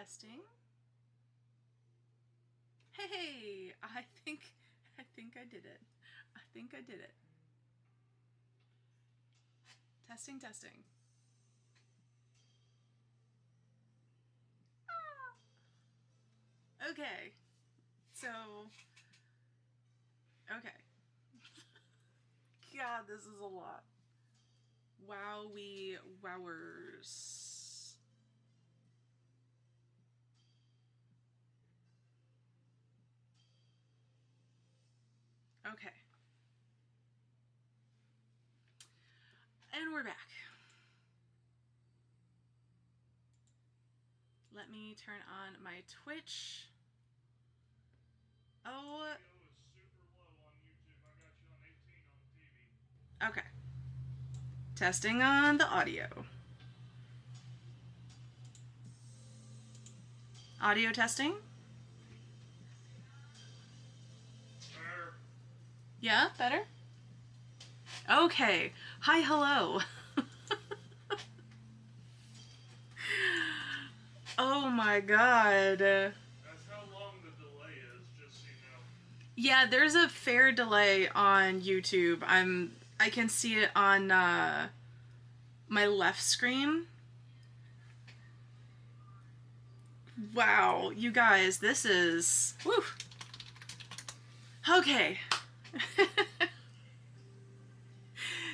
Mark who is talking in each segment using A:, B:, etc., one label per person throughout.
A: Testing. Hey, I think I did it. I think I did it. Testing, testing. Ah. Okay. So, okay. God, this is a lot. Wowie wowers. Okay. And we're back. Let me turn on my Twitch. Oh. Okay. Testing on the audio. Audio testing?
B: Better.
A: Yeah, better? Okay. Hi, hello. Oh my god.
B: That's how long the delay is, just so you know.
A: Yeah, there's a fair delay on YouTube. I can see it on my left screen. Wow, you guys, this is... Woo! Okay.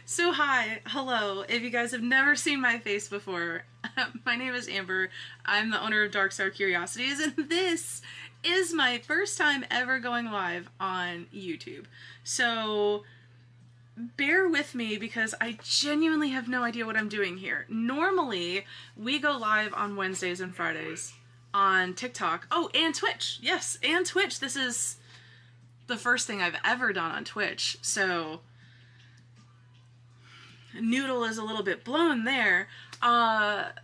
A: So hi, hello. If you guys have never seen my face before, my name is Amber. I'm the owner of Dark Star Curiosities, and this is my first time ever going live on YouTube. So bear with me because I genuinely have no idea what I'm doing here. Normally, we go live on Wednesdays and Fridays on TikTok. Oh, and Twitch. Yes, and Twitch. This is the first thing I've ever done on Twitch. So noodle is a little bit blown there. But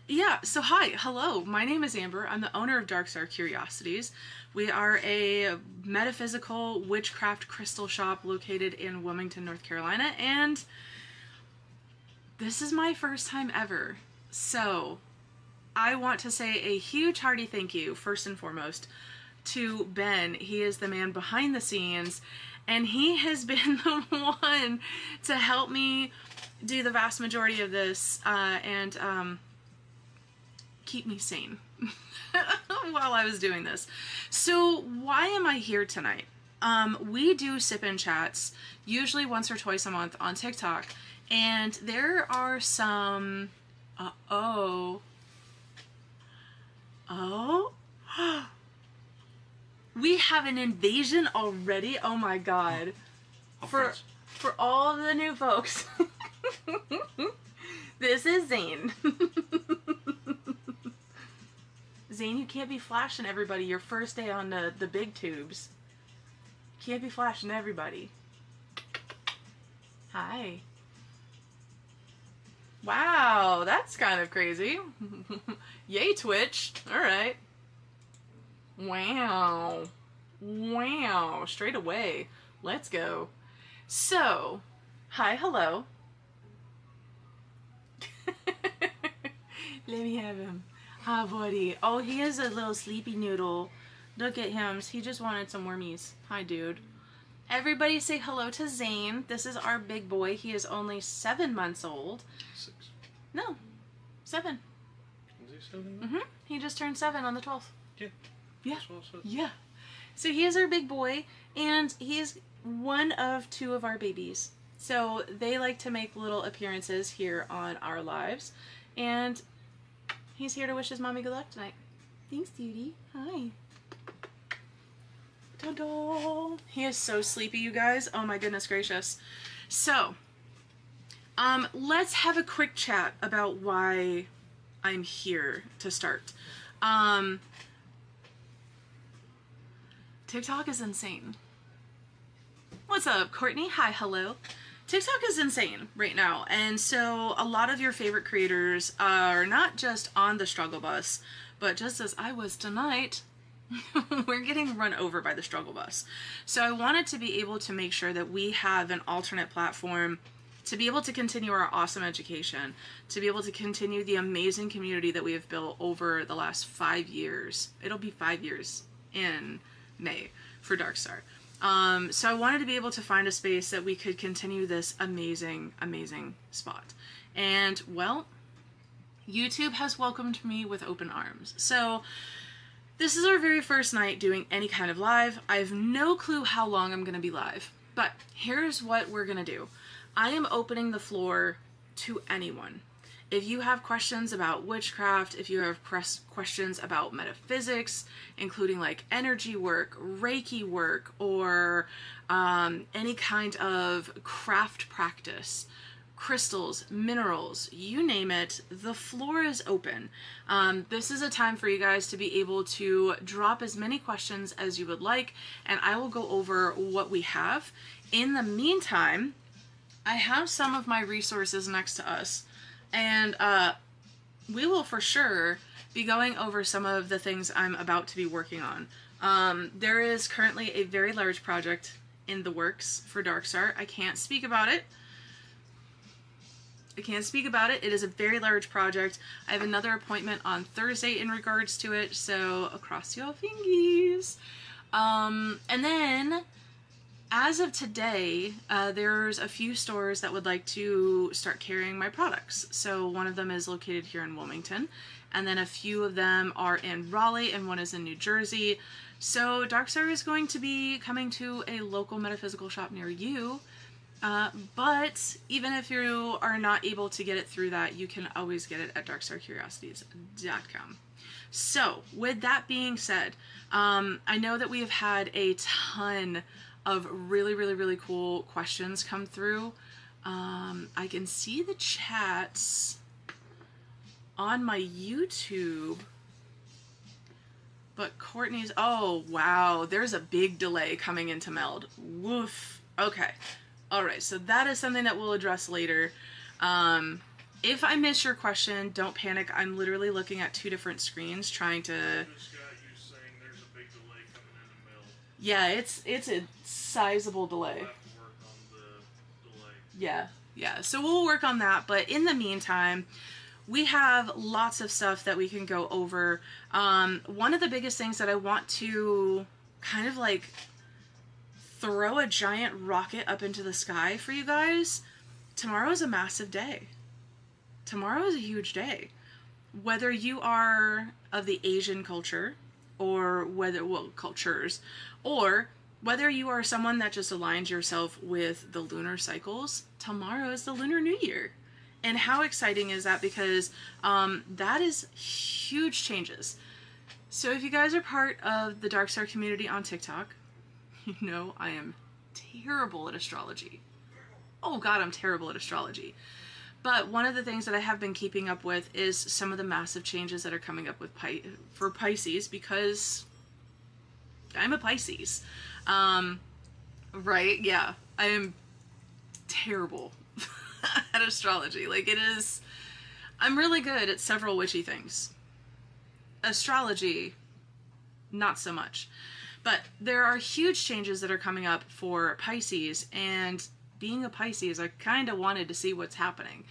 A: yeah, so hi, hello, my name is Amber. I'm the owner of Dark Star Curiosities. We are a metaphysical witchcraft crystal shop located in Wilmington, North Carolina, and this is my first time ever. So I want to say a huge hearty thank you, first and foremost, to Ben. He is the man behind the scenes, and he has been the one to help me do the vast majority of this and keep me sane while I was doing this. So why am I here tonight? We do sip-in chats, usually once or twice a month on TikTok, and there are some... We have an invasion already? Oh my god. For all the new folks, this is Zane. Zane, you can't be flashing everybody your first day on the big tubes. You can't be flashing everybody. Hi. Wow, that's kind of crazy. Yay, Twitch. Alright. Wow. Wow. Straight away. Let's go. So, hi, hello. Let me have him. Hi, buddy. Oh, he is a little sleepy noodle. Look at him. He just wanted some wormies. Hi, dude. Everybody say hello to Zane. This is our big boy. He is only 7 months old.
B: 6.
A: No. 7.
B: Is he 7?
A: Mm-hmm. He just turned 7 on the 12th.
B: Yeah.
A: Yeah. Yeah. So he is our big boy, and he is one of 2 of our babies. So they like to make little appearances here on our lives, and he's here to wish his mommy good luck tonight. Thanks, Judy. Hi. Ta-da! He is so sleepy, you guys. Oh my goodness gracious. So, let's have a quick chat about why I'm here to start. TikTok is insane. What's up, Courtney? Hi, hello. TikTok is insane right now, and so a lot of your favorite creators are not just on the struggle bus, but just as I was tonight, we're getting run over by the struggle bus. So I wanted to be able to make sure that we have an alternate platform to be able to continue our awesome education, to be able to continue the amazing community that we have built over the last 5 years. It'll be 5 years in May for Darkstar. So I wanted to be able to find a space that we could continue this amazing, amazing spot. And, well, YouTube has welcomed me with open arms. So this is our very first night doing any kind of live. I have no clue how long I'm going to be live, but here's what we're going to do. I am opening the floor to anyone. If you have questions about witchcraft, if you have questions about metaphysics, including like energy work, Reiki work, or any kind of craft practice, crystals, minerals, you name it, the floor is open. This is a time for you guys to be able to drop as many questions as you would like, and I will go over what we have. In the meantime, I have some of my resources next to us, and we will for sure be going over some of the things I'm about to be working on. There is currently a very large project in the works for Darkstar. I can't speak about it. It is a very large project. I have another appointment on Thursday in regards to it, so across your fingies. And then, as of today, there's a few stores that would like to start carrying my products. So one of them is located here in Wilmington, and then a few of them are in Raleigh, and one is in New Jersey. So Darkstar is going to be coming to a local metaphysical shop near you. But even if you are not able to get it through that, you can always get it at darkstarcuriosities.com. So, with that being said, I know that we have had a ton of really, really, really cool questions come through. I can see the chats on my YouTube, but Courtney's, oh wow, there's a big delay coming into Meld. Woof. Okay. Alright, so that is something that we'll address later. If I miss your question, don't panic. I'm literally looking at 2 different screens trying to...
B: Just got you saying there's a big delay coming in the mill.
A: Yeah, it's a sizable delay.
B: We'll have to work on the delay.
A: Yeah. So we'll work on that, but in the meantime, we have lots of stuff that we can go over. One of the biggest things that I want to kind of like throw a giant rocket up into the sky for you guys. Tomorrow is a massive day. Tomorrow is a huge day. Whether you are of the Asian culture, or cultures, or whether you are someone that just aligns yourself with the lunar cycles, tomorrow is the Lunar New Year. And how exciting is that? Because that is huge changes. So if you guys are part of the Darkstar community on TikTok, you know I am terrible at astrology. Oh god, I'm terrible at astrology. But one of the things that I have been keeping up with is some of the massive changes that are coming up with for Pisces, because I'm a Pisces. Right? Yeah. I am terrible at astrology. Like, it is... I'm really good at several witchy things. Astrology, not so much. But there are huge changes that are coming up for Pisces, and being a Pisces, I kind of wanted to see what's happening.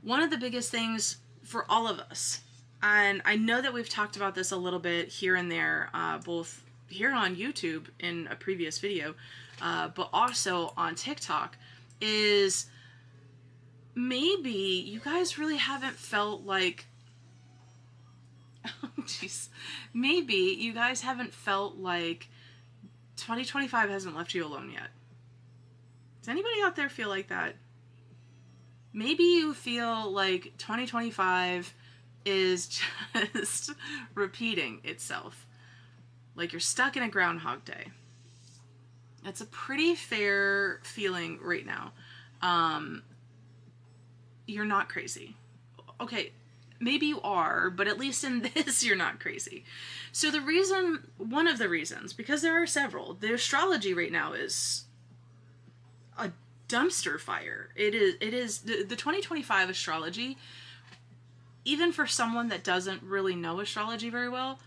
A: One of the biggest things for all of us, and I know that we've talked about this a little bit here and there, both here on YouTube in a previous video, but also on TikTok, is maybe you guys really haven't felt like... Oh, jeez. Maybe you guys haven't felt like 2025 hasn't left you alone yet. Does anybody out there feel like that? Maybe you feel like 2025 is just repeating itself. Like you're stuck in a Groundhog Day. That's a pretty fair feeling right now. You're not crazy. Okay, maybe you are, but at least in this, you're not crazy. So the reason, one of the reasons, because there are several, the astrology right now is a dumpster fire. It is the 2025 astrology, even for someone that doesn't really know astrology very well,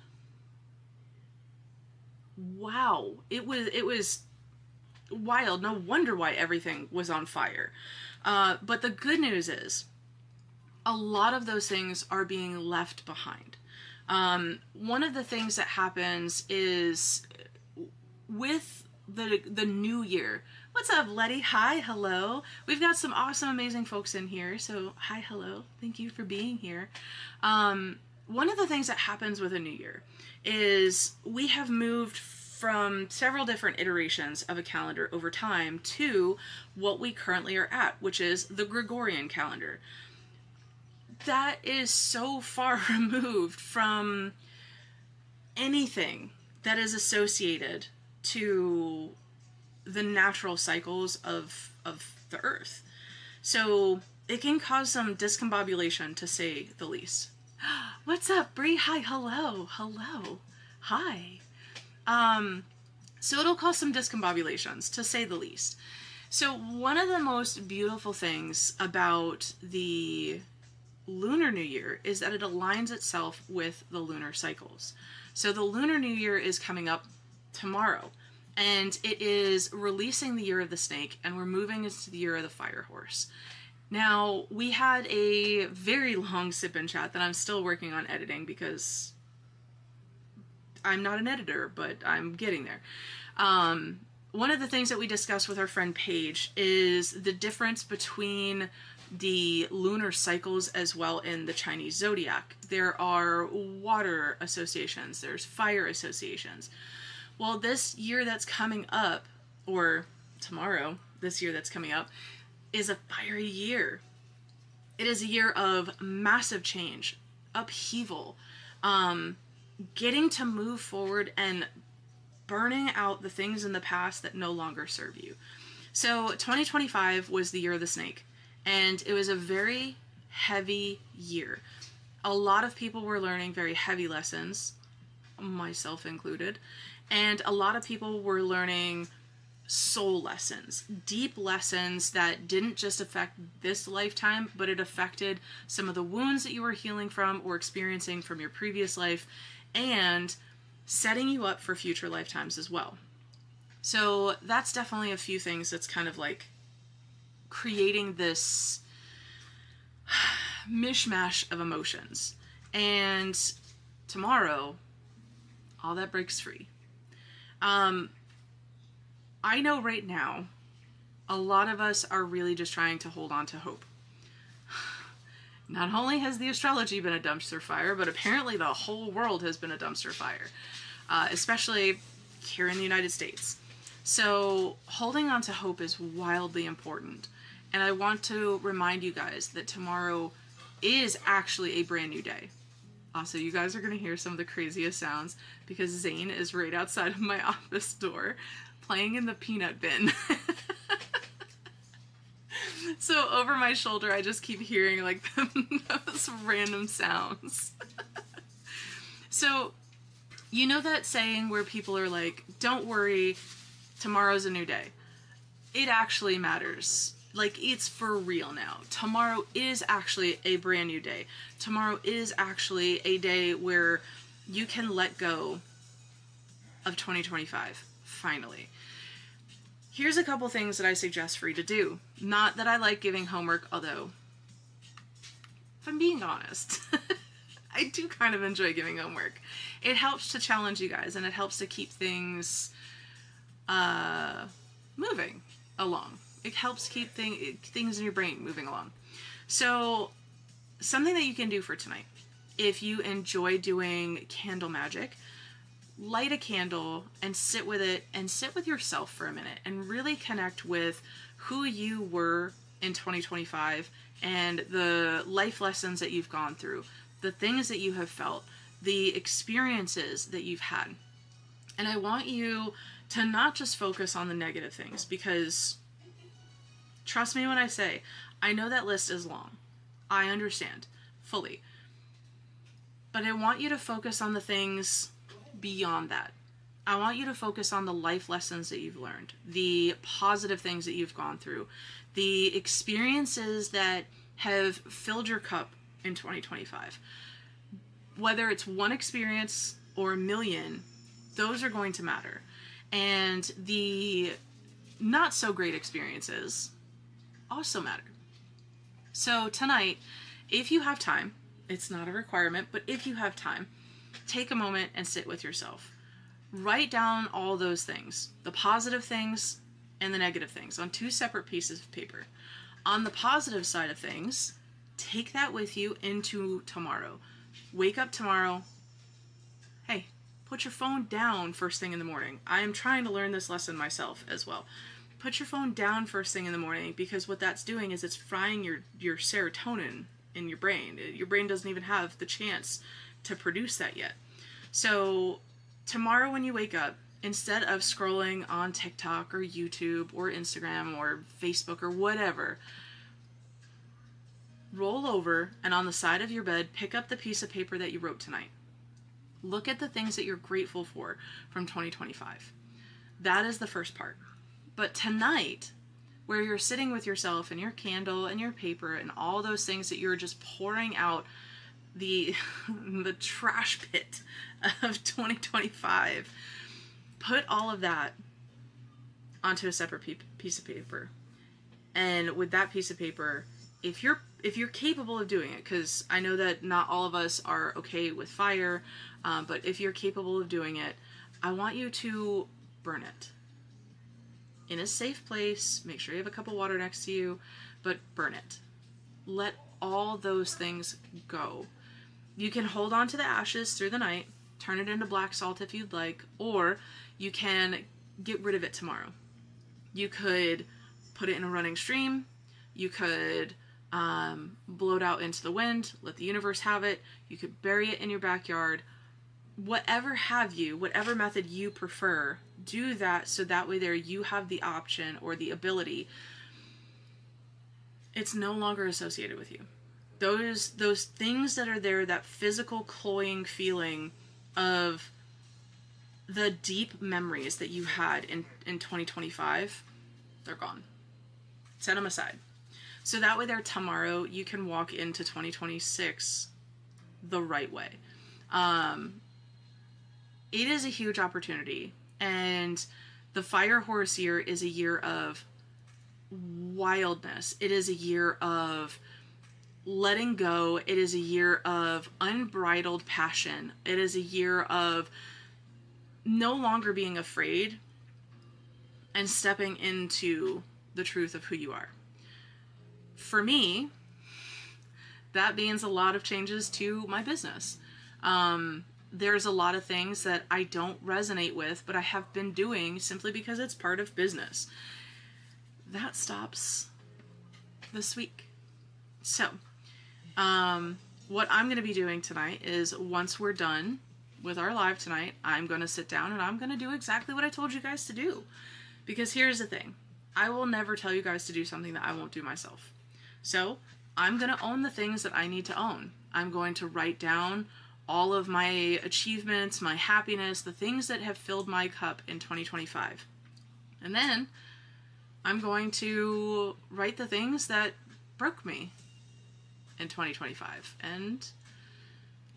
A: wow, it was wild. No wonder why everything was on fire. But the good news is a lot of those things are being left behind. One of the things that happens is with the new year. What's up, Letty? Hi, hello. We've got some awesome, amazing folks in here. So, hi, hello. Thank you for being here. One of the things that happens with a new year is we have moved from several different iterations of a calendar over time to what we currently are at, which is the Gregorian calendar. That is so far removed from anything that is associated to the natural cycles of the earth. So it can cause some discombobulation, to say the least. What's up, Bree? Hi, hello, hi. So it'll cause some discombobulations, to say the least. So one of the most beautiful things about the Lunar New Year is that it aligns itself with the lunar cycles. So the Lunar New Year is coming up tomorrow, and it is releasing the year of the snake, and we're moving into the year of the fire horse. Now, we had a very long sip and chat that I'm still working on editing because I'm not an editor, but I'm getting there. One of the things that we discussed with our friend Paige is the difference between the lunar cycles as well in the Chinese zodiac. There are water associations, there's fire associations. Well, this year that's coming up, or tomorrow, this year that's coming up, is a fiery year. It is a year of massive change, upheaval, getting to move forward and burning out the things in the past that no longer serve you. So 2025 was the year of the snake, and it was a very heavy year. A lot of people were learning very heavy lessons, myself included, and a lot of people were learning soul lessons, deep lessons that didn't just affect this lifetime, but it affected some of the wounds that you were healing from or experiencing from your previous life, and setting you up for future lifetimes as well. So that's definitely a few things that's kind of like creating this mishmash of emotions. And tomorrow, all that breaks free. I know right now, a lot of us are really just trying to hold on to hope. Not only has the astrology been a dumpster fire, but apparently the whole world has been a dumpster fire, especially here in the United States. So holding on to hope is wildly important. And I want to remind you guys that tomorrow is actually a brand new day. Also, you guys are going to hear some of the craziest sounds because Zane is right outside of my office door playing in the peanut bin. So over my shoulder, I just keep hearing like those random sounds. So, you know that saying where people are like, don't worry, tomorrow's a new day. It actually matters. Like, it's for real now. Tomorrow is actually a brand new day. Tomorrow is actually a day where you can let go of 2025, finally. Here's a couple things that I suggest for you to do. Not that I like giving homework, although, if I'm being honest, I do kind of enjoy giving homework. It helps to challenge you guys, and it helps to keep things moving along. It helps keep things in your brain moving along. So, something that you can do for tonight, if you enjoy doing candle magic, light a candle and sit with it and sit with yourself for a minute and really connect with who you were in 2025 and the life lessons that you've gone through, the things that you have felt, the experiences that you've had. And I want you to not just focus on the negative things, because trust me when I say, I know that list is long. I understand fully. But I want you to focus on the things beyond that. I want you to focus on the life lessons that you've learned, the positive things that you've gone through, the experiences that have filled your cup in 2025. Whether it's one experience or a million, those are going to matter. And the not so great experiences also matter. So tonight, if you have time, it's not a requirement, but if you have time, take a moment and sit with yourself. Write down all those things, the positive things and the negative things, on 2 separate pieces of paper. On the positive side of things, take that with you into tomorrow. Wake up tomorrow. Hey, put your phone down first thing in the morning. I am trying to learn this lesson myself as well. Put your phone down first thing in the morning, because what that's doing is it's frying your serotonin in your brain. Your brain doesn't even have the chance to produce that yet. So tomorrow when you wake up, instead of scrolling on TikTok or YouTube or Instagram or Facebook or whatever, roll over and on the side of your bed, pick up the piece of paper that you wrote tonight. Look at the things that you're grateful for from 2025. That is the first part. But tonight, where you're sitting with yourself and your candle and your paper and all those things that you're just pouring out the trash pit of 2025, put all of that onto a separate piece of paper. And with that piece of paper, if you're capable of doing it, because I know that not all of us are okay with fire, but if you're capable of doing it, I want you to burn it in a safe place. Make sure you have a cup of water next to you, but burn it. Let all those things go. You can hold on to the ashes through the night, turn it into black salt if you'd like, or you can get rid of it tomorrow. You could put it in a running stream. You could blow it out into the wind, let the universe have it. You could bury it in your backyard. Whatever method you prefer, do that, so that way there you have the option or the ability. It's no longer associated with you. Those things that are there, that physical cloying feeling of the deep memories that you had in 2025, they're gone. Set them aside. So that way there tomorrow you can walk into 2026 the right way. It is a huge opportunity, and the Fire Horse year is a year of wildness. It is a year of letting go. It is a year of unbridled passion. It is a year of no longer being afraid and stepping into the truth of who you are. For me, that means a lot of changes to my business. There's a lot of things that I don't resonate with, but I have been doing simply because it's part of business. That stops this week. So, what I'm going to be doing tonight is, once we're done with our live tonight, I'm going to sit down and I'm going to do exactly what I told you guys to do. Because here's the thing. I will never tell you guys to do something that I won't do myself. So, I'm going to own the things that I need to own. I'm going to write down all of my achievements, my happiness, the things that have filled my cup in 2025. And then I'm going to write the things that broke me in 2025. And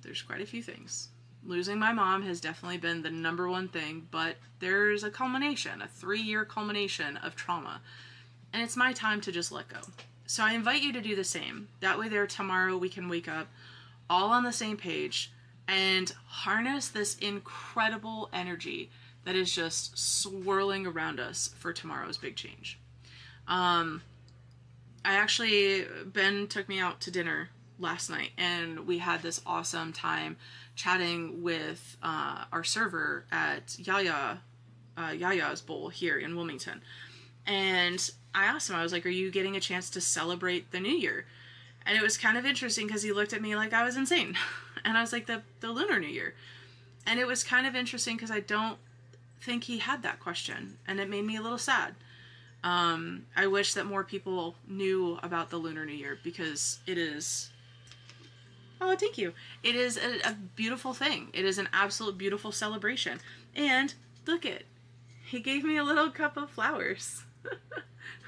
A: there's quite a few things. Losing my mom has definitely been the number one thing, but there's a culmination, a 3-year culmination of trauma. And it's my time to just let go. So I invite you to do the same. That way there tomorrow we can wake up all on the same page and harness this incredible energy that is just swirling around us for tomorrow's big change. Ben took me out to dinner last night, and we had this awesome time chatting with our server at Yaya's Bowl here in Wilmington. And I asked him, I was like, are you getting a chance to celebrate the new year? And it was kind of interesting because he looked at me like I was insane. And I was like, the Lunar New Year. And it was kind of interesting because I don't think he had that question. And it made me a little sad. I wish that more people knew about the Lunar New Year, because it is... Oh, thank you. It is a beautiful thing. It is an absolute beautiful celebration. And look it. He gave me a little cup of flowers. I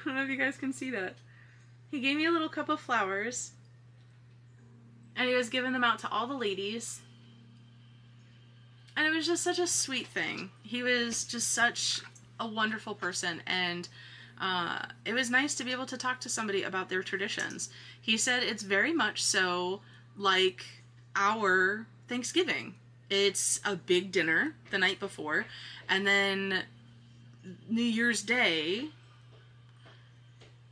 A: don't know if you guys can see that. He gave me a little cup of flowers, and he was giving them out to all the ladies, and it was just such a sweet thing. He was just such a wonderful person, and It was nice to be able to talk to somebody about their traditions. He said it's very much so like our Thanksgiving. It's a big dinner the night before, and then New Year's Day,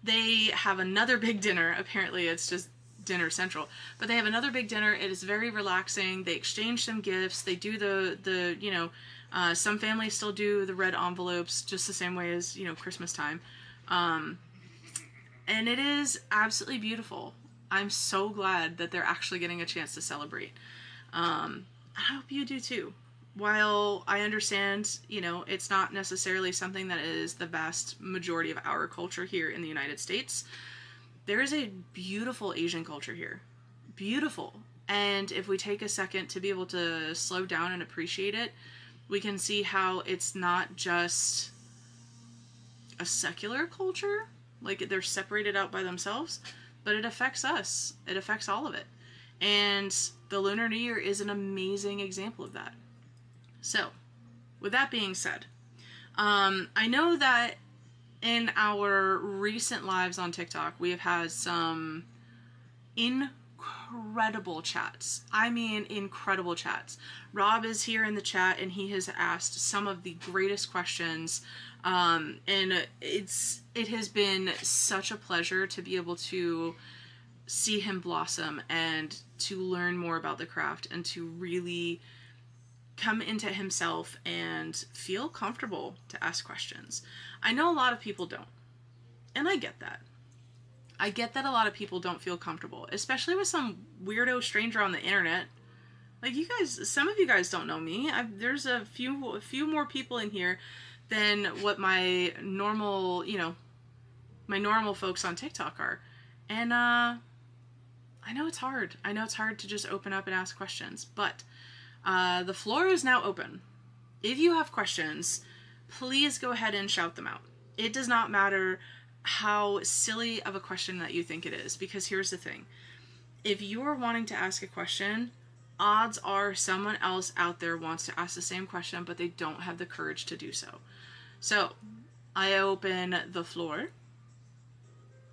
A: they have another big dinner. Apparently, it's just dinner central, but they have another big dinner. It is very relaxing. They exchange some gifts. They do the some families still do the red envelopes just the same way as, Christmas time. And it is absolutely beautiful. I'm so glad that they're actually getting a chance to celebrate. I hope you do too. While I understand, it's not necessarily something that is the vast majority of our culture here in the United States, there is a beautiful Asian culture here. Beautiful. And if we take a second to be able to slow down and appreciate it, we can see how it's not just a secular culture, like they're separated out by themselves, but it affects us. It affects all of it. And the Lunar New Year is an amazing example of that. So, with that being said, I know that in our recent lives on TikTok, we have had some incredible chats. I mean, incredible chats. Rob is here in the chat, and he has asked some of the greatest questions. And it has been such a pleasure to be able to see him blossom and to learn more about the craft and to really come into himself and feel comfortable to ask questions. I know a lot of people don't, and I get that. I get that a lot of people don't feel comfortable, especially with some weirdo stranger on the internet. Like, you guys, some of you guys don't know me. There's a few more people in here than what my normal, my normal folks on TikTok are. And I know it's hard. I know it's hard to just open up and ask questions, but the floor is now open. If you have questions, please go ahead and shout them out. It does not matter how silly of a question that you think it is, because here's the thing. If you're wanting to ask a question, odds are someone else out there wants to ask the same question, but they don't have the courage to do so. So, I open the floor,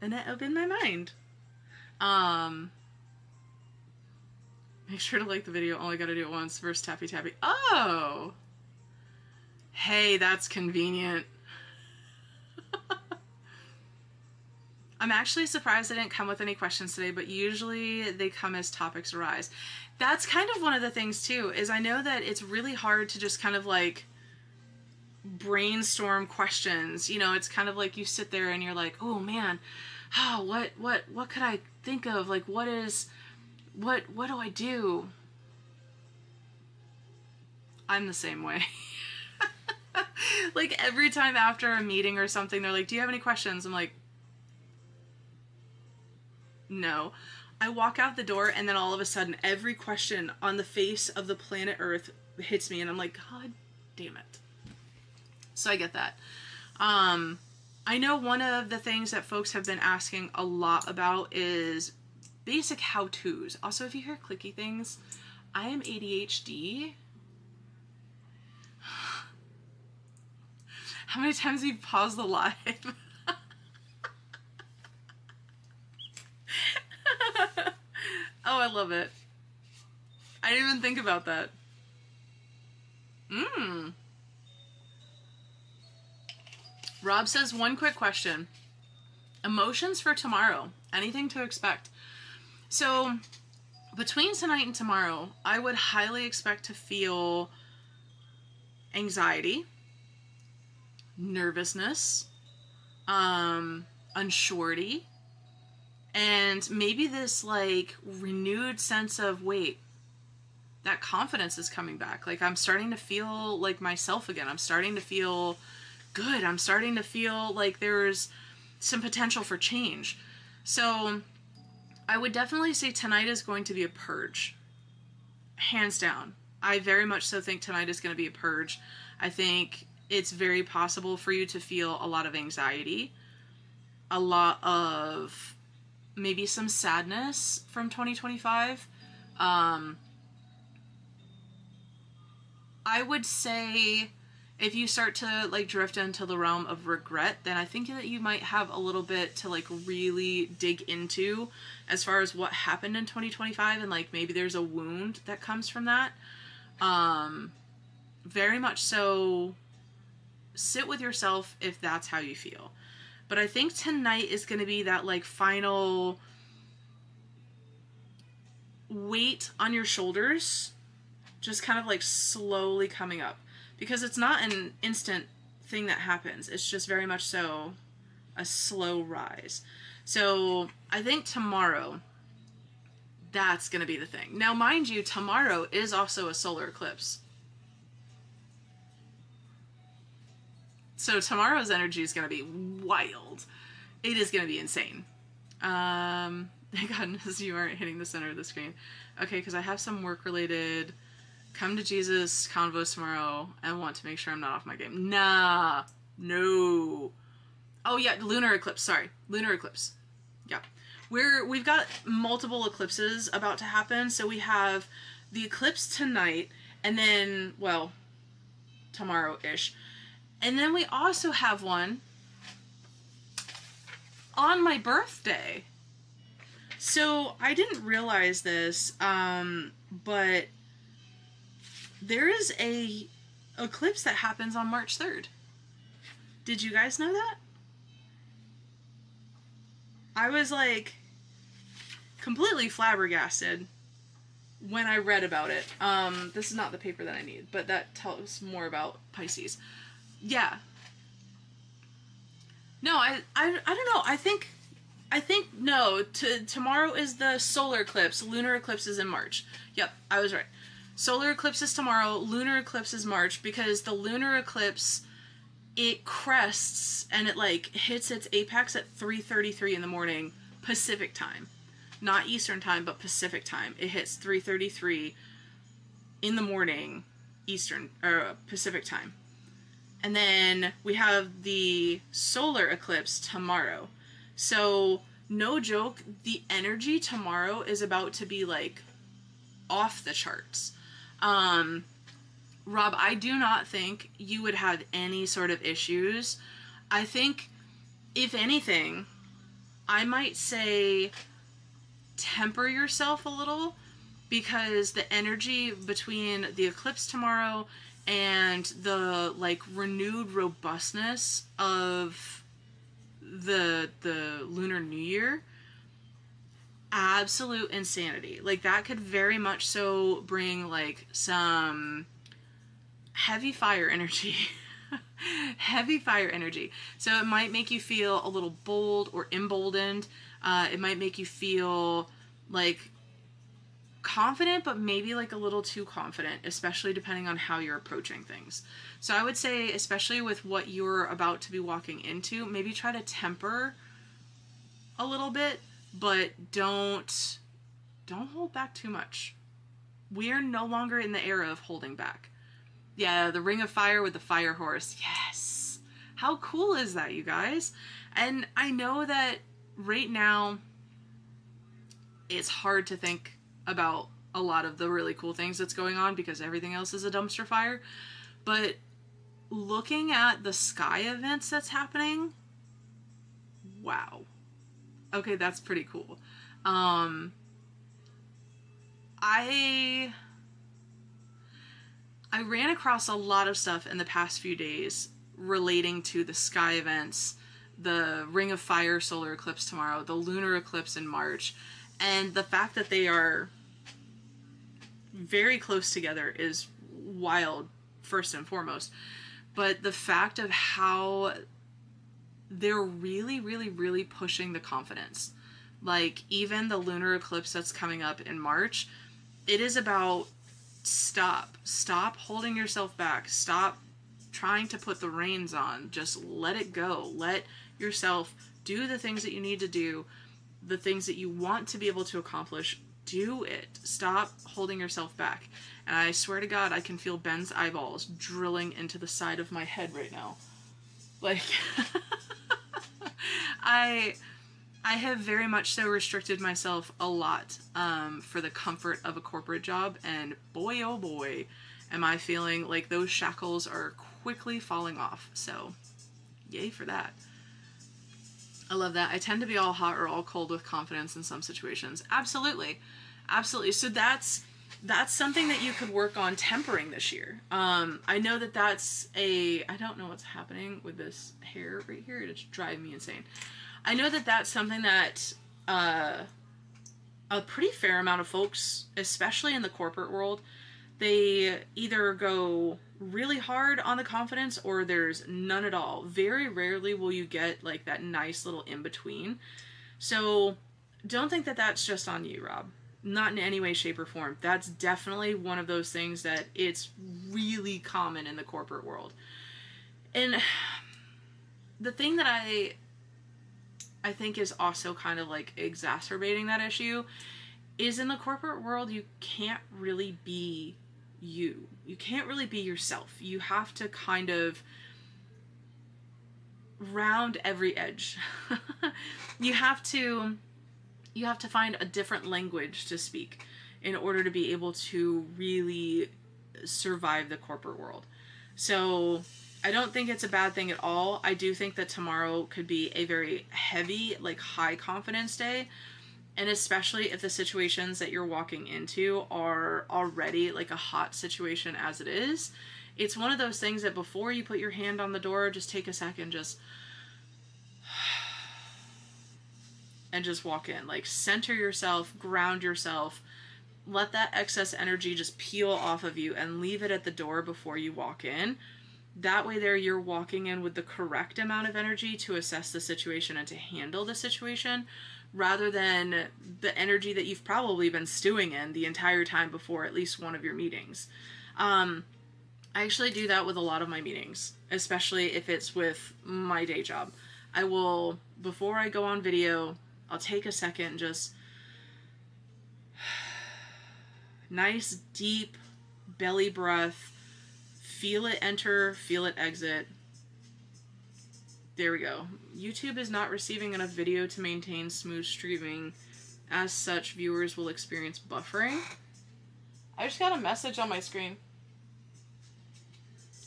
A: and I open my mind. Make sure to like the video. All I gotta do it once. Versus tappy tappy. Oh! Hey, that's convenient. I'm actually surprised I didn't come with any questions today, but usually they come as topics arise. That's kind of one of the things too, is I know that it's really hard to just kind of like brainstorm questions. It's kind of like you sit there and you're like, oh man, what could I think of? Like, what do I do? I'm the same way. Like, every time after a meeting or something, they're like, do you have any questions? I'm like, no. I walk out the door, and then all of a sudden, every question on the face of the planet Earth hits me, and I'm like, God damn it. So I get that. I know one of the things that folks have been asking a lot about is basic how-tos. Also, if you hear clicky things, I am ADHD. How many times have you paused the live? Oh, I love it. I didn't even think about that. Rob says, one quick question. Emotions for tomorrow. Anything to expect? So, between tonight and tomorrow, I would highly expect to feel anxiety, nervousness, unsurety, and maybe this like renewed sense of, wait, that confidence is coming back. Like, I'm starting to feel like myself again. I'm starting to feel good. I'm starting to feel like there's some potential for change. So I would definitely say tonight is going to be a purge. Hands down. I very much so think tonight is going to be a purge. I think it's very possible for you to feel a lot of anxiety, a lot of maybe some sadness from 2025. I would say If you start to like drift into the realm of regret, then I think that you might have a little bit to like really dig into as far as what happened in 2025, and like maybe there's a wound that comes from that. Very much so sit with yourself if that's how you feel. But I think tonight is going to be that like final weight on your shoulders, just kind of like slowly coming up, because it's not an instant thing that happens. It's just very much so a slow rise. So I think tomorrow, that's going to be the thing. Now, mind you, tomorrow is also a solar eclipse. So tomorrow's energy is going to be wild. It is going to be insane. Thank goodness you aren't hitting the center of the screen. Okay, because I have some work-related come to Jesus convos tomorrow and want to make sure I'm not off my game. Nah. No. Oh, yeah, lunar eclipse. Sorry. Lunar eclipse. Yeah. We've got multiple eclipses about to happen. So we have the eclipse tonight, and then, well, tomorrow-ish. And then we also have one on my birthday. So I didn't realize this, but there is a eclipse that happens on March 3rd. Did you guys know that? I was like completely flabbergasted when I read about it. This is not the paper that I need, but that tells more about Pisces. Yeah. No, I don't know. I think no. Tomorrow is the solar eclipse. Lunar eclipse is in March. Yep, I was right. Solar eclipse is tomorrow. Lunar eclipse is March, because the lunar eclipse, it crests and it like hits its apex at 3:33 in the morning Pacific time, not Eastern time, but Pacific time. It hits 3:33 in the morning Eastern or Pacific time. And then we have the solar eclipse tomorrow. So, no joke, the energy tomorrow is about to be, like, off the charts. Rob, I do not think you would have any sort of issues. I think, if anything, I might say temper yourself a little, because the energy between the eclipse tomorrow and the like renewed robustness of the Lunar New Year, absolute insanity. Like that could very much so bring like some heavy fire energy. Heavy fire energy. So it might make you feel a little bold or emboldened. It might make you feel like confident, but maybe like a little too confident, especially depending on how you're approaching things. So I would say, especially with what you're about to be walking into, maybe try to temper a little bit, but don't hold back too much. We are no longer in the era of holding back. Yeah, the Ring of Fire with the fire horse. Yes. How cool is that, you guys? And I know that right now it's hard to think about a lot of the really cool things that's going on because everything else is a dumpster fire. But looking at the sky events that's happening, wow. Okay, that's pretty cool. I ran across a lot of stuff in the past few days relating to the sky events, the Ring of Fire solar eclipse tomorrow, the lunar eclipse in March, and the fact that they are very close together is wild, first and foremost. But the fact of how they're really, really, really pushing the confidence. Like, even the lunar eclipse that's coming up in March, it is about stop holding yourself back, stop trying to put the reins on, just let it go, let yourself do the things that you need to do, the things that you want to be able to accomplish, do it, stop holding yourself back. And I swear to God, I can feel Ben's eyeballs drilling into the side of my head right now. Like, I have very much so restricted myself a lot for the comfort of a corporate job, and boy oh boy am I feeling like those shackles are quickly falling off. So yay for that. I love that. I tend to be all hot or all cold with confidence in some situations. Absolutely. Absolutely. So that's something that you could work on tempering this year. I know that I don't know what's happening with this hair right here. It's driving me insane. I know that that's something that a pretty fair amount of folks, especially in the corporate world, they either go really hard on the confidence or there's none at all. Very rarely will you get like that nice little in between. So don't think that that's just on you, Rob. Not in any way, shape, or form. That's definitely one of those things that it's really common in the corporate world. And the thing that I think is also kind of like exacerbating that issue is in the corporate world, you can't really be you. You can't really be yourself. You have to kind of round every edge. You have to find a different language to speak in order to be able to really survive the corporate world. So I don't think it's a bad thing at all. I do think that tomorrow could be a very heavy, like high confidence day. And especially if the situations that you're walking into are already like a hot situation as it is, it's one of those things that before you put your hand on the door, just take a second, and just walk in. Like, center yourself, ground yourself, let that excess energy just peel off of you and leave it at the door before you walk in. That way there you're walking in with the correct amount of energy to assess the situation and to handle the situation, rather than the energy that you've probably been stewing in the entire time before at least one of your meetings. I actually do that with a lot of my meetings, especially if it's with my day job. I will, before I go on video, I'll take a second, just nice deep belly breath, feel it enter, feel it exit. There we go. YouTube is not receiving enough video to maintain smooth streaming. As such, viewers will experience buffering. I just got a message on my screen.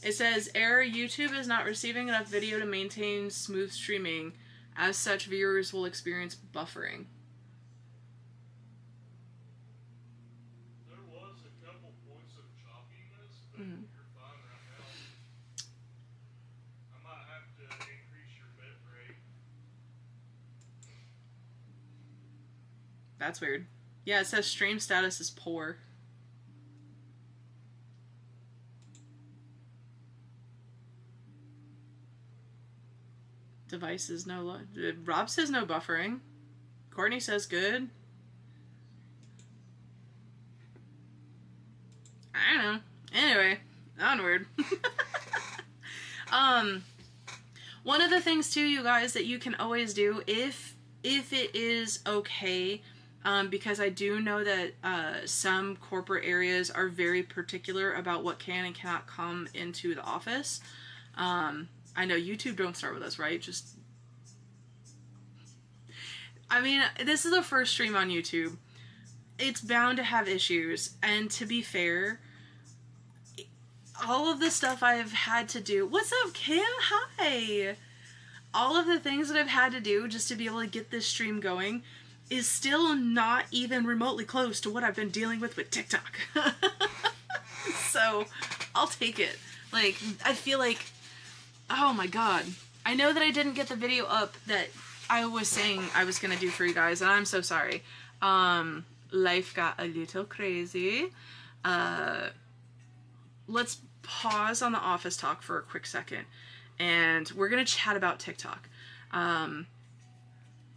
A: It says, error, YouTube is not receiving enough video to maintain smooth streaming. As such, viewers will experience buffering.
B: There was a couple points of choppiness, but you're fine right now. I might have to increase your bit rate.
A: That's weird. Yeah, it says stream status is poor. Devices no... Rob says no buffering. Courtney says good. I don't know. Anyway, onward. One of the things too, you guys, that you can always do if it is okay, because I do know that some corporate areas are very particular about what can and cannot come into the office. I know YouTube don't start with us, right? I mean, this is the first stream on YouTube. It's bound to have issues, and to be fair, all of the stuff I've had to do... What's up, Kim? Hi! All of the things that I've had to do just to be able to get this stream going is still not even remotely close to what I've been dealing with TikTok. So, I'll take it. Like, I feel like... Oh my god. I know that I didn't get the video up that I was saying I was gonna do for you guys, and I'm so sorry. Life got a little crazy. Let's pause on the office talk for a quick second, and we're gonna chat about TikTok.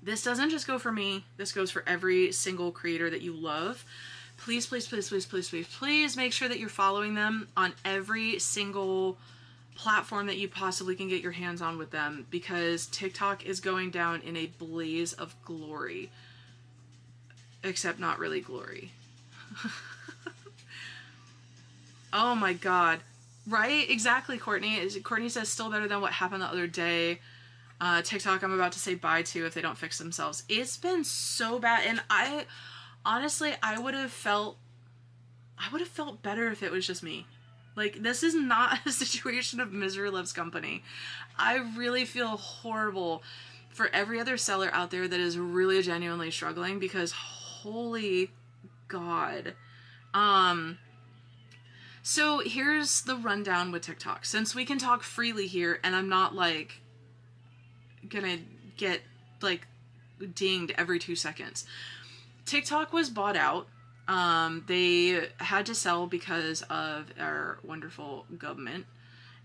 A: This doesn't just go for me, this goes for every single creator that you love. Please, please, please, please, please, please, please make sure that you're following them on every single platform that you possibly can get your hands on with them, because TikTok is going down in a blaze of glory. Except not really glory. Oh my god. Right? Exactly, Courtney. Courtney says still better than what happened the other day. TikTok I'm about to say bye to if they don't fix themselves. It's been so bad, and honestly, I would have felt better if it was just me. Like, this is not a situation of misery loves company. I really feel horrible for every other seller out there that is really genuinely struggling, because holy God. So here's the rundown with TikTok. Since we can talk freely here and I'm not like gonna get like dinged every 2 seconds. TikTok was bought out. They had to sell because of our wonderful government.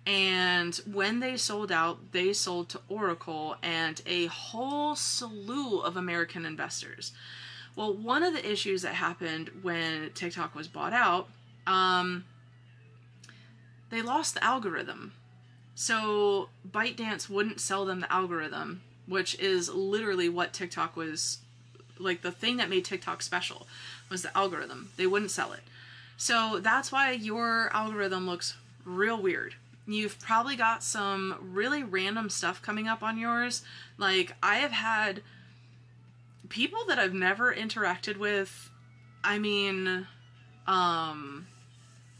A: And when they sold out, they sold to Oracle and a whole slew of American investors. Well, one of the issues that happened when TikTok was bought out, they lost the algorithm. So ByteDance wouldn't sell them the algorithm, which is literally what TikTok was, like the thing that made TikTok special was the algorithm. They wouldn't sell it. So that's why your algorithm looks real weird. You've probably got some really random stuff coming up on yours. Like, I have had people that I've never interacted with, I mean,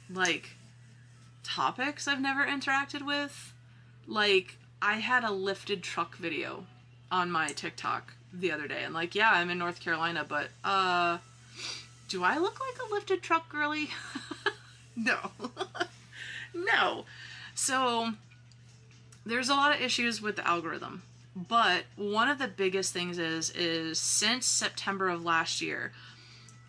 A: like, topics I've never interacted with. Like, I had a lifted truck video on my TikTok the other day, and like, yeah, I'm in North Carolina, but, do I look like a lifted truck girly? No. No. So, there's a lot of issues with the algorithm, but one of the biggest things is since September of last year,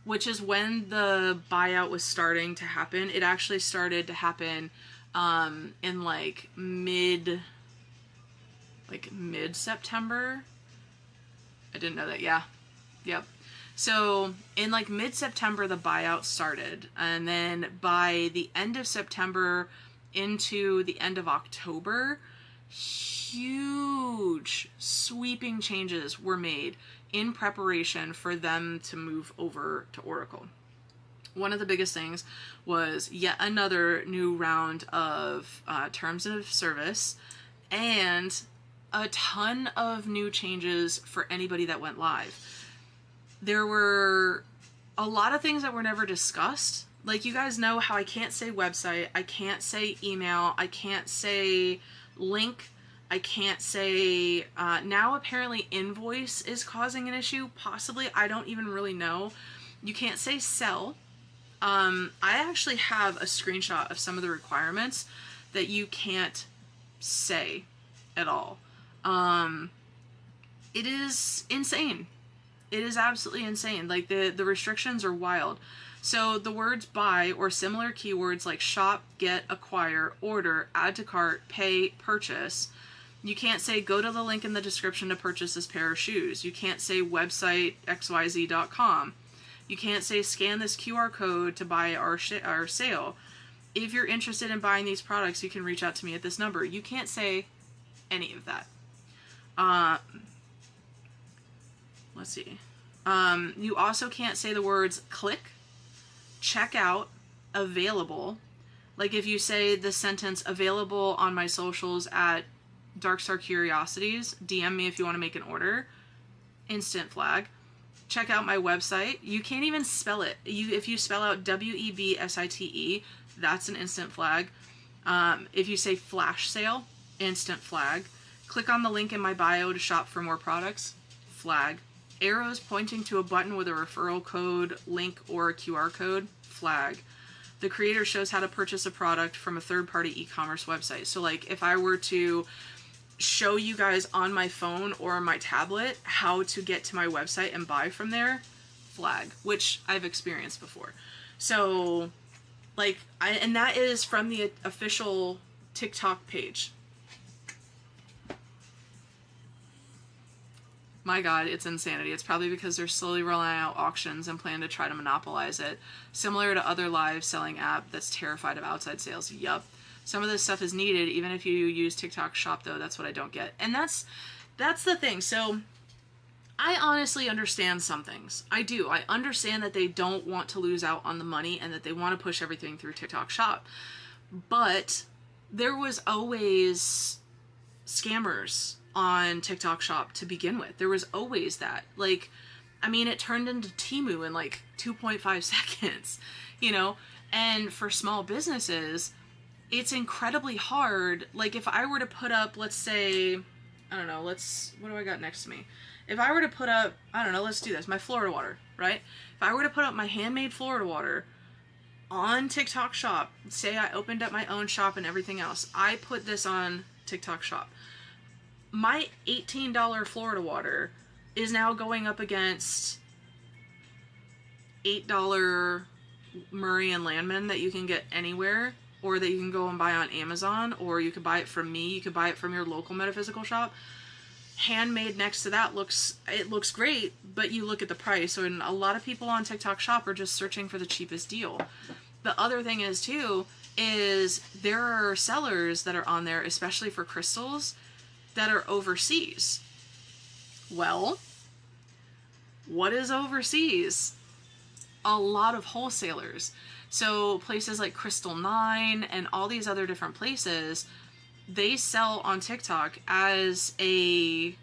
A: which is when the buyout was starting to happen, it actually started to happen in like mid-September. I didn't know that. Yeah. Yep. So in like mid-September, the buyout started. And then by the end of September into the end of October, huge sweeping changes were made in preparation for them to move over to Oracle. One of the biggest things was yet another new round of terms of service and a ton of new changes for anybody that went live. There were a lot of things that were never discussed. Like, you guys know how I can't say website, I can't say email, I can't say link, I can't say, now apparently invoice is causing an issue, possibly, I don't even really know. You can't say sell. I actually have a screenshot of some of the requirements that you can't say at all. It is insane. It is absolutely insane. Like, the restrictions are wild. So the words buy or similar keywords like shop, get, acquire, order, add to cart, pay, purchase. You can't say go to the link in the description to purchase this pair of shoes. You can't say website xyz.com. You can't say scan this QR code to buy our sale. If you're interested in buying these products, you can reach out to me at this number. You can't say any of that. Let's see. You also can't say the words click, check out, available. Like, if you say the sentence available on my socials at Darkstar Curiosities, DM me if you want to make an order, instant flag. Check out my website. You can't even spell it. If you spell out WEBSITE, that's an instant flag. If you say flash sale, instant flag. Click on the link in my bio to shop for more products, flag. Arrows pointing to a button with a referral code, link, or a QR code, flag. The creator shows how to purchase a product from a third-party e-commerce website. So, like, if I were to show you guys on my phone or my tablet how to get to my website and buy from there, flag, which I've experienced before. So, like, and that is from the official TikTok page. My God, it's insanity. It's probably because they're slowly rolling out auctions and plan to try to monopolize it. Similar to other live selling app that's terrified of outside sales. Yup. Some of this stuff is needed, even if you use TikTok Shop, though. That's what I don't get. And that's the thing. So, I honestly understand some things. I do. I understand that they don't want to lose out on the money and that they want to push everything through TikTok Shop. But there was always scammers on TikTok Shop to begin with. There was always that. Like, I mean, it turned into Temu in like 2.5 seconds, you know? And for small businesses, it's incredibly hard. Like, if I were to put up, let's say, I don't know, what do I got next to me? If I were to put up, I don't know, let's do this, my Florida water, right? If I were to put up my handmade Florida water on TikTok Shop, say I opened up my own shop and everything else, I put this on TikTok Shop. My $18 Florida water is now going up against $8 Murray and Landman that you can get anywhere, or that you can go and buy on Amazon, or you could buy it from me, you could buy it from your local metaphysical shop. Handmade next to that looks great, but you look at the price. So, and a lot of people on TikTok Shop are just searching for the cheapest deal. The other thing is too, is there are sellers that are on there, especially for crystals, that are overseas. Well, what is overseas? A lot of wholesalers. So places like Crystal 9 and all these other different places, they sell on TikTok as a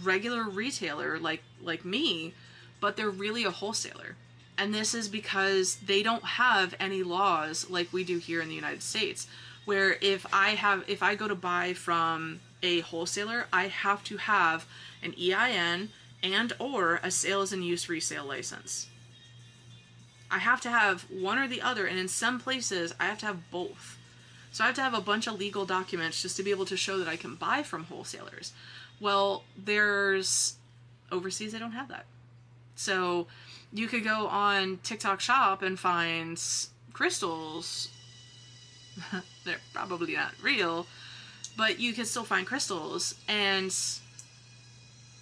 A: regular retailer like me, but they're really a wholesaler. And this is because they don't have any laws like we do here in the United States, where if I go to buy from a wholesaler, I have to have an EIN and or a sales and use resale license. I have to have one or the other, and in some places I have to have both. So I have to have a bunch of legal documents just to be able to show that I can buy from wholesalers. Well, there's overseas, they don't have that. So you could go on TikTok Shop and find crystals. They're probably not real, but you can still find crystals, and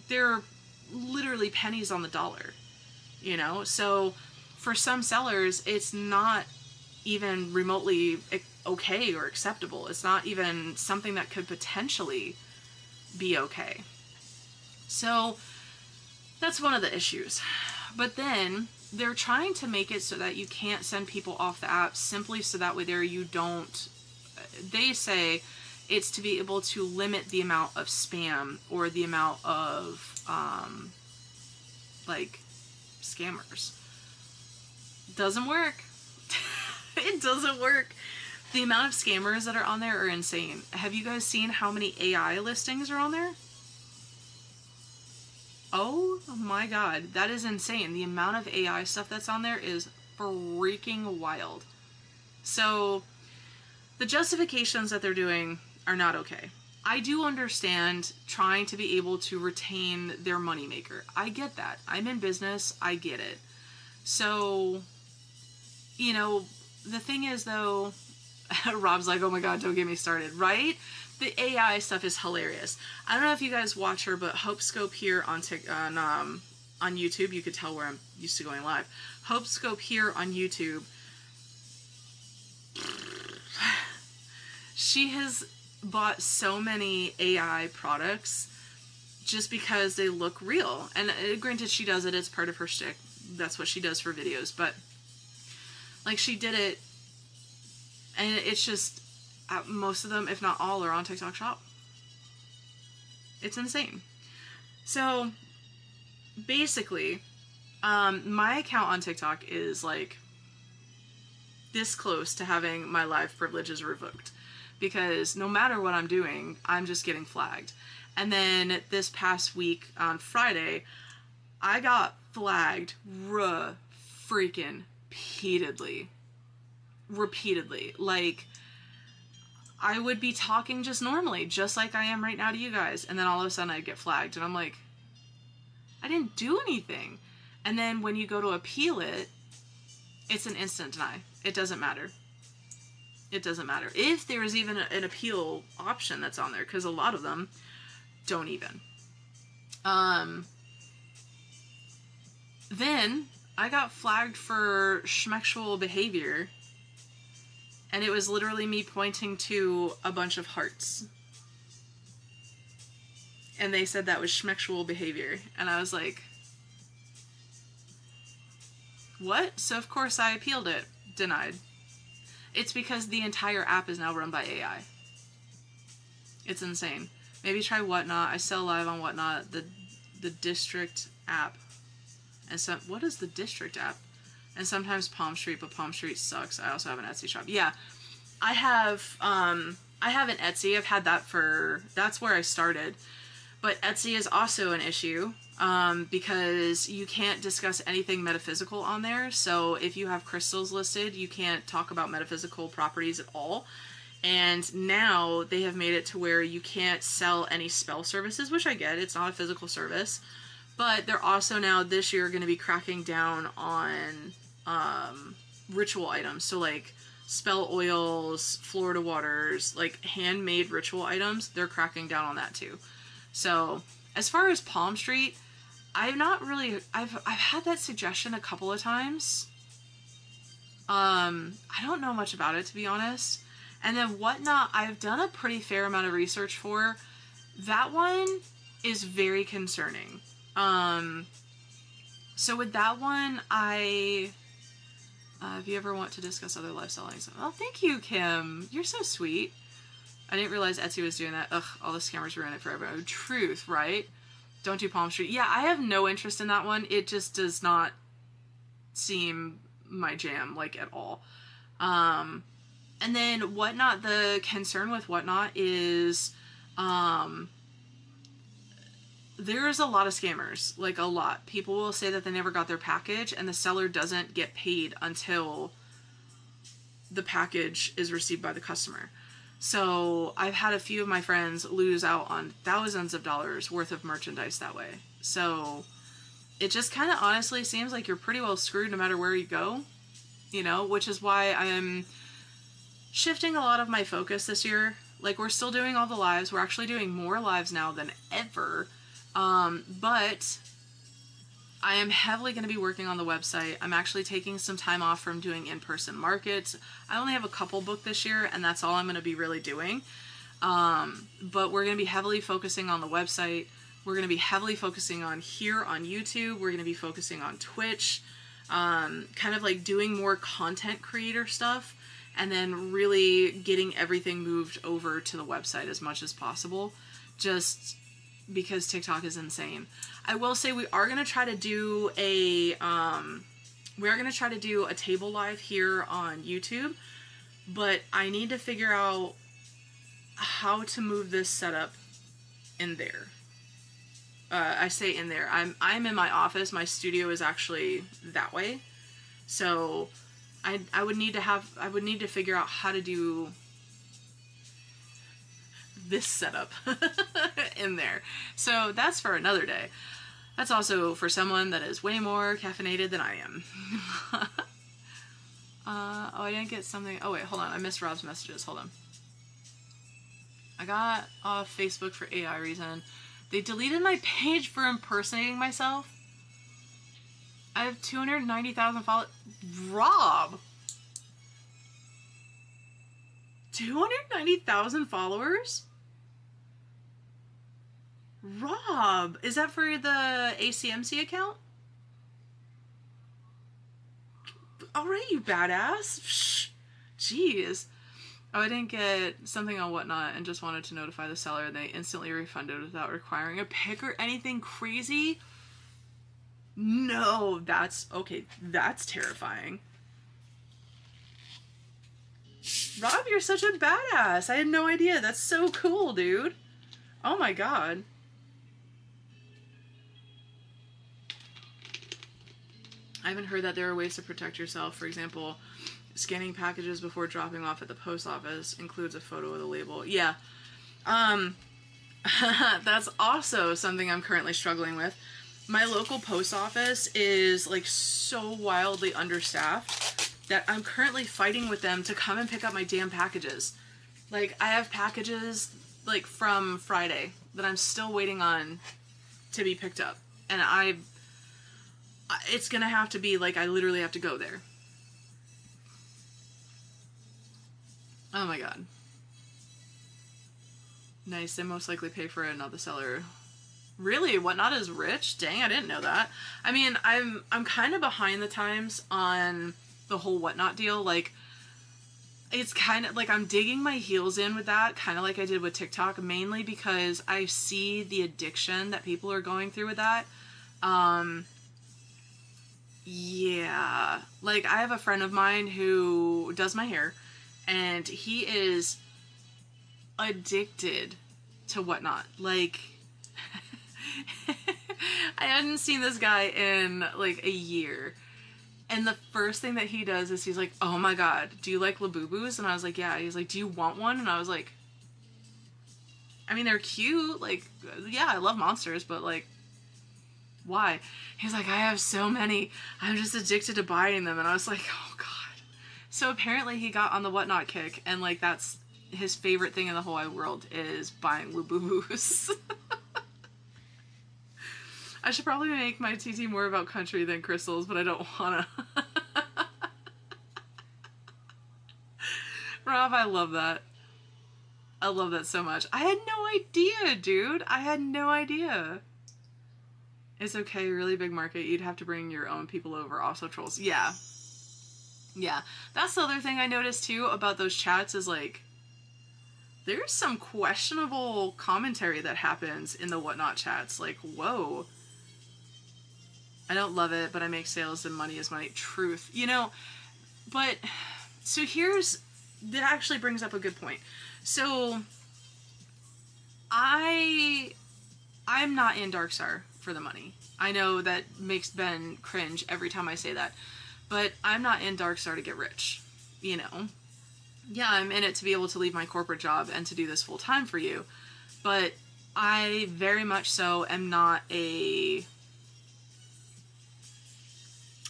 A: they're literally pennies on the dollar, you know? So for some sellers, it's not even remotely okay or acceptable. It's not even something that could potentially be okay. So that's one of the issues. But then they're trying to make it so that you can't send people off the app, simply so that way there you don't, they say it's to be able to limit the amount of spam or the amount of like scammers. Doesn't work. It doesn't work. The amount of scammers that are on there are insane. Have you guys seen how many AI listings are on there? Oh my god, that is insane. The amount of AI stuff that's on there is freaking wild. So the justifications that they're doing are not okay. I do understand trying to be able to retain their moneymaker. I get that. I'm in business. I get it. So, you know, the thing is though, Rob's like, oh my god, don't get me started, right? The AI stuff is hilarious. I don't know if you guys watch her, but Hope Scope here on YouTube, you could tell where I'm used to going live. Hope Scope here on YouTube, she has bought so many AI products just because they look real. And granted, she does it, it's part of her shtick. That's what she does for videos, but like she did it, and it's just, most of them, if not all, are on TikTok Shop. It's insane. So basically, my account on TikTok is like this close to having my live privileges revoked, because no matter what I'm doing, I'm just getting flagged. And then this past week on Friday, I got flagged freaking repeatedly. Like, I would be talking just normally, just like I am right now to you guys, and then all of a sudden I'd get flagged, and I'm like, I didn't do anything. And then when you go to appeal it, it's an instant deny. It doesn't matter. It doesn't matter. If there is even an appeal option that's on there, because a lot of them don't even. Then I got flagged for schmexual behavior, and it was literally me pointing to a bunch of hearts. And they said that was schmexual behavior. And I was like, what? So of course I appealed it. Denied. It's because the entire app is now run by AI. It's insane. Maybe try Whatnot. I sell live on Whatnot. The District app. And so, what is the District app? And sometimes Palm Street, but Palm Street sucks. I also have an Etsy shop. Yeah. I have an Etsy. I've had that that's where I started. But Etsy is also an issue because you can't discuss anything metaphysical on there. So if you have crystals listed, you can't talk about metaphysical properties at all. And now they have made it to where you can't sell any spell services, which I get. It's not a physical service. But they're also now this year going to be cracking down on ritual items. So like spell oils, Florida waters, like handmade ritual items, they're cracking down on that too. So as far as Palm Street, I've had that suggestion a couple of times. I don't know much about it, to be honest. And then Whatnot, I've done a pretty fair amount of research for. That one is very concerning. So with that one, if you ever want to discuss other lifestyle things, oh, thank you, Kim. You're so sweet. I didn't realize Etsy was doing that. Ugh, all the scammers ruin it for everyone. Truth, right? Don't do Palm Street. Yeah, I have no interest in that one. It just does not seem my jam, like, at all. And then Whatnot, the concern with Whatnot is, there's a lot of scammers, like a lot. People will say that they never got their package and the seller doesn't get paid until the package is received by the customer. So I've had a few of my friends lose out on thousands of dollars worth of merchandise that way. So it just kind of honestly seems like you're pretty well screwed no matter where you go, you know, which is why I am shifting a lot of my focus this year. Like, we're still doing all the lives. We're actually doing more lives now than ever. But I am heavily going to be working on the website. I'm actually taking some time off from doing in-person markets. I only have a couple booked this year, and that's all I'm going to be really doing. But we're going to be heavily focusing on the website. We're going to be heavily focusing on here on YouTube. We're going to be focusing on Twitch. Kind of like doing more content creator stuff. And then really getting everything moved over to the website as much as possible. Just because TikTok is insane. I will say we are going to try to do a table live here on YouTube, but I need to figure out how to move this setup in there. I say in there. I'm in my office. My studio is actually that way. So I would need to figure out how to do this setup in there. So that's for another day. That's also for someone that is way more caffeinated than I am. Oh, I didn't get something. Oh wait, hold on. I missed Rob's messages. Hold on. I got off Facebook for AI reason. They deleted my page for impersonating myself. I have 290,000 followers. Rob! 290,000 followers? Rob! Is that for the ACMC account? Alright, you badass. Shh. Jeez. Oh, I didn't get something on Whatnot and just wanted to notify the seller. They instantly refunded without requiring a pic or anything crazy. No, that's terrifying. Rob, you're such a badass. I had no idea. That's so cool, dude. Oh my god. I haven't heard that there are ways to protect yourself. For example, scanning packages before dropping off at the post office includes a photo of the label. Yeah. That's also something I'm currently struggling with. My local post office is like so wildly understaffed that I'm currently fighting with them to come and pick up my damn packages. Like, I have packages like from Friday that I'm still waiting on to be picked up. And it's gonna have to be like, I literally have to go there. Oh my god. Nice, they most likely pay for it, not the seller. Really? Whatnot is rich? Dang, I didn't know that. I mean, I'm kind of behind the times on the whole Whatnot deal. Like, it's kind of like I'm digging my heels in with that, kind of like I did with TikTok, mainly because I see the addiction that people are going through with that. Yeah. Like, I have a friend of mine who does my hair, and he is addicted to Whatnot. Like, I hadn't seen this guy in like a year. And the first thing that he does is he's like, oh my god, do you like Labubus? And I was like, yeah. He's like, do you want one? And I was like, I mean, they're cute. Like, yeah, I love monsters, but like, why? He's like, I have so many. I'm just addicted to buying them. And I was like, oh god. So apparently he got on the Whatnot kick, and like that's his favorite thing in the whole wide world is buying Labubus. I should probably make my TT more about country than crystals, but I don't wanna. Rob, I love that. I love that so much. I had no idea, dude. I had no idea. It's okay, really big market. You'd have to bring your own people over. Also trolls. Yeah. Yeah. That's the other thing I noticed too about those chats is like, there's some questionable commentary that happens in the Whatnot chats. Like, whoa. I don't love it, but I make sales and money is money. Truth. You know, but, so that actually brings up a good point. So, I'm not in Darkstar for the money. I know that makes Ben cringe every time I say that, but I'm not in Darkstar to get rich, you know? Yeah, I'm in it to be able to leave my corporate job and to do this full time for you, but I very much so am not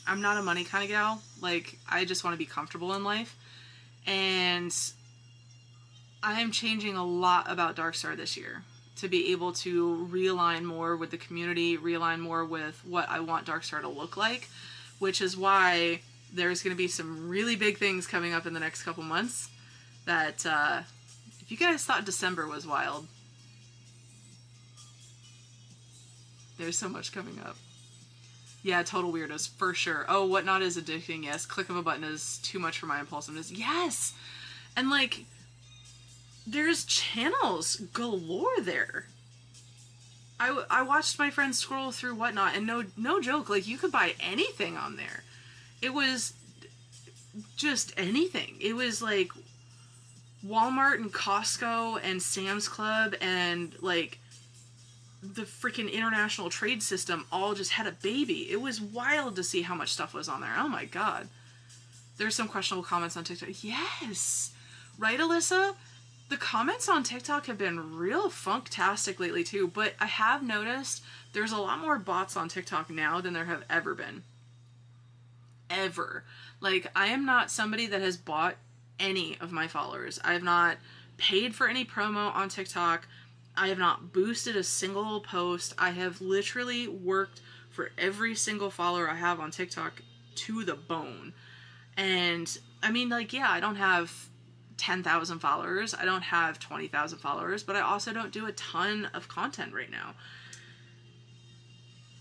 A: I'm not a money kind of gal. Like, I just want to be comfortable in life. And I am changing a lot about Darkstar this year to be able to realign more with the community, realign more with what I want Darkstar to look like, which is why there's going to be some really big things coming up in the next couple months that, if you guys thought December was wild, there's so much coming up. Yeah, total weirdos, for sure. Oh, Whatnot is addicting, yes. Click of a button is too much for my impulsiveness. Yes! And, like, there's channels galore there. I watched my friends scroll through Whatnot, and no joke, like, you could buy anything on there. It was just anything. It was, like, Walmart and Costco and Sam's Club and, like, the freaking international trade system all just had a baby. It was wild to see how much stuff was on there. Oh my god. There's some questionable comments on TikTok. Yes! Right, Alyssa? The comments on TikTok have been real funktastic lately too, but I have noticed there's a lot more bots on TikTok now than there have ever been. Ever. Like, I am not somebody that has bought any of my followers. I have not paid for any promo on TikTok. I have not boosted a single post. I have literally worked for every single follower I have on TikTok to the bone. And, I mean, like, yeah, I don't have 10,000 followers. I don't have 20,000 followers, but I also don't do a ton of content right now.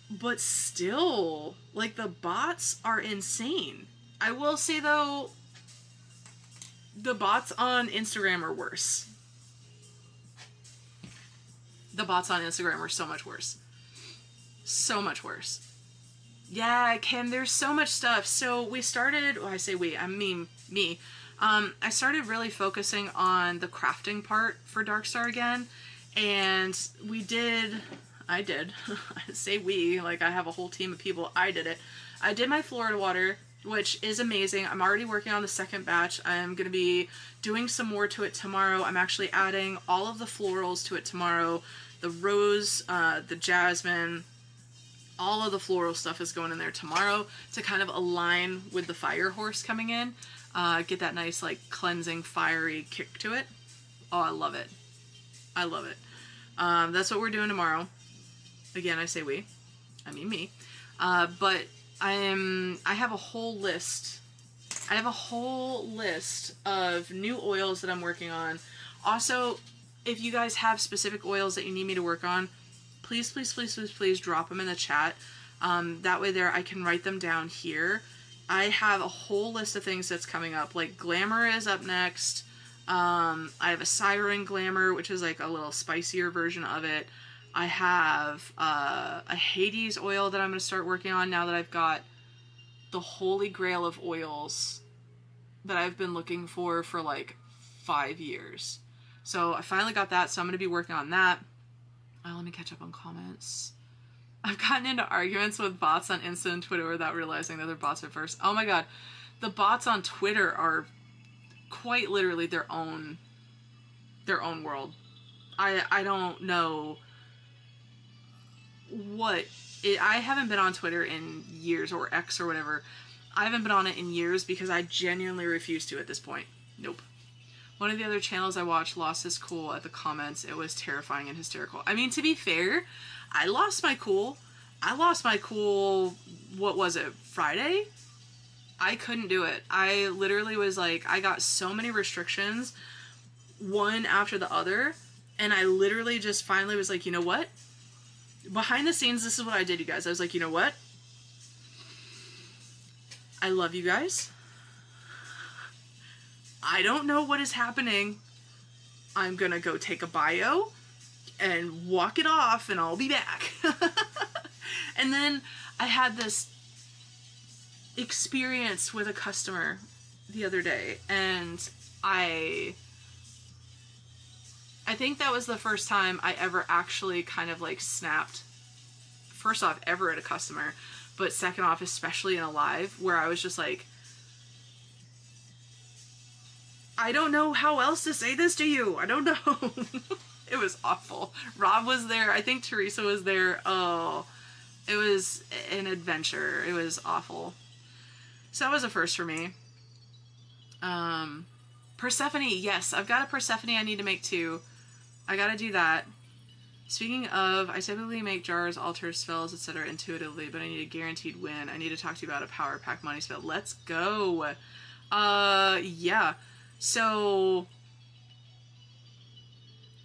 A: But still, like, the bots are insane. I will say, though, the bots on Instagram are worse. The bots on Instagram are so much worse. So much worse. Yeah, Kim, there's so much stuff. So we started, well, I say we, I mean me. I started really focusing on the crafting part for Darkstar again. And I did, I say we, like I have a whole team of people, I did it. I did my Florida water, which is amazing. I'm already working on the second batch. I'm going to be doing some more to it tomorrow. I'm actually adding all of the florals to it tomorrow. The rose, the jasmine, all of the floral stuff is going in there tomorrow to kind of align with the fire horse coming in. Get that nice, like, cleansing, fiery kick to it. Oh, I love it. I love it. That's what we're doing tomorrow. Again, I say we. I mean me. But I have a whole list. I have a whole list of new oils that I'm working on. Also, if you guys have specific oils that you need me to work on, please, please, please, please, please drop them in the chat. That way I can write them down here. I have a whole list of things that's coming up. Like, Glamour is up next. I have a Siren Glamour, which is like a little spicier version of it. I have a Hades oil that I'm going to start working on now that I've got the holy grail of oils that I've been looking for like 5 years. So I finally got that, so I'm going to be working on that. Let me catch up on comments. I've gotten into arguments with bots on Insta and Twitter without realizing that they're bots at first. Oh my god. The bots on Twitter are quite literally their own world. I don't know what I haven't been on Twitter in years, or X or whatever. I haven't been on it in years because I genuinely refuse to at this point. Nope. One of the other channels I watched lost his cool at the comments. It was terrifying and hysterical. I mean, to be fair, I lost my cool. What was it, Friday? I couldn't do it. I literally was like, I got so many restrictions, one after the other, and I literally just finally was like, you know what? Behind the scenes, this is what I did, you guys. I was like, you know what? I love you guys. I don't know what is happening. I'm gonna go take a bio and walk it off, and I'll be back. And then I had this experience with a customer the other day, and I think that was the first time I ever actually kind of like snapped, first off, ever at a customer, but second off, especially in a live, where I was just like, I don't know how else to say this to you. I don't know. It was awful. Rob was there. I think Teresa was there. Oh, it was an adventure. It was awful. So that was a first for me. Persephone. Yes, I've got a Persephone I need to make too. I gotta do that. Speaking of, I typically make jars, altars, spells, etc. intuitively, but I need a guaranteed win. I need to talk to you about a power pack money spell. Let's go. Yeah. So,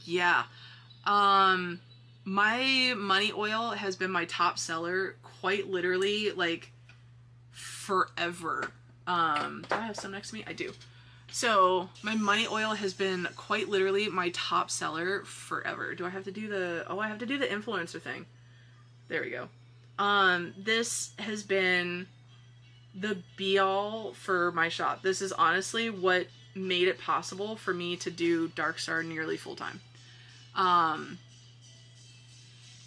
A: yeah. My money oil has been my top seller quite literally, like, forever. Do I have some next to me? I do. So, my money oil has been quite literally my top seller forever. Do I have to do the... Oh, I have to do the influencer thing. There we go. This has been the be-all for my shop. This is honestly what made it possible for me to do Darkstar nearly full-time.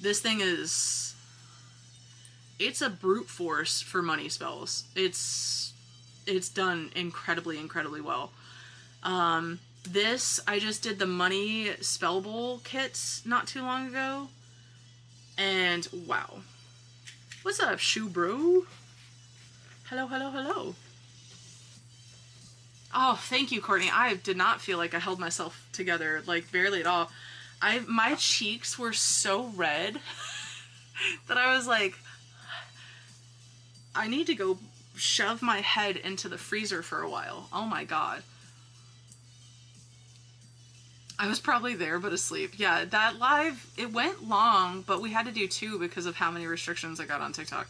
A: This thing is... It's a brute force for money spells. It's done incredibly, incredibly well. This, I just did the money spell bowl kits not too long ago. And wow. What's up, shoe bro? Hello, hello, hello. Oh, thank you, Courtney. I did not feel like I held myself together, like barely at all. My cheeks were so red that I was like, I need to go shove my head into the freezer for a while. Oh my god. I was probably there but asleep. Yeah, that live, it went long, but we had to do 2 because of how many restrictions I got on TikTok.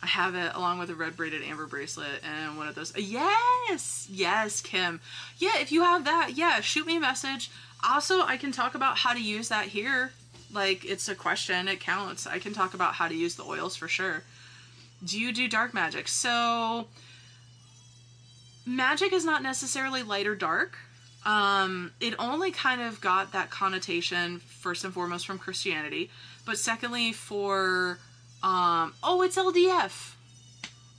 A: I have it along with a red braided amber bracelet and one of those. Yes! Yes, Kim. Yeah, if you have that, yeah, shoot me a message. Also, I can talk about how to use that here. Like, it's a question, it counts. I can talk about how to use the oils for sure. Do you do dark magic? So, magic is not necessarily light or dark. It only kind of got that connotation, first and foremost, from Christianity. But secondly, for, oh, it's LDF.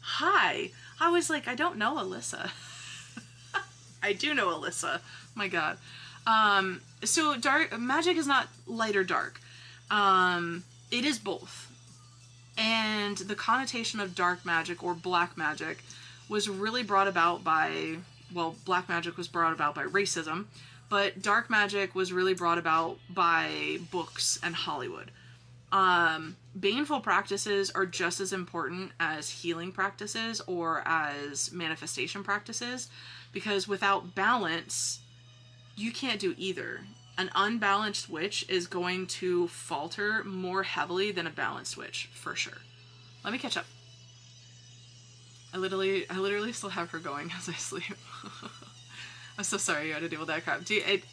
A: Hi. I was like, I don't know Alyssa. I do know Alyssa. My god. So dark magic is not light or dark. It is both. And the connotation of dark magic or black magic was really brought about by, well, black magic was brought about by racism, but dark magic was really brought about by books and Hollywood. Baneful practices are just as important as healing practices or as manifestation practices, because without balance, you can't do either. An unbalanced witch is going to falter more heavily than a balanced witch, for sure. Let me catch up. I literally still have her going as I sleep. I'm so sorry you had to deal with that crap.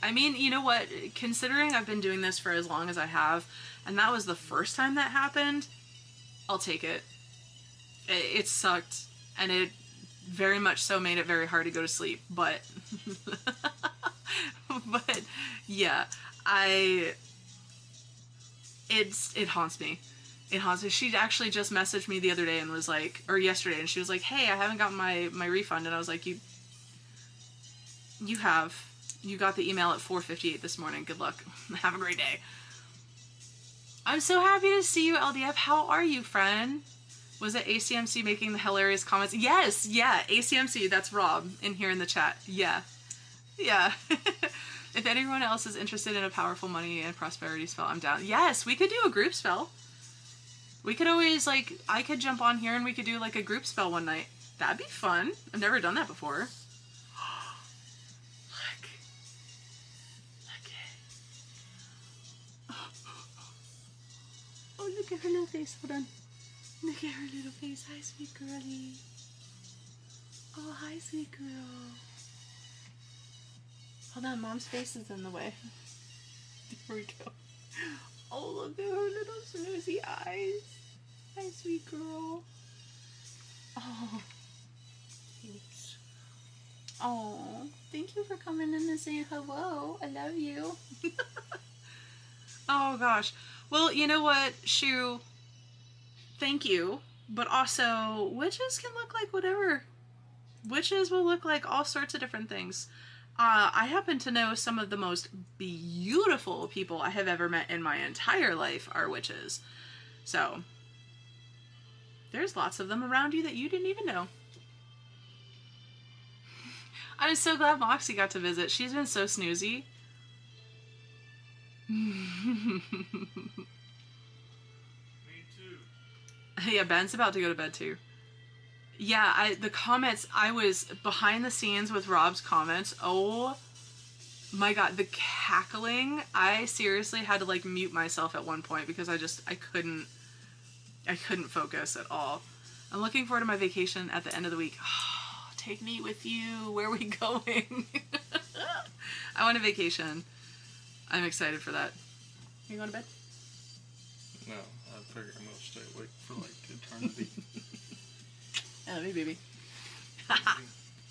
A: I mean, you know what? Considering I've been doing this for as long as I have, and that was the first time that happened, I'll take it. It sucked, and it very much so made it very hard to go to sleep, but but yeah, it haunts me. It haunts me. She actually just messaged me the other day and was like, or yesterday, and she was like, "Hey, I haven't gotten my refund," and I was like, you have. You got the email at 4:58 this morning. Good luck. Have a great day. I'm so happy to see you, LDF. How are you, friend? Was it ACMC making the hilarious comments? Yes, yeah, ACMC, that's Rob in here in the chat. Yeah. Yeah. If anyone else is interested in a powerful money and prosperity spell, I'm down. Yes, we could do a group spell. We could always, like, I could jump on here and we could do, like, a group spell one night. That'd be fun. I've never done that before. Look. Look at Oh, look at her little face. Hold on. Look at her little face. Hi, sweet girlie. Oh, hi, sweet girl. Hold on, Mom's face is in the way. There we go. Oh, look at her little snoozy eyes. Hi, sweet girl. Oh, thanks. Oh, thank you for coming in and saying hello. I love you. Oh, gosh. Well, you know what, Shu? Thank you. But also, witches can look like whatever. Witches will look like all sorts of different things. I happen to know some of the most beautiful people I have ever met in my entire life are witches. So, there's lots of them around you that you didn't even know. I'm so glad Moxie got to visit. She's been so snoozy.
B: Me too.
A: Yeah, Ben's about to go to bed too. Yeah, the comments, I was behind the scenes with Rob's comments. Oh my god, the cackling. I seriously had to like mute myself at one point because I couldn't focus at all. I'm looking forward to my vacation at the end of the week. Oh, take me with you. Where are we going? I want a vacation. I'm excited for that. Are you going to bed?
B: No, I figure I'm gonna stay awake for like eternity.
A: I love you, baby.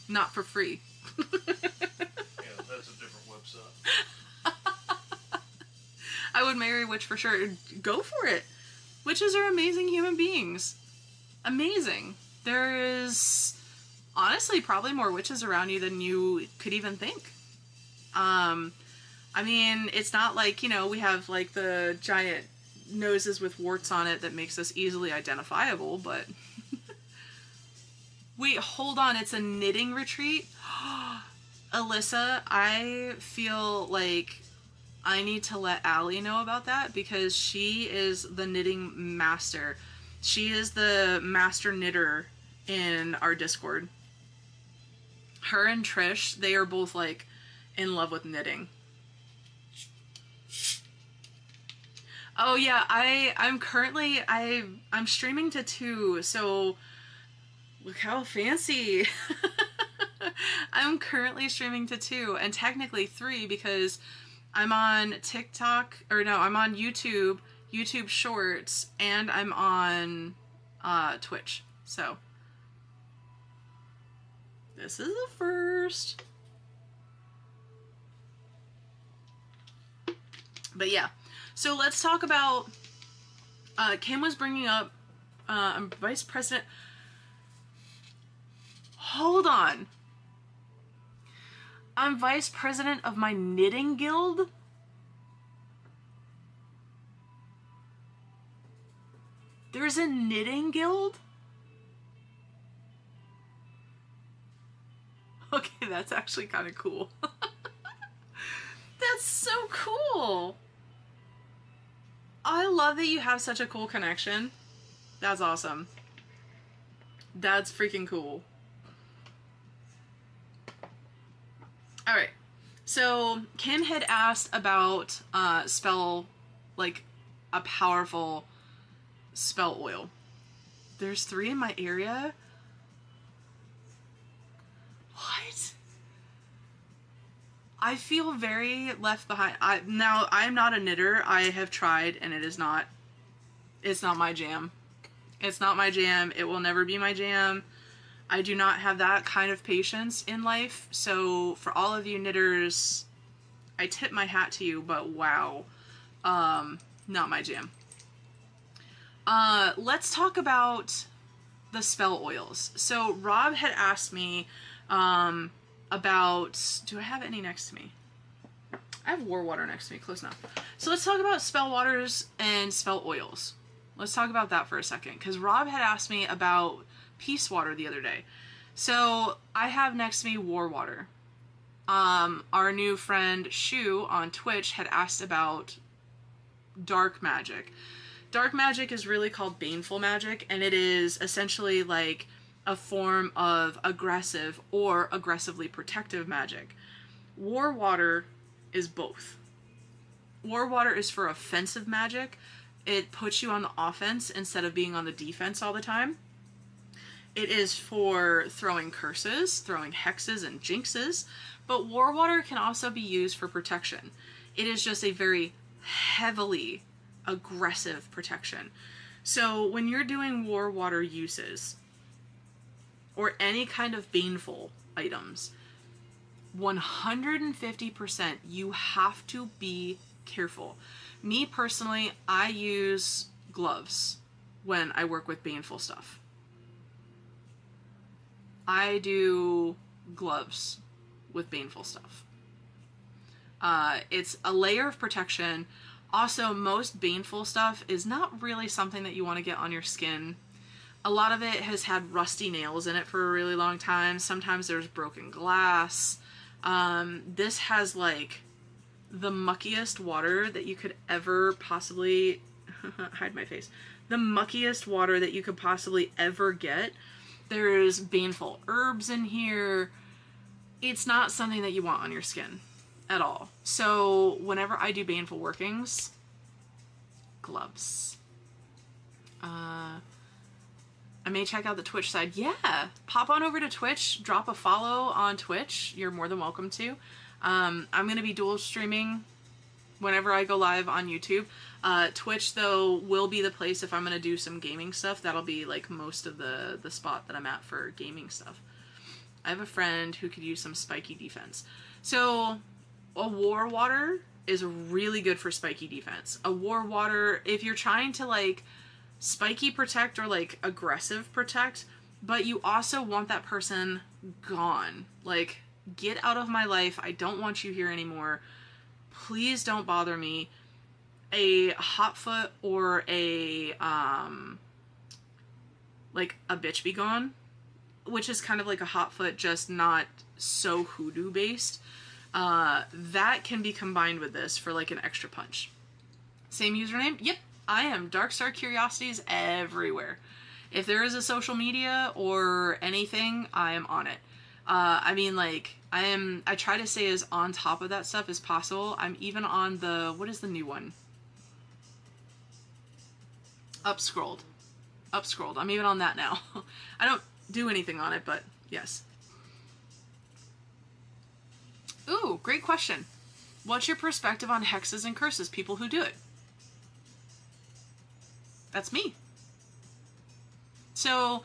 A: Not for free.
B: Yeah, that's a different website.
A: I would marry a witch for sure. Go for it. Witches are amazing human beings. Amazing. There is honestly probably more witches around you than you could even think. I mean, it's not like, you know, we have like the giant noses with warts on it that makes us easily identifiable, but wait, hold on, it's a knitting retreat? Alyssa, I feel like I need to let Allie know about that because she is the knitting master. She is the master knitter in our Discord. Her and Trish, they are both like in love with knitting. Oh yeah, I'm currently I'm streaming to 2, so look how fancy. I'm currently streaming to 2 and technically 3 because I'm on TikTok, or no, I'm on YouTube Shorts, and I'm on Twitch. So this is the first. But yeah, so let's talk about, Kim was bringing up, I'm vice president. Hold on. I'm vice president of my knitting guild? There's a knitting guild? Okay, that's actually kind of cool. That's so cool. I love that you have such a cool connection. That's awesome. That's freaking cool. Alright, so Kim had asked about spell, like a powerful spell oil. There's 3 in my area? What? I feel very left behind. Now, I'm not a knitter. I have tried and it's not my jam. It's not my jam. It will never be my jam. I do not have that kind of patience in life. So for all of you knitters, I tip my hat to you, but wow. Not my jam. Let's talk about the spell oils. So Rob had asked me about, do I have any next to me? I have war water next to me, close enough. So let's talk about spell waters and spell oils. Let's talk about that for a second, because Rob had asked me about peace water the other day. So I have next to me war water. Our new friend Shu on Twitch had asked about dark magic. Dark magic is really called baneful magic, and it is essentially like a form of aggressive or aggressively protective magic. War water is both. War water is for offensive magic. It puts you on the offense instead of being on the defense all the time. It is for throwing curses, throwing hexes and jinxes, but war water can also be used for protection. It is just a very heavily aggressive protection. So when you're doing war water uses or any kind of baneful items, 150% you have to be careful. Me personally, I use gloves when I work with baneful stuff. I do gloves with baneful stuff. It's a layer of protection. Also, most baneful stuff is not really something that you want to get on your skin. A lot of it has had rusty nails in it for a really long time. Sometimes there's broken glass. This has like the muckiest water that you could ever possibly hide my face. The muckiest water that you could possibly ever get. There's baneful herbs in here. It's not something that you want on your skin at all. So whenever I do baneful workings, gloves. I may check out the Twitch side. Yeah, pop on over to Twitch, drop a follow on Twitch. You're more than welcome to. I'm going to be dual streaming whenever I go live on YouTube. Twitch, though, will be the place if I'm going to do some gaming stuff. That'll be like most of the spot that I'm at for gaming stuff. I have a friend who could use some spiky defense. So a war water is really good for spiky defense. A war water, if you're trying to like spiky protect or like aggressive protect, but you also want that person gone. Like, get out of my life. I don't want you here anymore. Please don't bother me. A hot foot or a like a bitch be gone, which is kind of like a hot foot, just not so hoodoo based. That can be combined with this for like an extra punch. Same username? Yep, I am Darkstar Curiosities everywhere. If there is a social media or anything, I am on it. I mean, like, I try to stay as on top of that stuff as possible. I'm even on the, what is the new one? Upscrolled. I'm even on that now. I don't do anything on it, but yes. Ooh, great question. What's your perspective on hexes and curses, people who do it? That's me. So,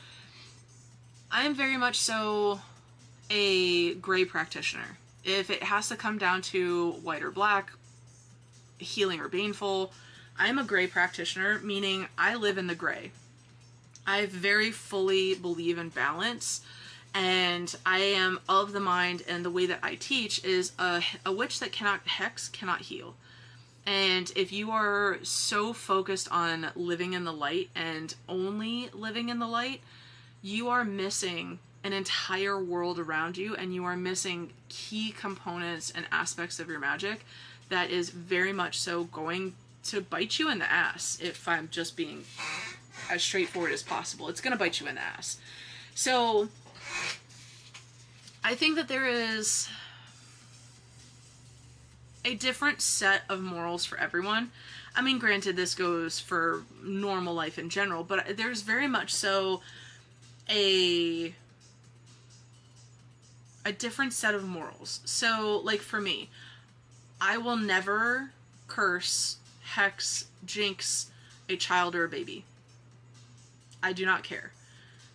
A: I am very much so a gray practitioner. If it has to come down to white or black, healing or baneful, I'm a gray practitioner, meaning I live in the gray. I very fully believe in balance, and I am of the mind, and the way that I teach is a witch that cannot hex cannot heal. And if you are so focused on living in the light and only living in the light, you are missing an entire world around you, and you are missing key components and aspects of your magic that is very much so going to bite you in the ass. If I'm just being as straightforward as possible, it's going to bite you in the ass. So I think that there is a different set of morals for everyone. I mean, granted, this goes for normal life in general, but there's very much so a different set of morals. So, like, for me, I will never curse, hex, jinx a child or a baby. I do not care.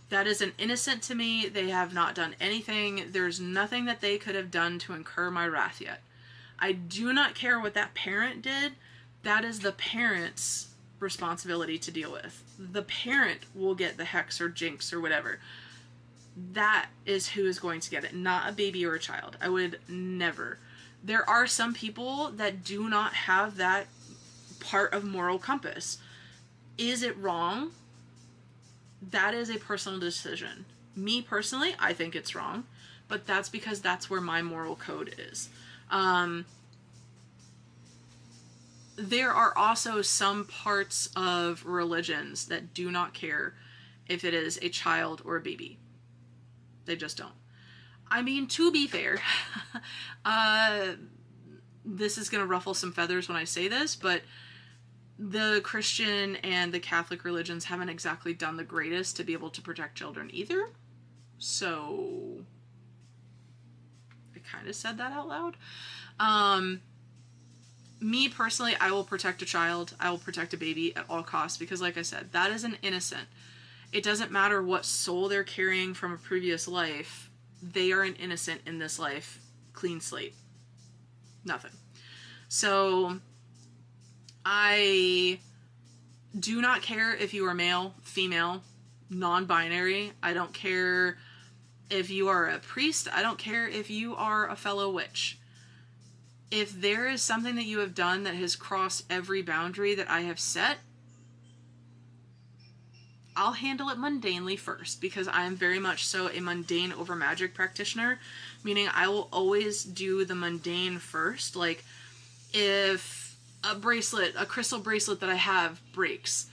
A: That is an innocent to me. They have not done anything. There's nothing that they could have done to incur my wrath yet. I do not care what that parent did. That is the parent's responsibility to deal with. The parent will get the hex or jinx or whatever. That is who is going to get it, not a baby or a child. I would never. There are some people that do not have that part of moral compass. Is it wrong? That is a personal decision. Me personally, I think it's wrong, but that's because that's where my moral code is. There are also some parts of religions that do not care if it is a child or a baby. They just don't. I mean, to be fair, this is going to ruffle some feathers when I say this, but the Christian and the Catholic religions haven't exactly done the greatest to be able to protect children either. So, I kind of said that out loud. Me personally, I will protect a child. I will protect a baby at all costs because, like I said, that is an innocent. It doesn't matter what soul they're carrying from a previous life. They are an innocent in this life. Clean slate. Nothing. So, I do not care if you are male, female, non-binary. I don't care if you are a priest. I don't care if you are a fellow witch. If there is something that you have done that has crossed every boundary that I have set, I'll handle it mundanely first because I am very much so a mundane over magic practitioner, meaning I will always do the mundane first. Like, if a crystal bracelet that I have breaks,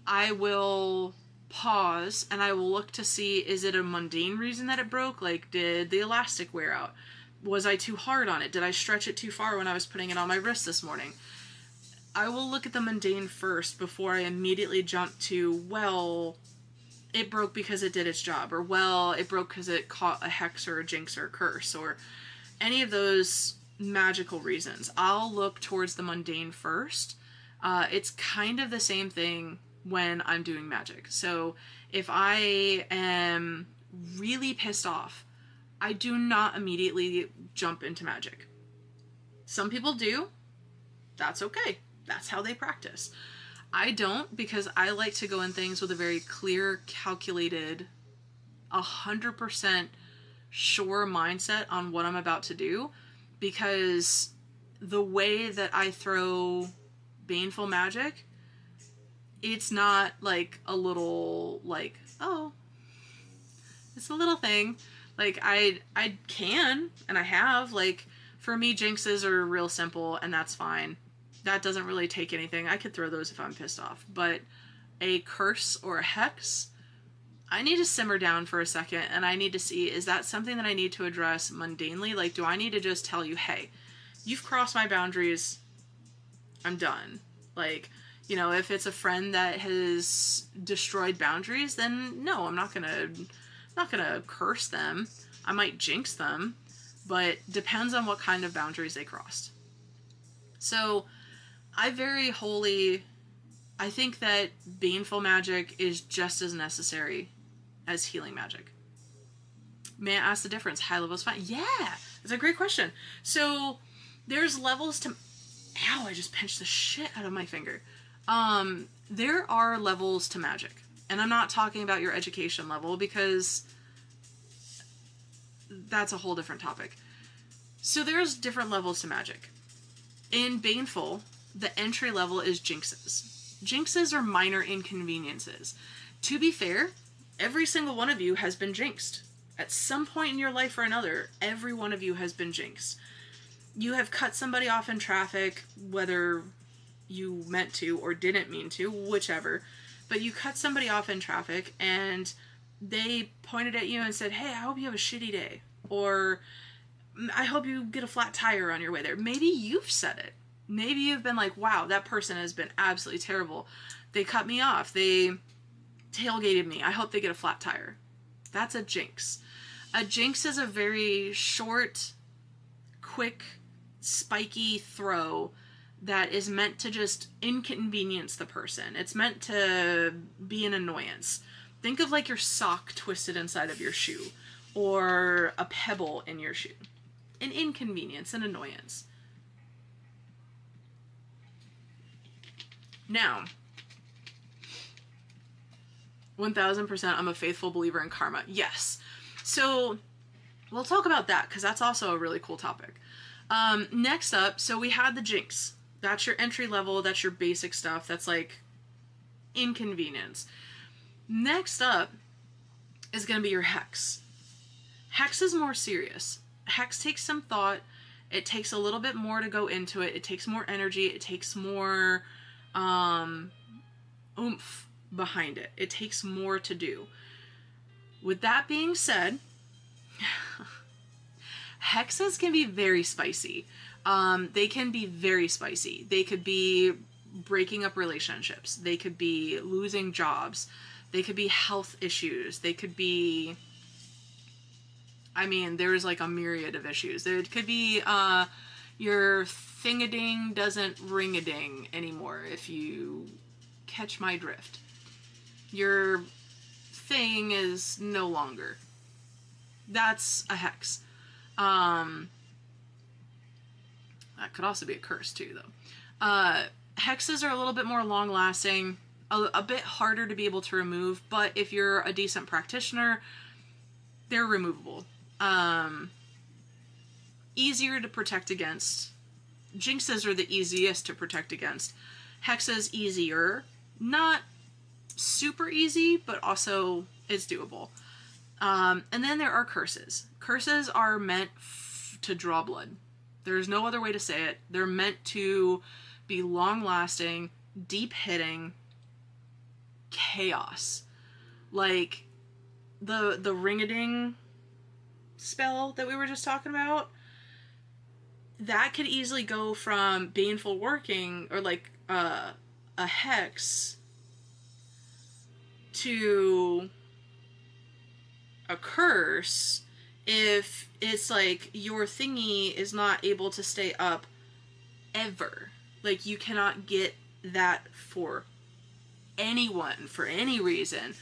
A: I will pause and I will look to see, is it a mundane reason that it broke? Like, did the elastic wear out? Was I too hard on it? Did I stretch it too far when I was putting it on my wrist this morning? I will look at the mundane first before I immediately jump to, well, it broke because it did its job, or well, it broke because it caught a hex or a jinx or a curse, or any of those magical reasons. I'll look towards the mundane first. It's kind of the same thing when I'm doing magic. So if I am really pissed off, I do not immediately jump into magic. Some people do. That's okay. That's how they practice. I don't, because I like to go in things with a very clear, calculated, 100% sure mindset on what I'm about to do, because the way that I throw baneful magic, it's not like a little, like, oh, it's a little thing. Like, I can, and I have, like, for me, jinxes are real simple, and that's fine. That doesn't really take anything. I could throw those if I'm pissed off. But a curse or a hex, I need to simmer down for a second, and I need to see, is that something that I need to address mundanely? Like, do I need to just tell you, hey, you've crossed my boundaries, I'm done. Like, you know, if it's a friend that has destroyed boundaries, then no, I'm not gonna curse them. I might jinx them, but depends on what kind of boundaries they crossed. So, I think that baneful magic is just as necessary as healing magic. May I ask the difference? High level is fine. Yeah, that's a great question. So, there's levels to... Ow, I just pinched the shit out of my finger. There are levels to magic. And I'm not talking about your education level because that's a whole different topic. So there's different levels to magic. In Baneful, the entry level is jinxes. Jinxes are minor inconveniences. To be fair, every single one of you has been jinxed. At some point in your life or another, every one of you has been jinxed. You have cut somebody off in traffic, whether you meant to or didn't mean to, whichever. But you cut somebody off in traffic and they pointed at you and said, hey, I hope you have a shitty day. Or, I hope you get a flat tire on your way there. Maybe you've said it. Maybe you've been like, wow, that person has been absolutely terrible. They cut me off. They tailgated me. I hope they get a flat tire. That's a jinx. A jinx is a very short, quick, spiky throw that is meant to just inconvenience the person. It's meant to be an annoyance. Think of like your sock twisted inside of your shoe, or a pebble in your shoe. An inconvenience, an annoyance. Now, 1000% I'm a faithful believer in karma. Yes. So we'll talk about that because that's also a really cool topic. Next up, so we had the jinx. That's your entry level, that's your basic stuff. That's like inconvenience. Next up is going to be your hex. Hex is more serious. Hex takes some thought. It takes a little bit more to go into it. It takes more energy. It takes more oomph behind it. It takes more to do. With that being said, hexes can be very spicy. They can be very spicy. They could be breaking up relationships. They could be losing jobs. They could be health issues. They could be, I mean, there's like a myriad of issues. There could be your thing-a-ding doesn't ring-a-ding anymore, if you catch my drift. Your thing is no longer. That's a hex. That could also be a curse too, though. Hexes are a little bit more long-lasting, a bit harder to be able to remove, but if you're a decent practitioner, they're removable. Easier to protect against. Jinxes are the easiest to protect against. Hexes easier. Not super easy, but also it's doable. And then there are curses. Curses are meant to draw blood. There's no other way to say it. They're meant to be long-lasting, deep-hitting chaos. Like the ring-a-ding spell that we were just talking about, that could easily go from baneful working, or like a hex, to a curse if it's like your thingy is not able to stay up ever. Like, you cannot get that for anyone, for any reason,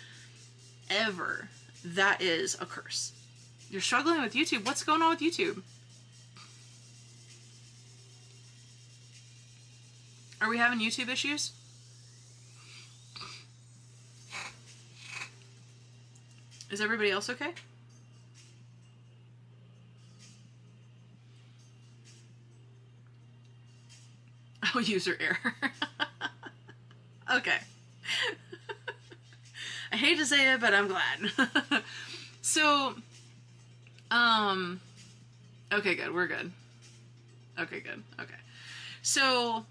A: ever. That is a curse. You're struggling with YouTube. What's going on with YouTube? Are we having YouTube issues? Is everybody else okay? Oh, user error. Okay. I hate to say it, but I'm glad. So, okay, good. We're good. Okay, good. Okay. So,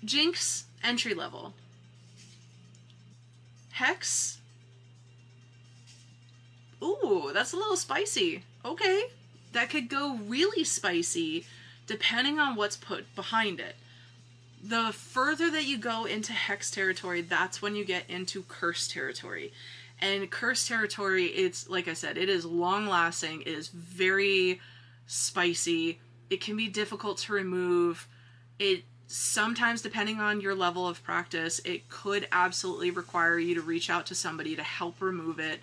A: Jinx, entry level. Hex. Ooh, that's a little spicy. Okay. That could go really spicy depending on what's put behind it. The further that you go into hex territory, that's when you get into curse territory. And curse territory, it's, like I said, it is long-lasting, it is very spicy, it can be difficult to remove. It sometimes, depending on your level of practice, it could absolutely require you to reach out to somebody to help remove it.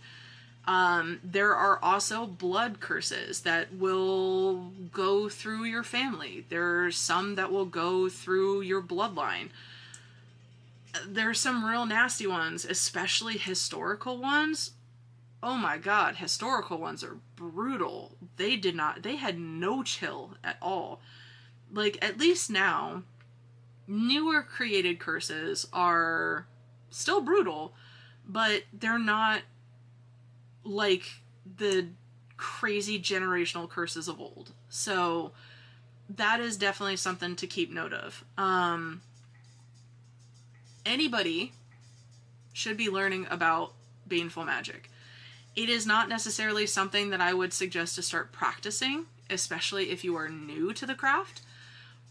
A: There are also blood curses that will go through your family. There are some that will go through your bloodline. There's some real nasty ones, especially historical ones. Oh my god, historical ones are brutal. They had no chill at all. Like, at least now, newer created curses are still brutal, but they're not like the crazy generational curses of old. So that is definitely something to keep note of. Anybody should be learning about baneful magic. It is not necessarily something that I would suggest to start practicing, especially if you are new to the craft,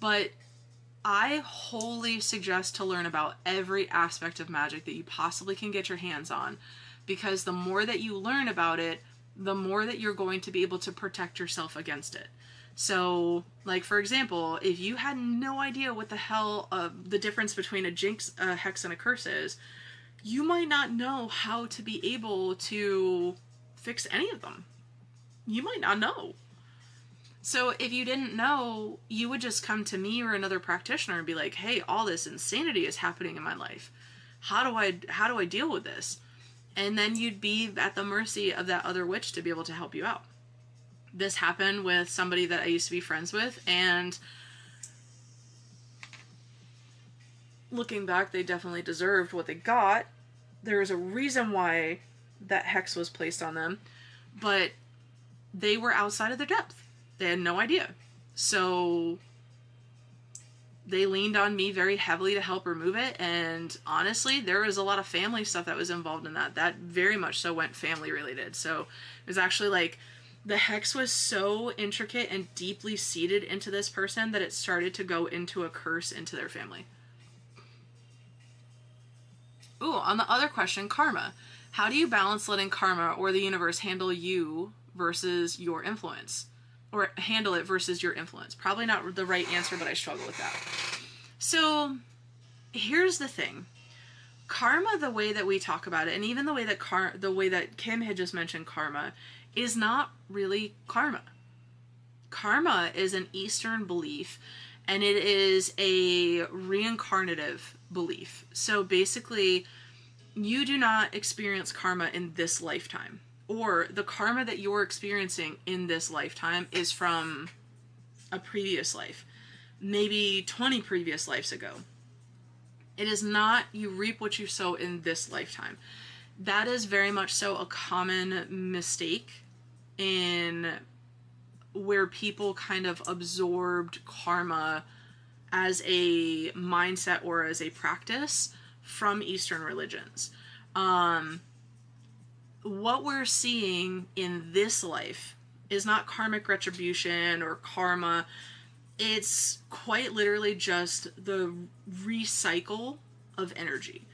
A: but I wholly suggest to learn about every aspect of magic that you possibly can get your hands on, because the more that you learn about it, the more that you're going to be able to protect yourself against it. So, like, for example, if you had no idea what the hell the difference between a jinx, a hex, and a curse is, you might not know how to be able to fix any of them. You might not know. So if you didn't know, you would just come to me or another practitioner and be like, hey, all this insanity is happening in my life. How do I deal with this? And then you'd be at the mercy of that other witch to be able to help you out. This happened with somebody that I used to be friends with, and looking back, they definitely deserved what they got. There was a reason why that hex was placed on them, but they were outside of their depth. They had no idea. So they leaned on me very heavily to help remove it, and honestly, there was a lot of family stuff that was involved in that. That very much so went family related. So it was actually like the hex was so intricate and deeply seated into this person that it started to go into a curse into their family. Ooh, on the other question, karma. How do you balance letting karma or the universe handle you versus your influence? Or handle it versus your influence? Probably not the right answer, but I struggle with that. So here's the thing. Karma, the way that we talk about it, and even the way that Kim had just mentioned karma, is not really karma. Karma is an Eastern belief, and it is a reincarnative belief. So basically, you do not experience karma in this lifetime. Or the karma that you're experiencing in this lifetime is from a previous life. Maybe 20 previous lives ago. It is not you reap what you sow in this lifetime. That is very much so a common mistake in where people kind of absorbed karma as a mindset or as a practice from Eastern religions. What we're seeing in this life is not karmic retribution or karma. It's quite literally just the recycle of energy.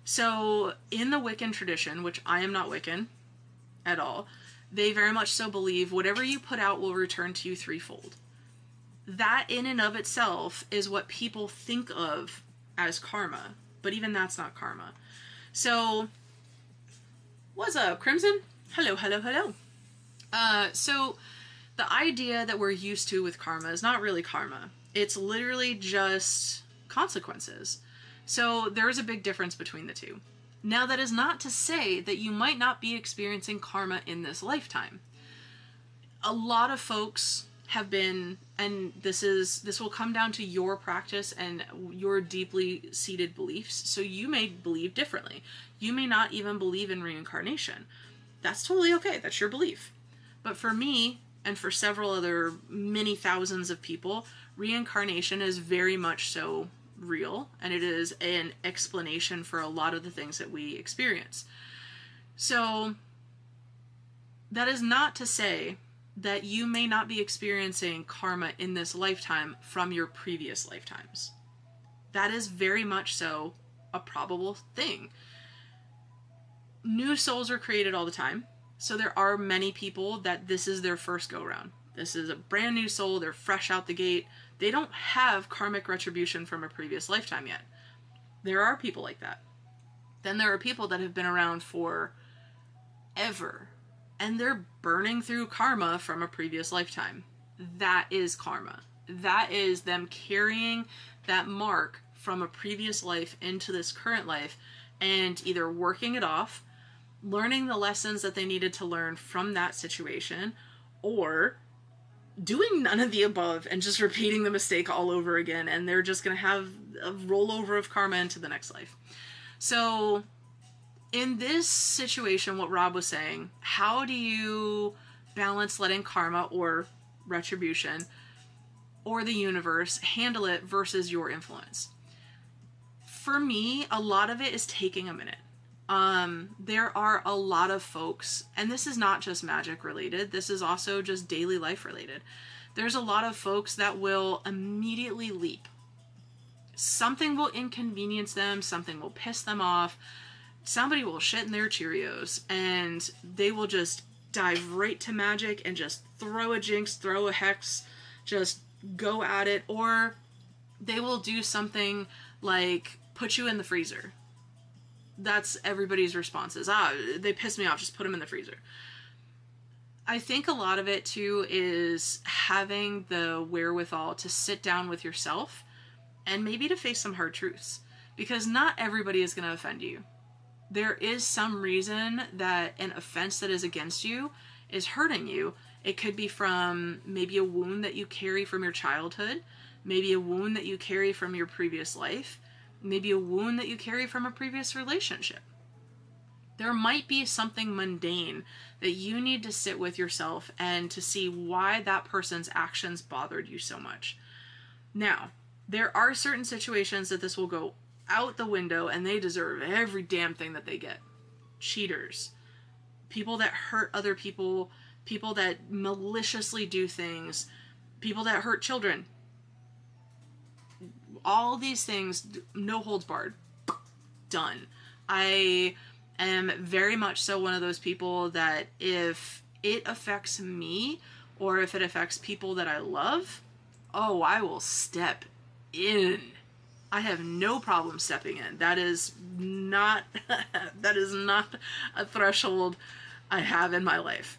A: So in the Wiccan tradition, which I am not Wiccan at all, they very much so believe whatever you put out will return to you threefold. That in and of itself is what people think of as karma, but even that's not karma. So what's up, Crimson? Hello, hello, hello. So the idea that we're used to with karma is not really karma. It's literally just consequences. So there is a big difference between the two. Now, that is not to say that you might not be experiencing karma in this lifetime. A lot of folks have been, and this will come down to your practice and your deeply seated beliefs. So you may believe differently. You may not even believe in reincarnation. That's totally okay. That's your belief. But for me, and for several other many thousands of people, reincarnation is very much so real, and it is an explanation for a lot of the things that we experience. So that is not to say that you may not be experiencing karma in this lifetime from your previous lifetimes. That is very much so a probable thing. New souls are created all the time. So there are many people that this is their first go round. This is a brand new soul. They're fresh out the gate. They don't have karmic retribution from a previous lifetime yet. There are people like that. Then there are people that have been around for ever, and they're burning through karma from a previous lifetime. That is karma. That is them carrying that mark from a previous life into this current life and either working it off, learning the lessons that they needed to learn from that situation, or doing none of the above and just repeating the mistake all over again, and they're just going to have a rollover of karma into the next life. So in this situation, what Rob was saying, how do you balance letting karma or retribution or the universe handle it versus your influence? For me, a lot of it is taking a minute. There are a lot of folks, and this is not just magic related, this is also just daily life related. There's a lot of folks that will immediately leap. Something will inconvenience them, something will piss them off, somebody will shit in their Cheerios, and they will just dive right to magic and just throw a jinx, throw a hex, just go at it, or they will do something like put you in the freezer. That's everybody's responses. They piss me off, just put them in the freezer. I think a lot of it too is having the wherewithal to sit down with yourself and maybe to face some hard truths, because not everybody is going to offend you. There is some reason that an offense that is against you is hurting you. It could be from maybe a wound that you carry from your childhood, maybe a wound that you carry from your previous life, maybe a wound that you carry from a previous relationship. There might be something mundane that you need to sit with yourself and to see why that person's actions bothered you so much. Now, there are certain situations that this will go out the window and they deserve every damn thing that they get. Cheaters, people that hurt other people, people that maliciously do things, people that hurt children. All these things, no holds barred. Done. I am very much so one of those people that if it affects me or if it affects people that I love, oh, I will step in. I have no problem stepping in. That is not a threshold I have in my life.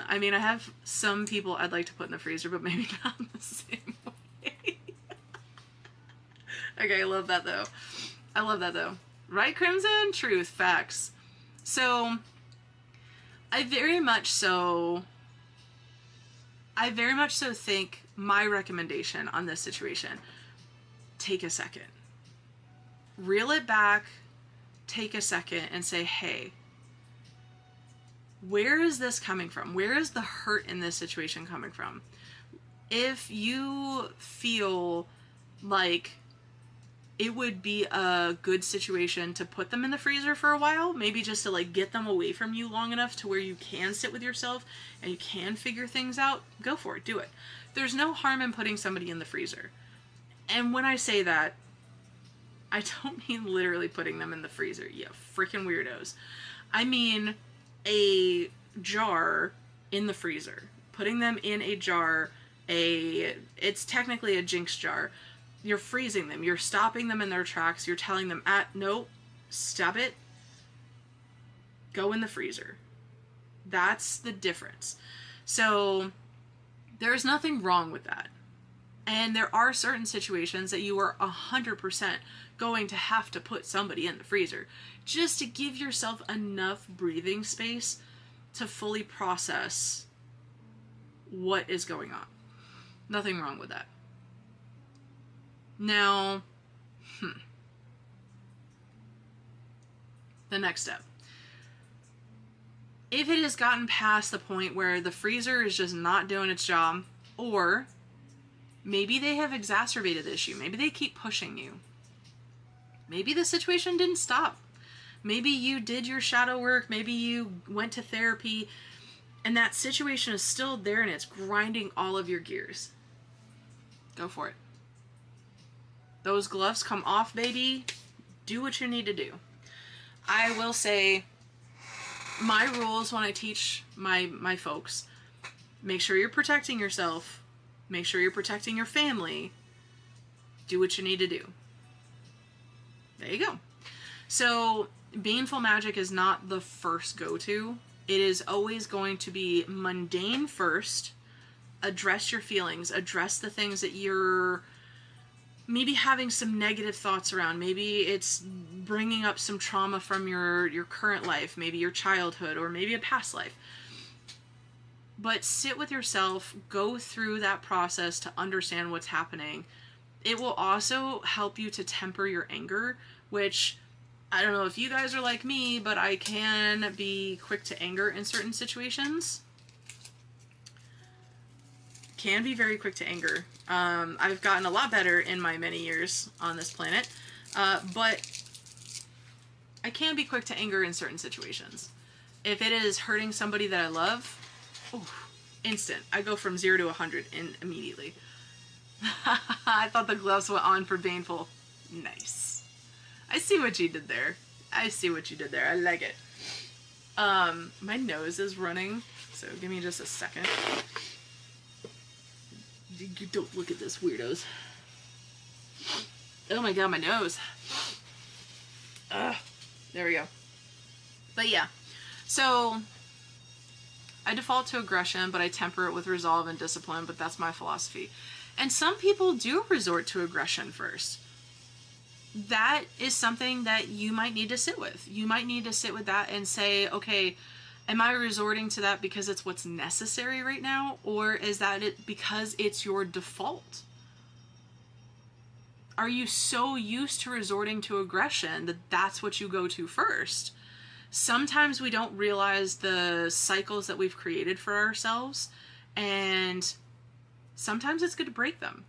A: I mean, I have some people I'd like to put in the freezer, but maybe not in the same way. Okay, I love that though. Right, Crimson? Truth. Facts. So, I very much so think my recommendation on this situation, take a second. Reel it back, take a second and say, hey, where is this coming from? Where is the hurt in this situation coming from? If you feel like it would be a good situation to put them in the freezer for a while, maybe just to like get them away from you long enough to where you can sit with yourself and you can figure things out, go for it, do it. There's no harm in putting somebody in the freezer. And when I say that, I don't mean literally putting them in the freezer, you freaking weirdos. I mean a jar in the freezer. Putting them in a jar, it's technically a Jinx jar. You're freezing them. You're stopping them in their tracks. You're telling them, no, stop it. Go in the freezer. That's the difference. So there's nothing wrong with that. And there are certain situations that you are 100% going to have to put somebody in the freezer just to give yourself enough breathing space to fully process what is going on. Nothing wrong with that. Now, the next step. If it has gotten past the point where the freezer is just not doing its job, or maybe they have exacerbated the issue, maybe they keep pushing you, maybe the situation didn't stop, maybe you did your shadow work, maybe you went to therapy, and that situation is still there and it's grinding all of your gears, go for it. Those gloves come off, baby. Do what you need to do. I will say my rules when I teach my folks, make sure you're protecting yourself, make sure you're protecting your family, do what you need to do. There you go. So baneful magic is not the first go-to. It is always going to be mundane first. Address your feelings, address the things that you're maybe having some negative thoughts around. Maybe it's bringing up some trauma from your current life, maybe your childhood, or maybe a past life. But sit with yourself, go through that process to understand what's happening. It will also help you to temper your anger, which I don't know if you guys are like me, but I can be quick to anger in certain situations. Can be very quick to anger. I've gotten a lot better in my many years on this planet, but I can be quick to anger in certain situations. If it is hurting somebody that I love, instant. I go from 0 to 100 immediately. I thought the gloves went on for baneful. Nice. I see what you did there. I like it. My nose is running, so give me just a second. You don't look at this, weirdos. Oh my god, my nose. There we go. But yeah, so I default to aggression, but I temper it with resolve and discipline, but that's my philosophy. And some people do resort to aggression first. That is something that you might need to sit with. You might need to sit with that and say, okay, am I resorting to that because it's what's necessary right now? Or is that it because it's your default? Are you so used to resorting to aggression that that's what you go to first? Sometimes we don't realize the cycles that we've created for ourselves, and sometimes it's good to break them.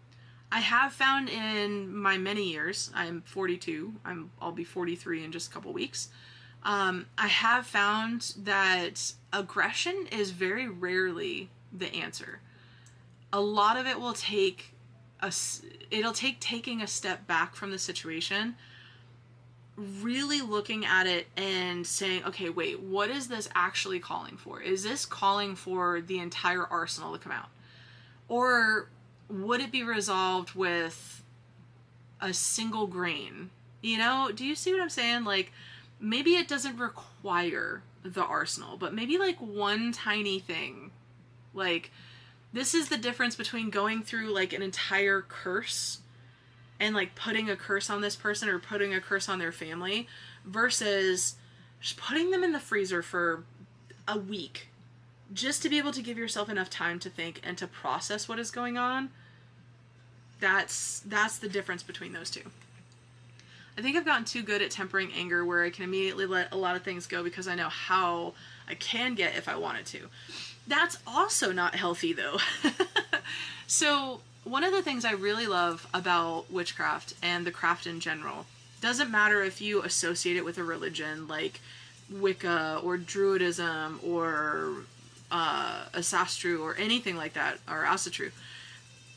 A: I have found in my many years, I'm 42, I'll be 43 in just a couple weeks, I have found that aggression is very rarely the answer. A lot of it will take taking a step back from the situation, really looking at it and saying, okay, wait, what is this actually calling for? Is this calling for the entire arsenal to come out? Or would it be resolved with a single grain? You know, do you see what I'm saying? Like, maybe it doesn't require the arsenal, but maybe like one tiny thing. Like, this is the difference between going through like an entire curse and like putting a curse on this person or putting a curse on their family versus just putting them in the freezer for a week just to be able to give yourself enough time to think and to process what is going on. That's the difference between those two. I think I've gotten too good at tempering anger where I can immediately let a lot of things go because I know how I can get if I wanted to. That's also not healthy though. So one of the things I really love about witchcraft and the craft in general, doesn't matter if you associate it with a religion like Wicca or Druidism or Asastru or anything like that, or Asatru.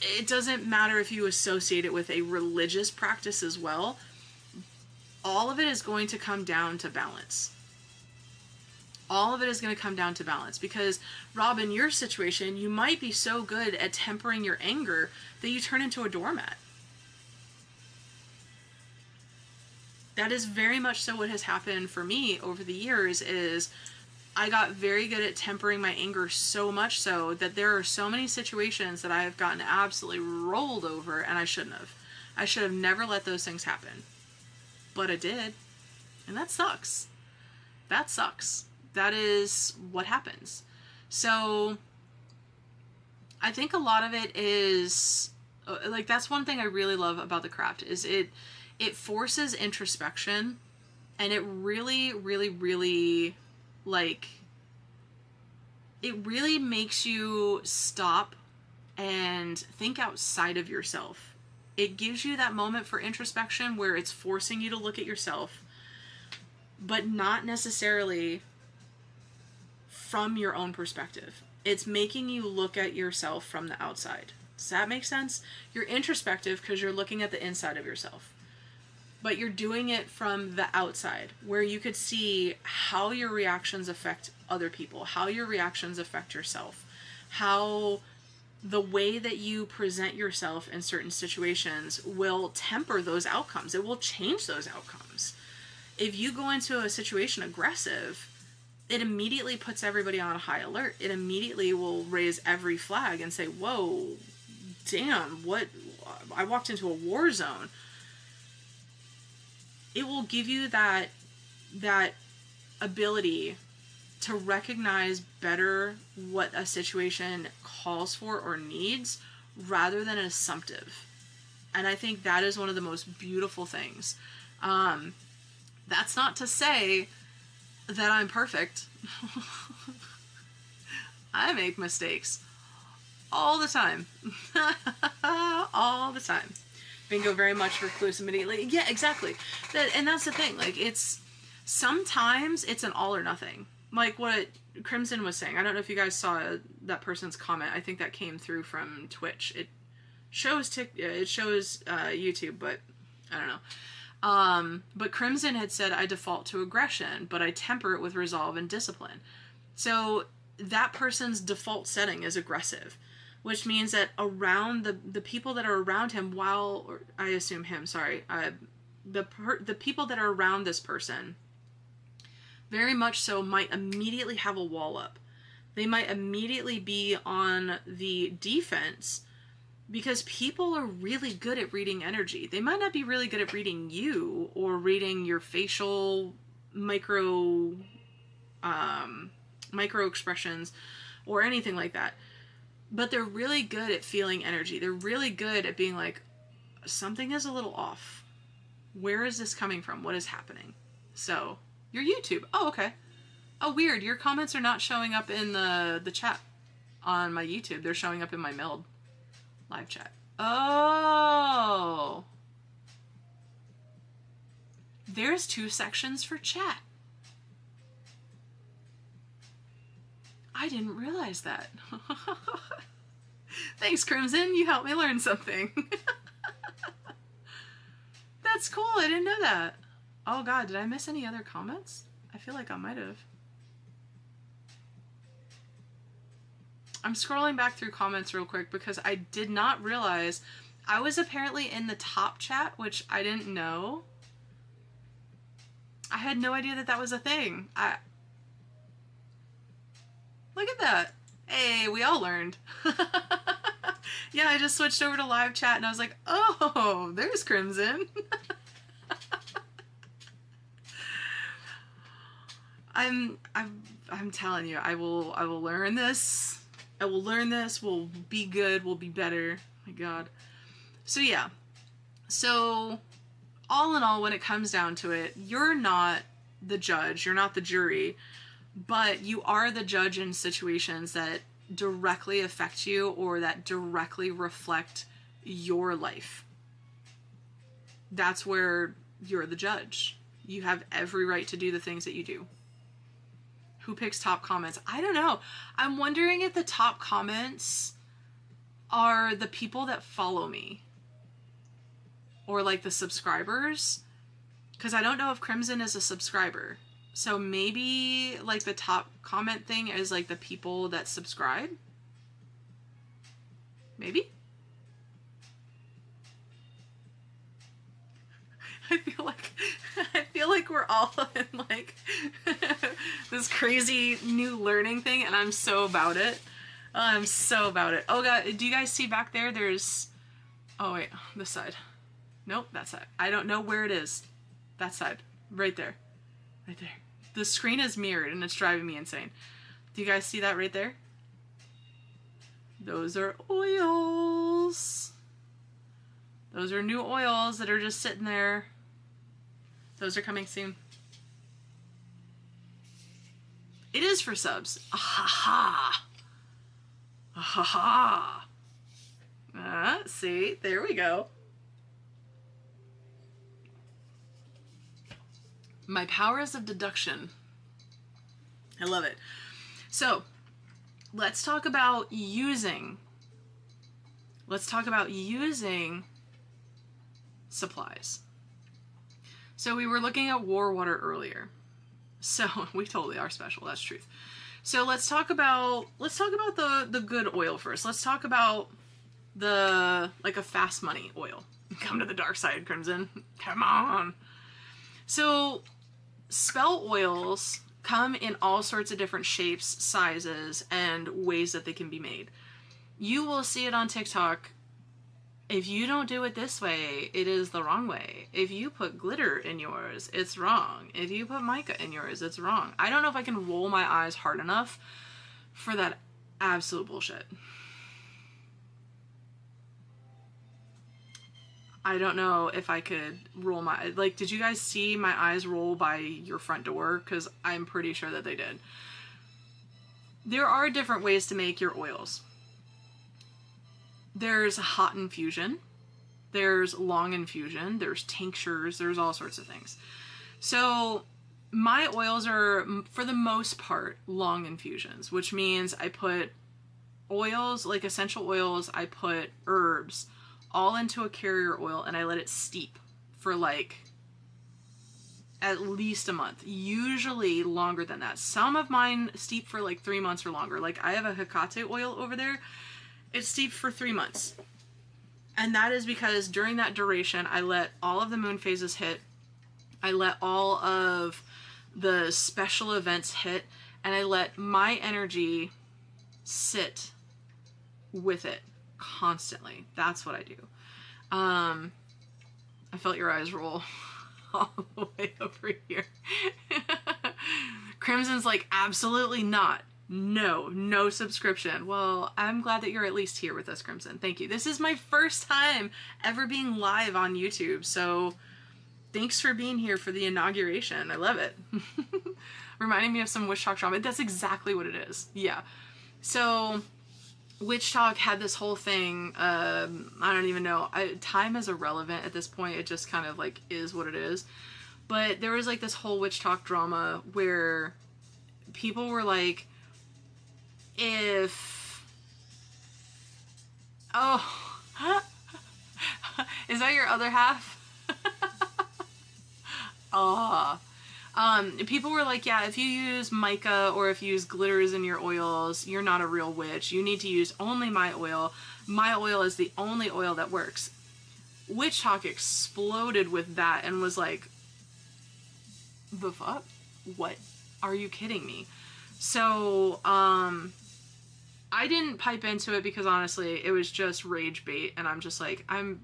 A: It doesn't matter if you associate it with a religious practice as well. All of it is going to come down to balance. All of it is going to come down to balance because, Rob, in your situation, you might be so good at tempering your anger that you turn into a doormat. That is very much so what has happened for me over the years is I got very good at tempering my anger, so much so that there are so many situations that I have gotten absolutely rolled over and I shouldn't have. I should have never let those things happen. But I did. And that sucks. That sucks. That is what happens. So I think a lot of it is like, that's one thing I really love about the craft is it forces introspection, and it really, really, really, like, it really makes you stop and think outside of yourself. It gives you that moment for introspection where it's forcing you to look at yourself, but not necessarily from your own perspective. It's making you look at yourself from the outside. Does that make sense? You're introspective because you're looking at the inside of yourself. But you're doing it from the outside, where you could see how your reactions affect other people, how your reactions affect yourself, how the way that you present yourself in certain situations will temper those outcomes. It will change those outcomes. If you go into a situation aggressive, it immediately puts everybody on a high alert. It immediately will raise every flag and say, whoa, damn, what? I walked into a war zone. It will give you that ability to recognize better what a situation calls for or needs rather than an assumptive. And I think that is one of the most beautiful things. That's not to say that I'm perfect. I make mistakes all the time. All the time. Bingo very much recluse immediately. Yeah, exactly. And that's the thing. Like, sometimes it's an all or nothing. Like what Crimson was saying. I don't know if you guys saw that person's comment. I think that came through from Twitch. It shows YouTube, but I don't know. But Crimson had said, I default to aggression, but I temper it with resolve and discipline. So that person's default setting is aggressive, which means that around the people that are around him, or I assume him, sorry, the people that are around this person very much so might immediately have a wall up. They might immediately be on the defense because people are really good at reading energy. They might not be really good at reading you or reading your facial micro expressions or anything like that. But they're really good at feeling energy. They're really good at being like, something is a little off. Where is this coming from? What is happening? So, your YouTube. Oh, okay. Oh, weird. Your comments are not showing up in the chat on my YouTube. They're showing up in my mailed live chat. Oh. There's 2 sections for chat. I didn't realize that. Thanks, Crimson. You helped me learn something. That's cool. I didn't know that. Oh god, did I miss any other comments? I feel like I might have. I'm scrolling back through comments real quick because I did not realize I was apparently in the top chat, which I didn't know. I had no idea that that was a thing. Look at that. Hey, we all learned. Yeah, I just switched over to live chat and I was like, oh, there's Crimson. I'm telling you, I will learn this. I will learn this. We'll be good. We'll be better. My God. So yeah. So all in all, when it comes down to it, you're not the judge. You're not the jury. But you are the judge in situations that directly affect you or that directly reflect your life. That's where you're the judge. You have every right to do the things that you do. Who picks top comments? I don't know. I'm wondering if the top comments are the people that follow me. Or like the subscribers. Because I don't know if Crimson is a subscriber. So maybe like the top comment thing is like the people that subscribe. Maybe. I feel like we're all in like this crazy new learning thing and I'm so about it. I'm so about it. Oh god, do you guys see back there? There's, oh wait, this side. Nope, that side. I don't know where it is. That side. Right there. Right there. The screen is mirrored and it's driving me insane. Do you guys see that right there? Those are oils. Those are new oils that are just sitting there. Those are coming soon. It is for subs. Ah-ha-ha. Ah-ha-ha. See? There we go. My powers of deduction. I love it. So, let's talk about using. Let's talk about using supplies. So we were looking at war water earlier. So we totally are special. That's truth. So let's talk about the good oil first. Let's talk about the like a fast money oil. Come to the dark side, Crimson. Come on. So spell oils come in all sorts of different shapes, sizes, and ways that they can be made. You will see it on TikTok. If you don't do it this way, it is the wrong way. If you put glitter in yours, it's wrong. If you put mica in yours, it's wrong. I don't know if I can roll my eyes hard enough for that absolute bullshit. I don't know if I could roll my... Like, did you guys see my eyes roll by your front door? Because I'm pretty sure that they did. There are different ways to make your oils. There's hot infusion, there's long infusion, there's tinctures, there's all sorts of things. So my oils are, for the most part, long infusions, which means I put oils, like essential oils, I put herbs, all into a carrier oil, and I let it steep for like at least a month, usually longer than that. Some of mine steep for like 3 months or longer. Like I have a Hecate oil over there. It's steeped for 3 months. And that is because during that duration, I let all of the moon phases hit. I let all of the special events hit, and I let my energy sit with it constantly. That's what I do. I felt your eyes roll all the way over here. Crimson's like, absolutely not. No subscription. Well, I'm glad that you're at least here with us, Crimson. Thank you. This is my first time ever being live on YouTube, so thanks for being here for the inauguration. I love it. Reminding me of some Witch Talk drama. That's exactly what it is. Yeah. So Witch Talk had this whole thing, I don't even know, time is irrelevant at this point, it just kind of like is what it is, but there was like this whole Witch Talk drama where people were like, oh, is that your other half? People were like, yeah, if you use mica or if you use glitters in your oils, you're not a real witch. You need to use only my oil. My oil is the only oil that works. Witch Talk exploded with that and was like, the fuck? What? Are you kidding me? So, I didn't pipe into it because honestly, it was just rage bait, and I'm just like, I'm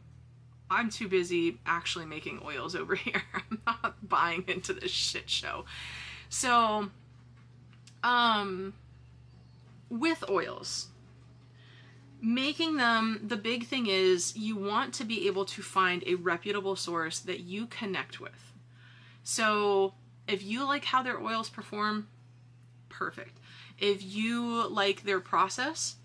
A: too busy actually making oils over here. I'm not buying into this shit show. So, with oils, making them, the big thing is you want to be able to find a reputable source that you connect with. So, if you like how their oils perform, perfect. If you like their process,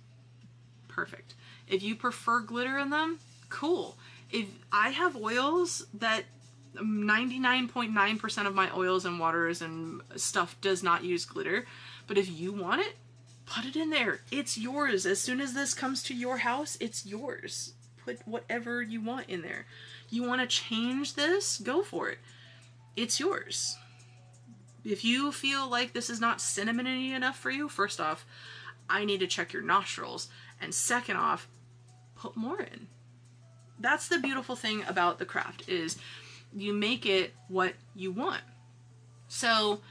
A: perfect. If you prefer glitter in them, cool. If I have oils that 99.9% of my oils and waters and stuff does not use glitter, but if you want it, put it in there. It's yours. As soon as this comes to your house, it's yours. Put whatever you want in there. You want to change this? Go for it. It's yours. If you feel like this is not cinnamony enough for you, first off, I need to check your nostrils. And second off, put more in. That's the beautiful thing about the craft, is you make it what you want. So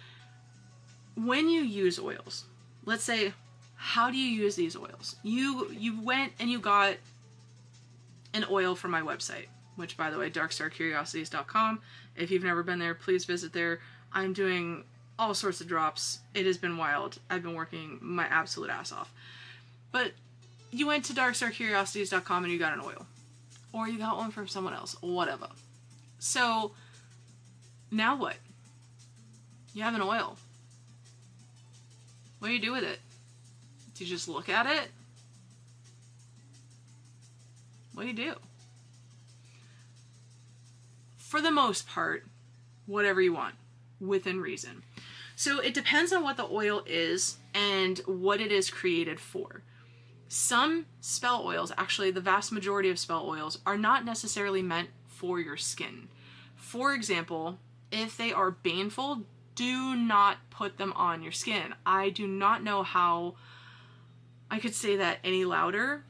A: when you use oils, let's say, how do you use these oils? You went and you got an oil from my website, which, by the way, darkstarcuriosities.com. If you've never been there, please visit there. I'm doing all sorts of drops. It has been wild. I've been working my absolute ass off. But you went to darkstarcuriosities.com and you got an oil. Or you got one from someone else. Whatever. So, now what? You have an oil. What do you do with it? Do you just look at it? What do you do? For the most part, whatever you want, within reason. So it depends on what the oil is and what it is created for. Some spell oils, actually the vast majority of spell oils, are not necessarily meant for your skin. For example, if they are baneful, do not put them on your skin. I do not know how I could say that any louder.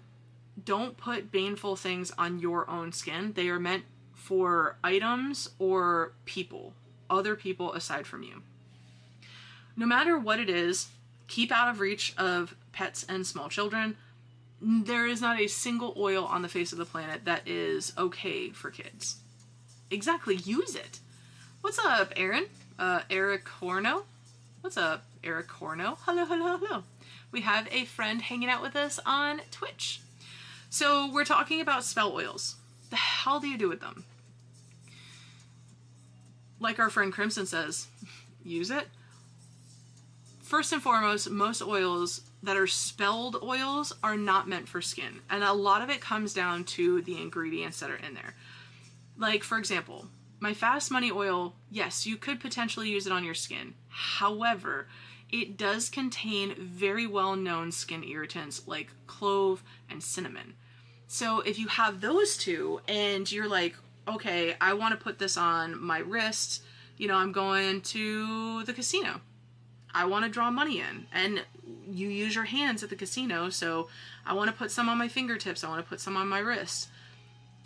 A: Don't put baneful things on your own skin. They are meant for items or people, other people aside from you. No matter what it is, keep out of reach of pets and small children. There is not a single oil on the face of the planet that is okay for kids. Exactly, use it. What's up, Aaron? Eric Horno? What's up, Eric Horno? Hello. We have a friend hanging out with us on Twitch. So we're talking about spell oils. The hell do you do with them? Like our friend Crimson says, use it. First and foremost, most oils that are spelled oils are not meant for skin. And a lot of it comes down to the ingredients that are in there. Like, for example, my Fast Money oil, yes, you could potentially use it on your skin. However, it does contain very well-known skin irritants like clove and cinnamon. So if you have those two and you're like, okay, I want to put this on my wrist, you know, I'm going to the casino. I want to draw money in, and you use your hands at the casino, so I want to put some on my fingertips, I want to put some on my wrist.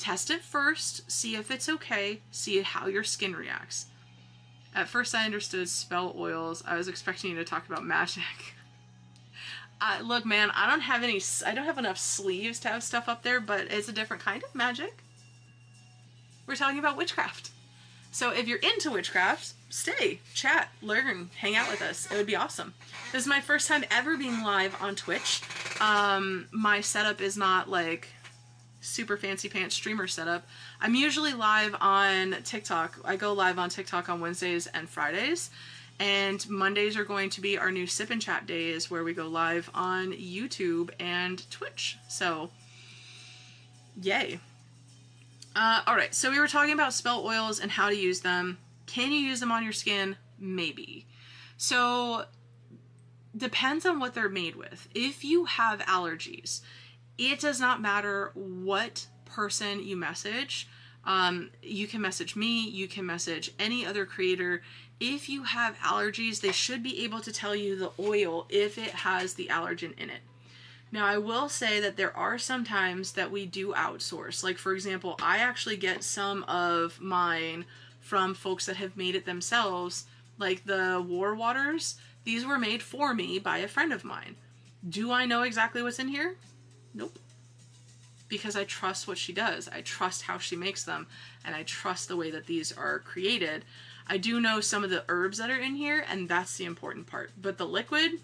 A: Test it first, see if it's okay, see how your skin reacts. At first I understood spell oils. I was expecting you to talk about magic. Look, man, I don't have enough sleeves to have stuff up there, but it's a different kind of magic. We're talking about witchcraft. So if you're into witchcraft, stay, chat, learn, hang out with us. It would be awesome. This is my first time ever being live on Twitch. My setup is not like super fancy pants streamer setup. I'm usually live on TikTok. I go live on TikTok on Wednesdays and Fridays. And Mondays are going to be our new sip and chat days where we go live on YouTube and Twitch. So, yay. Alright, so we were talking about spell oils and how to use them. Can you use them on your skin? Maybe. So, depends on what they're made with. If you have allergies, it does not matter what person you message. You can message me, you can message any other creator. If you have allergies, they should be able to tell you the oil if it has the allergen in it. Now, I will say that there are some times that we do outsource. Like, for example, I actually get some of mine from folks that have made it themselves. Like the War Waters, these were made for me by a friend of mine. Do I know exactly what's in here? Nope. Because I trust what she does. I trust how she makes them. And I trust the way that these are created. I do know some of the herbs that are in here, and that's the important part. But the liquid,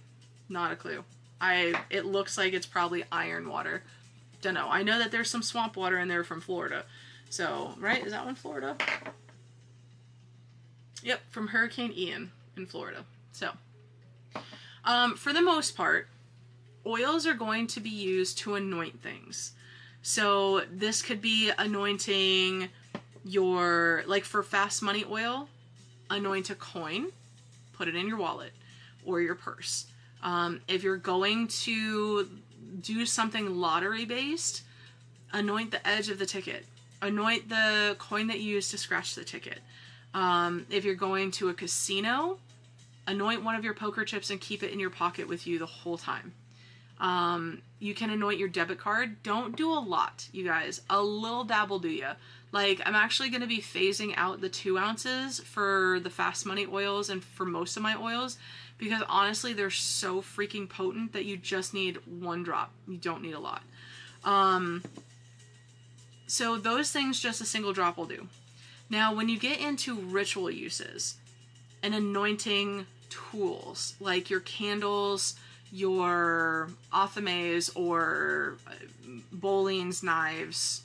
A: not a clue. It looks like it's probably iron water. Don't know. I know that there's some swamp water in there from Florida. So, right? Is that one Florida? Yep, from Hurricane Ian in Florida. So, for the most part, oils are going to be used to anoint things. So this could be anointing your, like for fast money oil, anoint a coin, put it in your wallet or your purse. If you're going to do something lottery based, anoint the edge of the ticket. Anoint the coin that you use to scratch the ticket. If you're going to a casino, anoint one of your poker chips and keep it in your pocket with you the whole time. You can anoint your debit card. Don't do a lot, you guys. A little dab will do ya. Like, I'm actually going to be phasing out the 2 ounces for the fast money oils and for most of my oils, because honestly, they're so freaking potent that you just need 1 drop. You don't need a lot. So those things, just a single drop will do. Now, when you get into ritual uses and anointing tools, like your candles, your athames or bowlings, knives,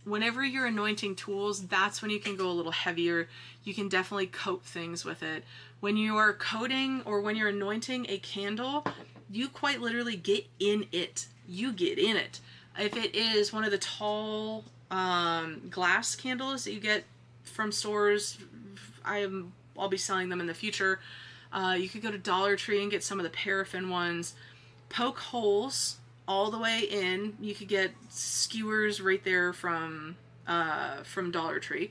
A: whenever you're anointing tools, that's when you can go a little heavier. You can definitely coat things with it. When you are coating or when you're anointing a candle, you quite literally get in it. You get in it. If it is one of the tall glass candles that you get from stores, I'll be selling them in the future. You could go to Dollar Tree and get some of the paraffin ones. Poke holes all the way in. You could get skewers right there from Dollar Tree.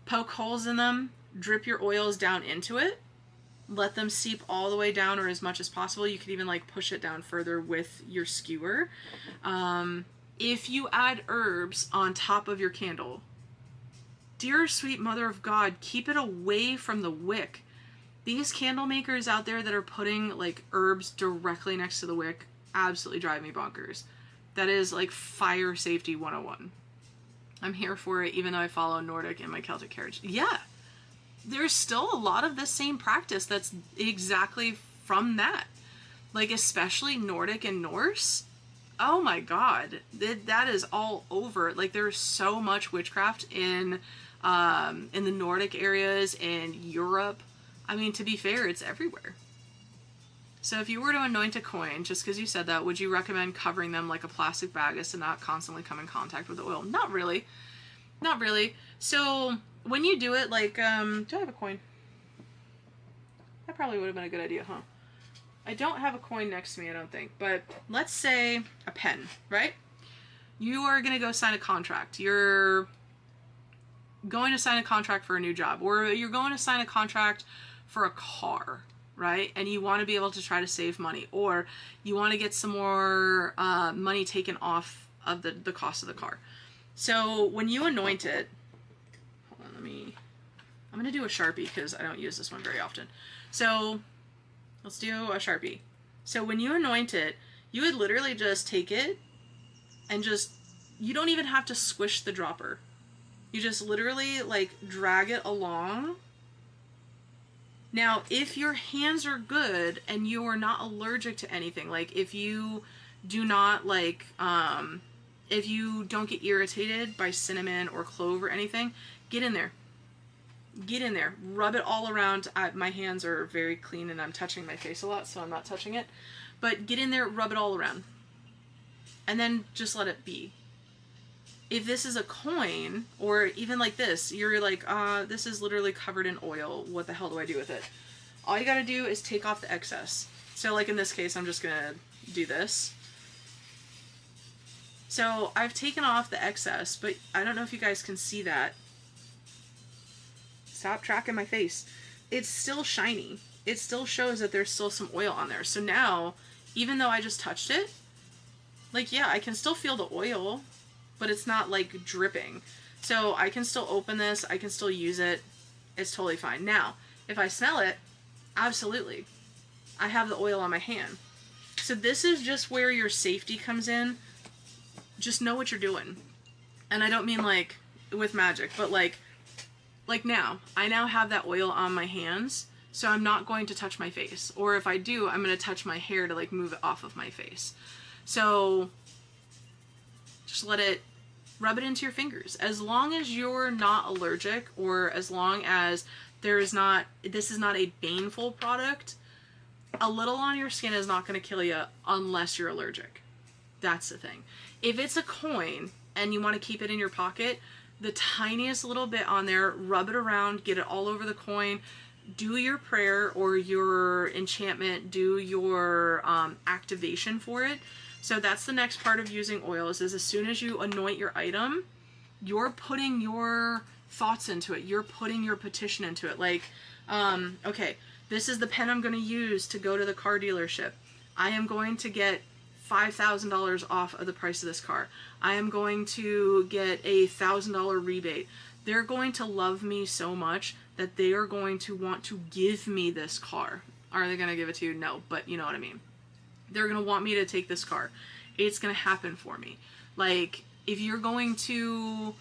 A: Poke holes in them. Drip your oils down into it. Let them seep all the way down or as much as possible. You could even like push it down further with your skewer. If you add herbs on top of your candle, dear sweet mother of God, keep it away from the wick. These candle makers out there that are putting like herbs directly next to the wick absolutely drive me bonkers. That is like fire safety 101. I'm here for it, even though I follow Nordic and my Celtic heritage. Yeah, there's still a lot of the same practice that's exactly from that. Like especially Nordic and Norse. Oh my God, that is all over. Like there's so much witchcraft in the Nordic areas and Europe. I mean, to be fair, it's everywhere. So if you were to anoint a coin, just because you said that, would you recommend covering them like a plastic bag as to not constantly come in contact with the oil? Not really. Not really. So when you do it, like, do I have a coin? That probably would have been a good idea, huh? I don't have a coin next to me, I don't think. But let's say a pen, right? You are going to go sign a contract. You're going to sign a contract for a new job. Or you're going to sign a contract for a car, right? And you want to be able to try to save money, or you want to get some more money taken off of the cost of the car. So when you anoint it, hold on, I'm going to do a Sharpie because I don't use this one very often. So let's do a Sharpie. So when you anoint it, you would literally just take it and you don't even have to squish the dropper. You just literally like drag it along. Now, if your hands are good and you are not allergic to anything, like if you do not like, if you don't get irritated by cinnamon or clove or anything, get in there. Get in there. Rub it all around. My hands are very clean and I'm touching my face a lot, so I'm not touching it. But get in there, rub it all around. And then just let it be. If this is a coin, or even like this, you're like, this is literally covered in oil. What the hell do I do with it? All you gotta do is take off the excess. So like in this case, I'm just gonna do this. So I've taken off the excess, but I don't know if you guys can see that. Stop tracking my face. It's still shiny. It still shows that there's still some oil on there. So now, even though I just touched it, like, yeah, I can still feel the oil, but it's not like dripping. So I can still open this, I can still use it. It's totally fine. Now, if I smell it, absolutely. I have the oil on my hand. So this is just where your safety comes in. Just know what you're doing. And I don't mean like with magic, but like now, I now have that oil on my hands, so I'm not going to touch my face. Or if I do, I'm going to touch my hair to like move it off of my face. So just rub it into your fingers. As long as you're not allergic, or as long as this is not a baneful product, a little on your skin is not going to kill you unless you're allergic. That's the thing. If it's a coin and you want to keep it in your pocket, the tiniest little bit on there, rub it around, get it all over the coin, do your prayer or your enchantment, do your activation for it. So that's the next part of using oils, is as soon as you anoint your item, you're putting your thoughts into it. You're putting your petition into it. Like, okay, this is the pen I'm going to use to go to the car dealership. I am going to get $5,000 off of the price of this car. I am going to get a $1,000 rebate. They're going to love me so much that they are going to want to give me this car. Are they going to give it to you? No, but you know what I mean. They're going to want me to take this car. It's going to happen for me. Like, if you're going to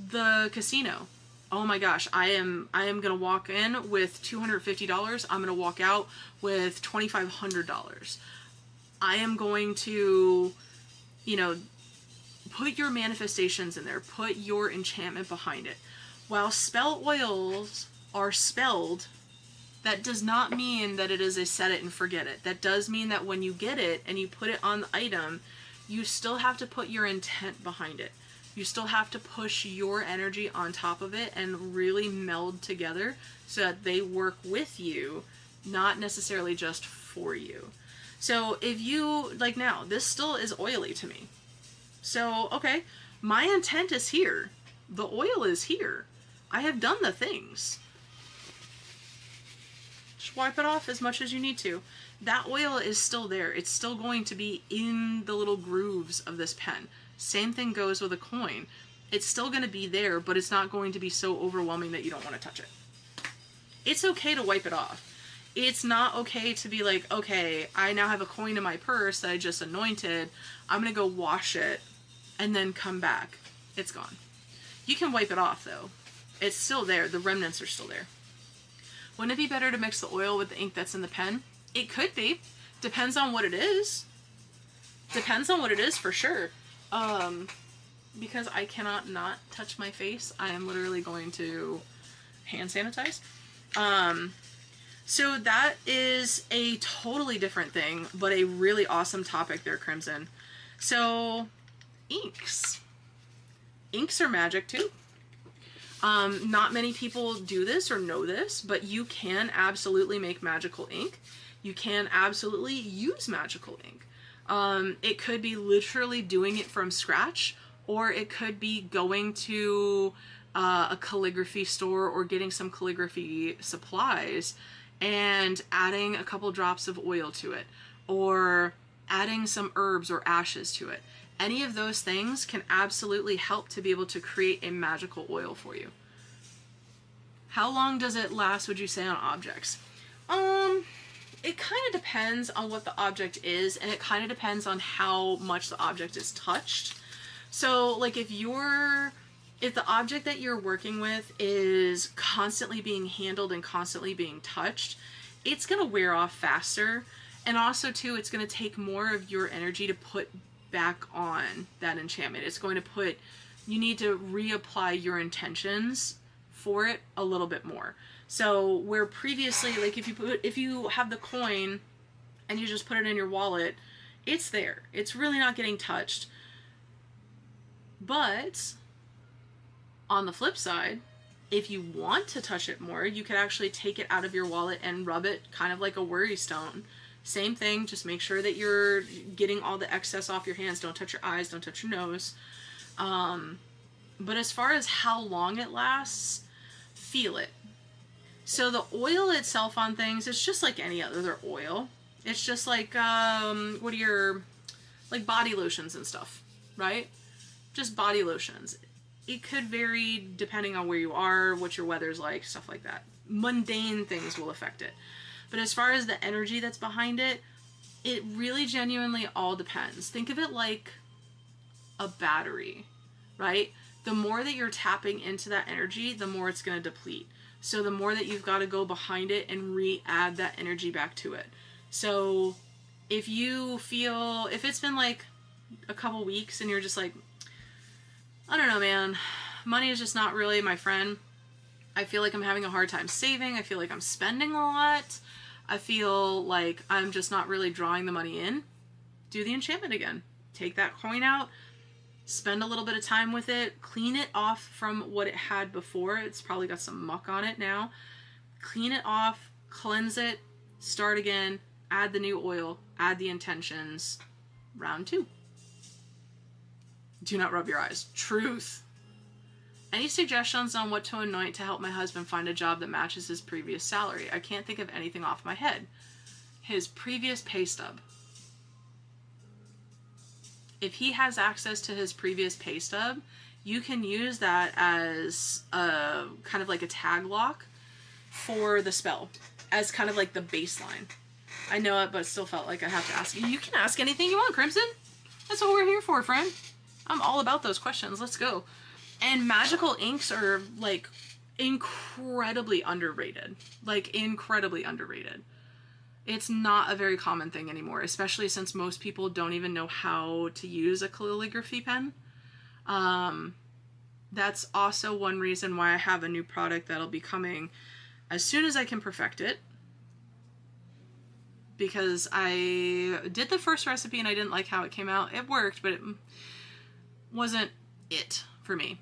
A: the casino, oh my gosh, I am going to walk in with $250. I'm going to walk out with $2,500. I am going to, put your manifestations in there. Put your enchantment behind it. While spell oils are spelled, that does not mean that it is a set it and forget it. That does mean that when you get it and you put it on the item, you still have to put your intent behind it. You still have to push your energy on top of it and really meld together so that they work with you, not necessarily just for you. So if you, like now, this still is oily to me. So, okay, my intent is here. The oil is here. I have done the things. Just wipe it off as much as you need to. That oil is still there. It's still going to be in the little grooves of this pen. Same thing goes with a coin. It's still going to be there, but it's not going to be so overwhelming that you don't want to touch it. It's okay to wipe it off. It's not okay to be like, okay, I now have a coin in my purse that I just anointed. I'm going to go wash it and then come back. It's gone. You can wipe it off though. It's still there. The remnants are still there. Wouldn't it be better to mix the oil with the ink that's in the pen? It could be. Depends on what it is. Depends on what it is for sure. Because I cannot not touch my face. I am literally going to hand sanitize. So that is a totally different thing, but a really awesome topic there, Crimson. So, inks. Inks are magic too. Not many people do this or know this, but you can absolutely make magical ink. You can absolutely use magical ink. It could be literally doing it from scratch, or it could be going to a calligraphy store or getting some calligraphy supplies and adding a couple drops of oil to it, or adding some herbs or ashes to it. Any of those things can absolutely help to be able to create a magical oil for you. How long does it last, would you say, on objects? It kind of depends on what the object is, and it kind of depends on how much the object is touched. So, like, if the object that you're working with is constantly being handled and constantly being touched, it's going to wear off faster. And also, too, it's going to take more of your energy to put back on that enchantment. It's going to you need to reapply your intentions for it a little bit more. So where previously, like if you have the coin and you just put it in your wallet, it's there. It's really not getting touched. But on the flip side, if you want to touch it more, you could actually take it out of your wallet and rub it kind of like a worry stone. Same thing, just make sure that you're getting all the excess off your hands. Don't touch your eyes, don't touch your nose. But as far as how long it lasts, feel it. So the oil itself on things, it's just like any other oil. It's just like, what are your, like body lotions and stuff, right? Just body lotions. It could vary depending on where you are, what your weather's like, stuff like that. Mundane things will affect it. But as far as the energy that's behind it, it really genuinely all depends. Think of it like a battery, right? The more that you're tapping into that energy, the more it's going to deplete. So the more that you've got to go behind it and re-add that energy back to it. So if it's been like a couple weeks and you're just like, I don't know, man, money is just not really my friend. I feel like I'm having a hard time saving. I feel like I'm spending a lot. I feel like I'm just not really drawing the money in. Do the enchantment again. Take that coin out. Spend a little bit of time with it, clean it off from what it had before. It's probably got some muck on it now. Clean it off, cleanse it, start again, add the new oil, add the intentions. Round 2. Do not rub your eyes. Truth. Any suggestions on what to anoint to help my husband find a job that matches his previous salary? I can't think of anything off my head. His previous pay stub. If he has access to his previous pay stub, you can use that as a kind of like a tag lock for the spell, as kind of like the baseline. I know it, but it still felt like I have to ask you. You can ask anything you want, Crimson. That's what we're here for, friend. I'm all about those questions. Let's go. And magical inks are like incredibly underrated. Like incredibly underrated. It's not a very common thing anymore, especially since most people don't even know how to use a calligraphy pen. That's also one reason why I have a new product that'll be coming as soon as I can perfect it. Because I did the first recipe and I didn't like how it came out. It worked, but it wasn't it for me.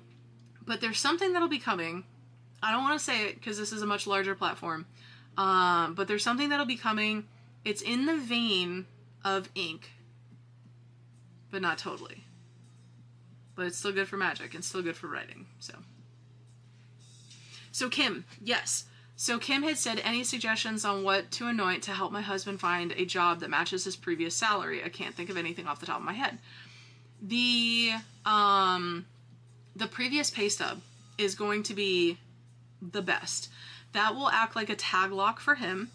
A: But there's something that'll be coming. I don't want to say it because this is a much larger platform. But there's something that'll be coming. It's in the vein of ink, but not totally. But it's still good for magic and still good for writing. So Kim, yes. So Kim had said, any suggestions on what to anoint to help my husband find a job that matches his previous salary? I can't think of anything off the top of my head. The previous pay stub is going to be the best. That will act like a tag lock for him,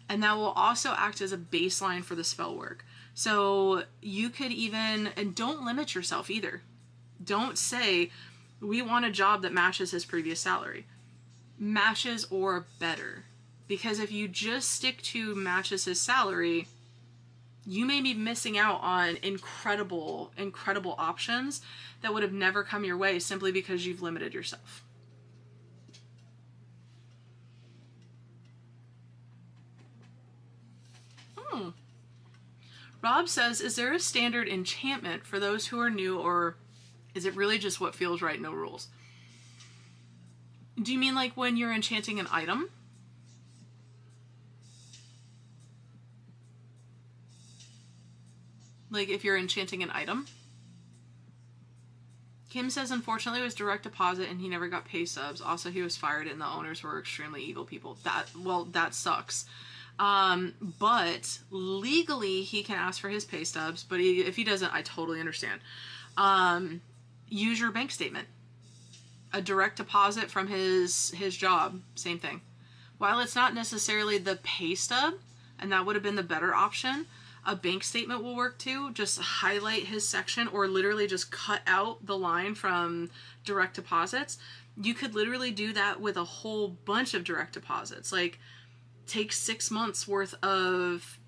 A: and that will also act as a baseline for the spell work. So you could even, and don't limit yourself either. Don't say, we want a job that matches his previous salary. Matches or better. Because if you just stick to matches his salary, you may be missing out on incredible, incredible options that would have never come your way simply because you've limited yourself. Rob says, is there a standard enchantment for those who are new, or is it really just what feels right, no rules? Do you mean like when you're enchanting an item? Like if you're enchanting an item? Kim says, unfortunately, it was direct deposit and he never got pay subs. Also, he was fired and the owners were extremely evil people. That sucks. But legally he can ask for his pay stubs, but if he doesn't, I totally understand. Use your bank statement. A direct deposit from his job, same thing. While it's not necessarily the pay stub, and that would have been the better option, a bank statement will work too. Just highlight his section, or literally just cut out the line from direct deposits. You could literally do that with a whole bunch of direct deposits. Like, take 6 months worth of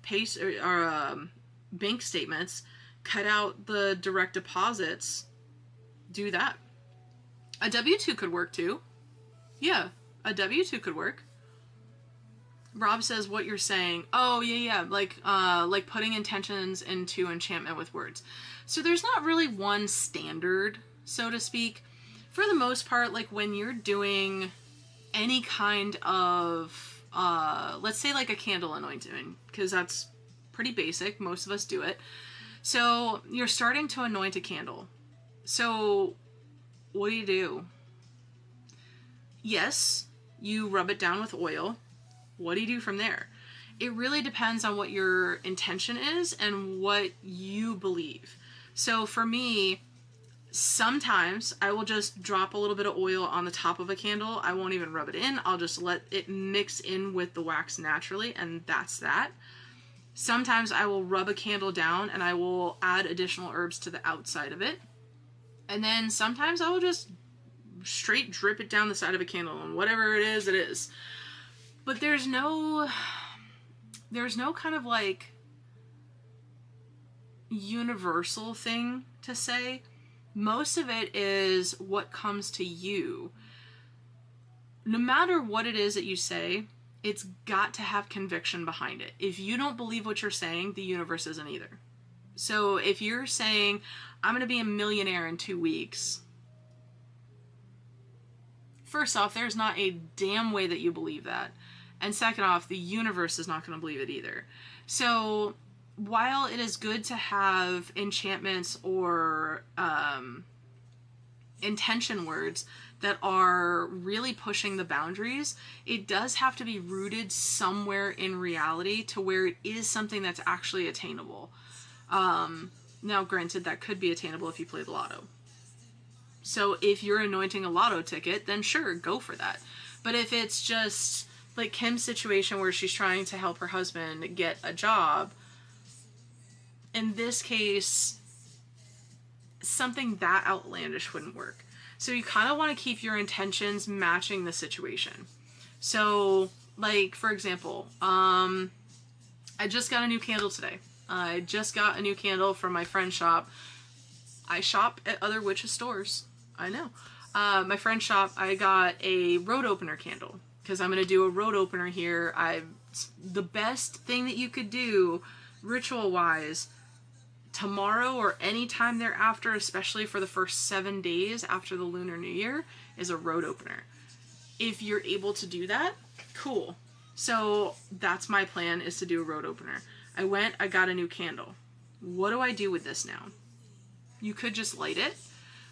A: bank statements, cut out the direct deposits, do that. A W-2 could work too. Yeah, a W-2 could work. Rob says what you're saying. Oh, yeah, like putting intentions into enchantment with words. So there's not really one standard, so to speak. For the most part, like when you're doing any kind of, let's say like a candle anointing, because that's pretty basic. Most of us do it. So you're starting to anoint a candle. So what do? Yes, you rub it down with oil. What do you do from there? It really depends on what your intention is and what you believe. So for me, sometimes I will just drop a little bit of oil on the top of a candle. I won't even rub it in. I'll just let it mix in with the wax naturally, and that's that. Sometimes I will rub a candle down and I will add additional herbs to the outside of it. And then sometimes I will just straight drip it down the side of a candle, and whatever it is. But there's no kind of like universal thing to say. Most of it is what comes to you. No matter what it is that you say, it's got to have conviction behind it. If you don't believe what you're saying, the universe isn't either. So if you're saying, I'm going to be a millionaire in 2 weeks, first off, there's not a damn way that you believe that. And second off, the universe is not going to believe it either. So while it is good to have enchantments or intention words that are really pushing the boundaries, it does have to be rooted somewhere in reality to where it is something that's actually attainable. Now, granted, that could be attainable if you play the lotto. So if you're anointing a lotto ticket, then sure, go for that. But if it's just like Kim's situation where she's trying to help her husband get a job, in this case, something that outlandish wouldn't work. So you kind of want to keep your intentions matching the situation. So, like, for example, I just got a new candle today. I just got a new candle from my friend's shop. I shop at other witches' stores. I know. My friend's shop, I got a road opener candle, because I'm going to do a road opener here. The best thing that you could do, ritual-wise, tomorrow or any time thereafter, especially for the first 7 days after the Lunar New Year, is a road opener. If you're able to do that, cool. So that's my plan, is to do a road opener. I got a new candle. What do I do with this now? You could just light it,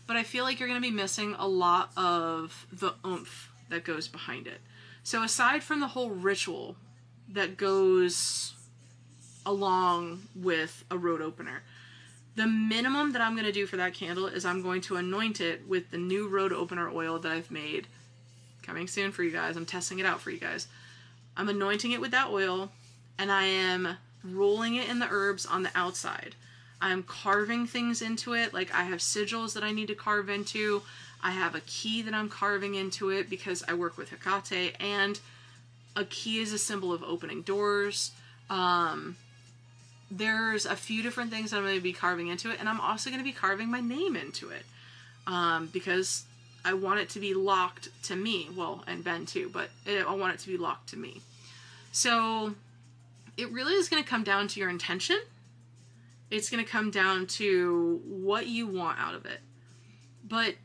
A: but I feel like you're going to be missing a lot of the oomph that goes behind it. So aside from the whole ritual that goes along with a road opener, the minimum that I'm going to do for that candle is I'm going to anoint it with the new road opener oil that I've made. Coming soon for you guys. I'm testing it out for you guys. I'm anointing it with that oil, and I am rolling it in the herbs on the outside. I'm carving things into it. Like, I have sigils that I need to carve into. I have a key that I'm carving into it because I work with Hecate, and a key is a symbol of opening doors. There's a few different things that I'm going to be carving into it, and I'm also going to be carving my name into it, because I want it to be locked to me. Well, and Ben too, but I want it to be locked to me. So it really is going to come down to your intention. It's going to come down to what you want out of it. But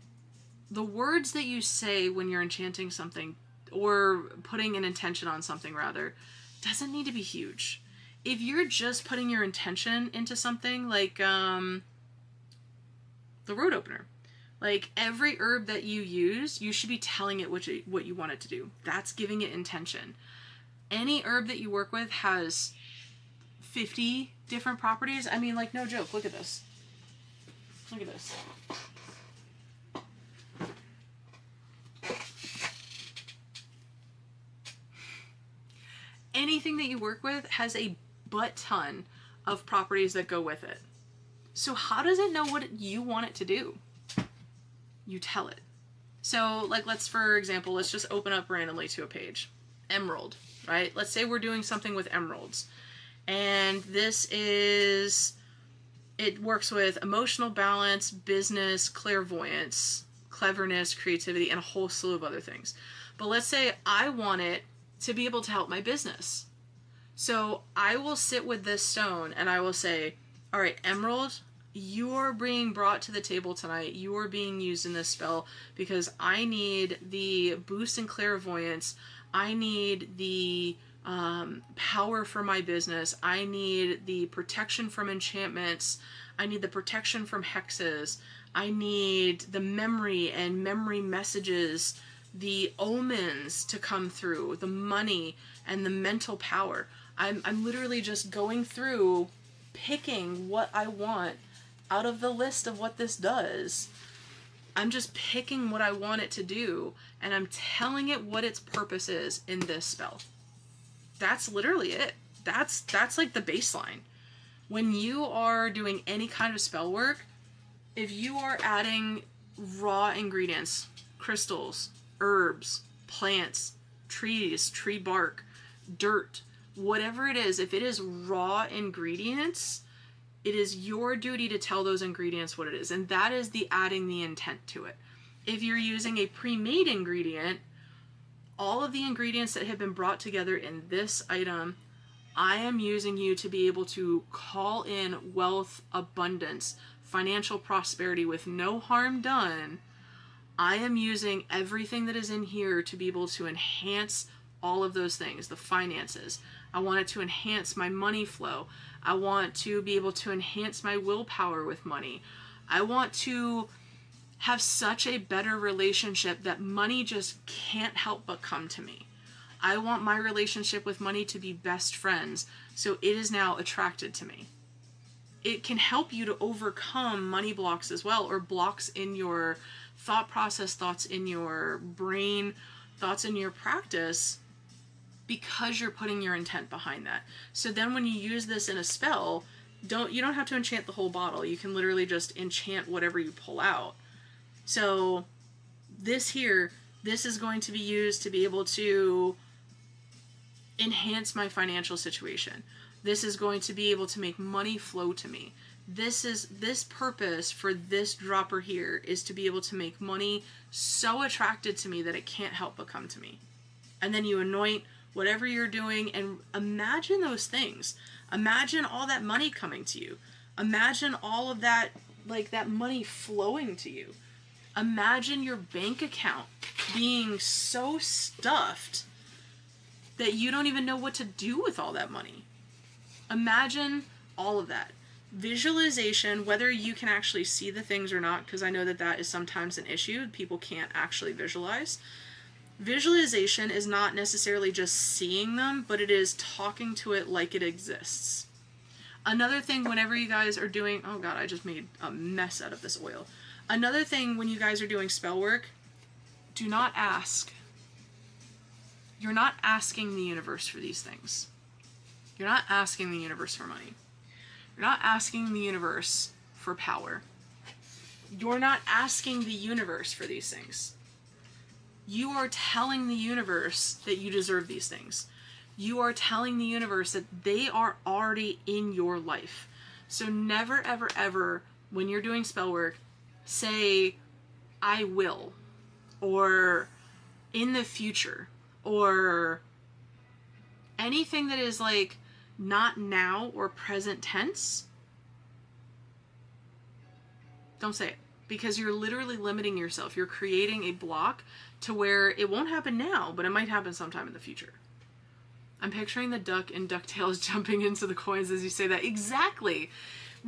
A: the words that you say when you're enchanting something, or putting an intention on something rather, doesn't need to be huge. If you're just putting your intention into something like the road opener, like every herb that you use, you should be telling it what you want it to do. That's giving it intention. Any herb that you work with has 50 different properties. I mean, like, no joke. Look at this. Look at this. Anything that you work with has a butt ton of properties that go with it. So how does it know what you want it to do? You tell it. So, like, for example, let's just open up randomly to a page. Emerald, right? Let's say we're doing something with emeralds. And it works with emotional balance, business, clairvoyance, cleverness, creativity, and a whole slew of other things. But let's say I want it to be able to help my business. So I will sit with this stone and I will say, all right, Emerald, you are being brought to the table tonight. You are being used in this spell because I need the boost in clairvoyance. I need the power for my business. I need the protection from enchantments. I need the protection from hexes. I need the memory and memory messages, the omens to come through, the money and the mental power. I'm literally just going through, picking what I want out of the list of what this does. I'm just picking what I want it to do, and I'm telling it what its purpose is in this spell. That's literally it. That's like the baseline. When you are doing any kind of spell work, if you are adding raw ingredients, crystals, herbs, plants, trees, tree bark, dirt, whatever it is, if it is raw ingredients, it is your duty to tell those ingredients what it is. And that is the adding the intent to it. If you're using a pre-made ingredient, all of the ingredients that have been brought together in this item, I am using you to be able to call in wealth, abundance, financial prosperity with no harm done. I am using everything that is in here to be able to enhance all of those things, the finances. I want it to enhance my money flow. I want to be able to enhance my willpower with money. I want to have such a better relationship that money just can't help but come to me. I want my relationship with money to be best friends, so it is now attracted to me. It can help you to overcome money blocks as well, or blocks in your thought process, thoughts in your brain, thoughts in your practice, because you're putting your intent behind that. So then when you use this in a spell, you don't have to enchant the whole bottle. You can literally just enchant whatever you pull out. So this is going to be used to be able to enhance my financial situation. This is going to be able to make money flow to me. This purpose for this dropper here is to be able to make money so attracted to me that it can't help but come to me. And then you anoint whatever you're doing, and imagine those things. Imagine all that money coming to you. Imagine all of that, like that money flowing to you. Imagine your bank account being so stuffed that you don't even know what to do with all that money. Imagine all of that. Visualization, whether you can actually see the things or not, because I know that is sometimes an issue. People can't actually visualize. Visualization is not necessarily just seeing them, but it is talking to it like it exists. Another thing, whenever you guys are doing, oh god, I just made a mess out of this oil. Another thing when you guys are doing spell work, do not ask. You're not asking the universe for these things. You're not asking the universe for money. You're not asking the universe for power. You're not asking the universe for these things. You are telling the universe that you deserve these things. You are telling the universe that they are already in your life. So never, ever, ever, when you're doing spell work, say, I will, or in the future, or anything that is like not now or present tense. Don't say it, because you're literally limiting yourself. You're creating a block to where it won't happen now, but it might happen sometime in the future. I'm picturing the duck in DuckTales jumping into the coins as you say that. Exactly.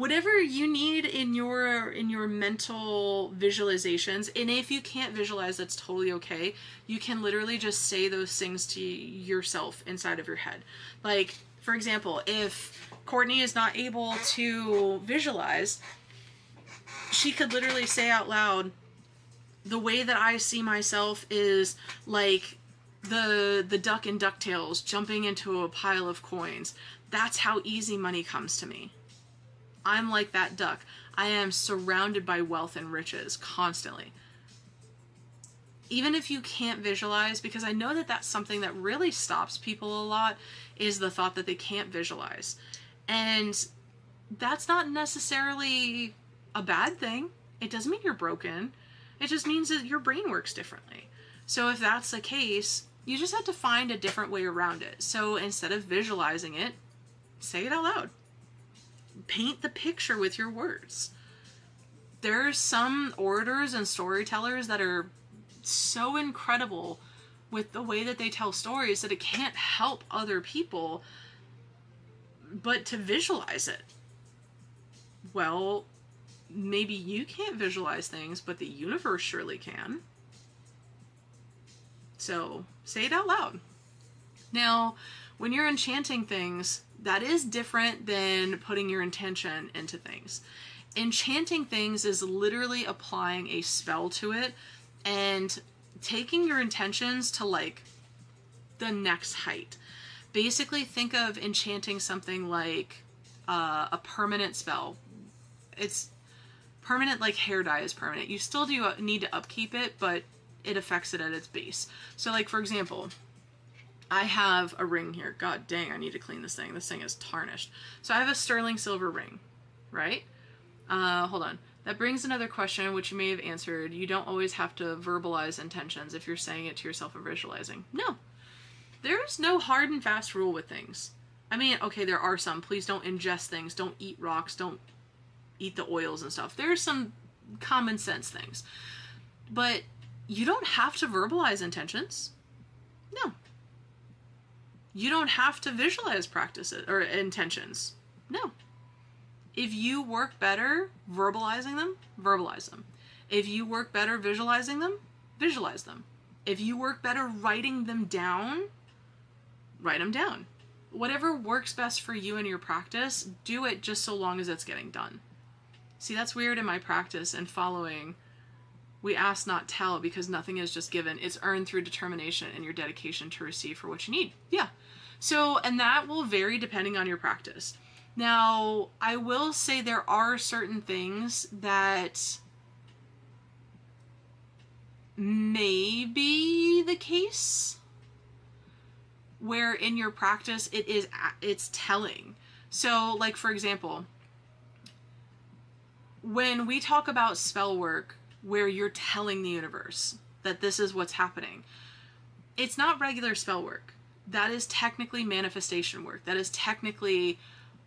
A: whatever you need in your mental visualizations. And if you can't visualize, that's totally okay. You can literally just say those things to yourself inside of your head. Like, for example, if Courtney is not able to visualize, she could literally say out loud, the way that I see myself is like the duck in DuckTales jumping into a pile of coins. That's how easy money comes to me. I'm like that duck. I am surrounded by wealth and riches constantly. Even if you can't visualize, because I know that that's something that really stops people a lot, is the thought that they can't visualize. And that's not necessarily a bad thing. It doesn't mean you're broken. It just means that your brain works differently. So if that's the case, you just have to find a different way around it. So instead of visualizing it, say it out loud. Paint the picture with your words. There's some orators and storytellers that are so incredible with the way that they tell stories that it can't help other people but to visualize it. Well, maybe you can't visualize things, but the universe surely can. So say it out loud. Now, when you're enchanting things, that is different than putting your intention into things. Enchanting things is literally applying a spell to it and taking your intentions to like the next height. Basically, think of enchanting something like a permanent spell. It's permanent, like hair dye is permanent. You still do need to upkeep it, but it affects it at its base. So like, for example, I have a ring here. God dang, I need to clean this thing. This thing is tarnished. So I have a sterling silver ring, right? Hold on. That brings another question, which you may have answered. You don't always have to verbalize intentions if you're saying it to yourself or visualizing. No. There's no hard and fast rule with things. I mean, okay, there are some. Please don't ingest things. Don't eat rocks. Don't eat the oils and stuff. There's some common sense things. But you don't have to verbalize intentions. No. You don't have to visualize practices or intentions. No. If you work better verbalizing them, verbalize them. If you work better visualizing them, visualize them. If you work better writing them down, write them down. Whatever works best for you in your practice, do it just so long as it's getting done. See, that's weird in my practice and following. We ask, not tell, because nothing is just given. It's earned through determination and your dedication to receive for what you need. Yeah. So, and that will vary depending on your practice. Now, I will say there are certain things that may be the case where in your practice it's telling. So, like, for example, when we talk about spell work, where you're telling the universe that this is what's happening, it's not regular spell work. That is technically manifestation work. That is technically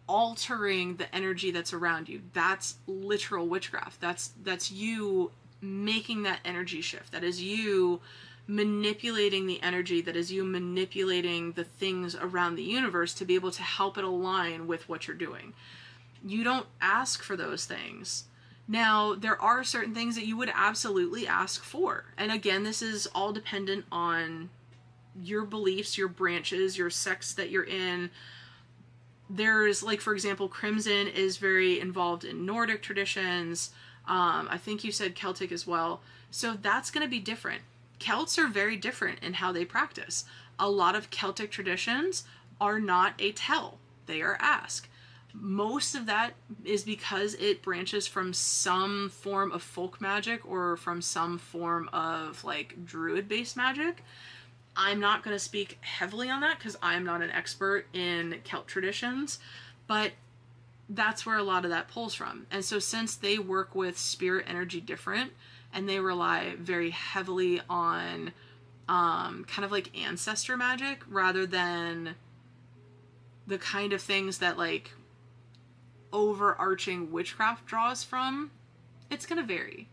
A: altering the energy that's around you. That's literal witchcraft. That's you making that energy shift. That is you manipulating the energy. That is you manipulating the things around the universe to be able to help it align with what you're doing. You don't ask for those things. Now, there are certain things that you would absolutely ask for. And again, this is all dependent on your beliefs, your branches, your sects that you're in. There's, like, for example, Crimson is very involved in Nordic traditions. I think you said Celtic as well. So that's going to be different. Celts are very different in how they practice. A lot of Celtic traditions are not a tell. They are ask. Most of that is because it branches from some form of folk magic or from some form of like druid-based magic. I'm not going to speak heavily on that because I'm not an expert in Celt traditions, but that's where a lot of that pulls from. And so since they work with spirit energy different and they rely very heavily on kind of like ancestor magic rather than the kind of things that like overarching witchcraft draws from, it's going to vary.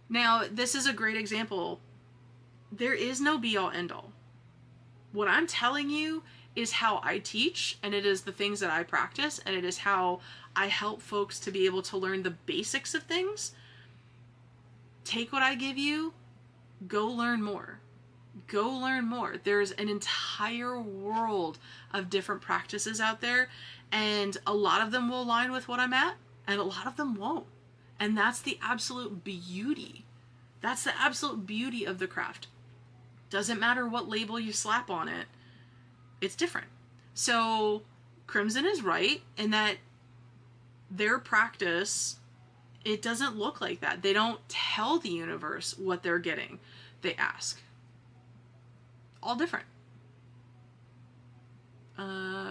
A: Now, this is a great example. There is no be-all, end-all. What I'm telling you is how I teach, and it is the things that I practice, and it is how I help folks to be able to learn the basics of things. Take what I give you, go learn more. Go learn more. There's an entire world of different practices out there, and a lot of them will align with what I'm at, and a lot of them won't. And that's the absolute beauty. That's the absolute beauty of the craft. Doesn't matter what label you slap on it, it's different. So Crimson is right in that their practice, it doesn't look like that. They don't tell the universe what they're getting. They ask. All different.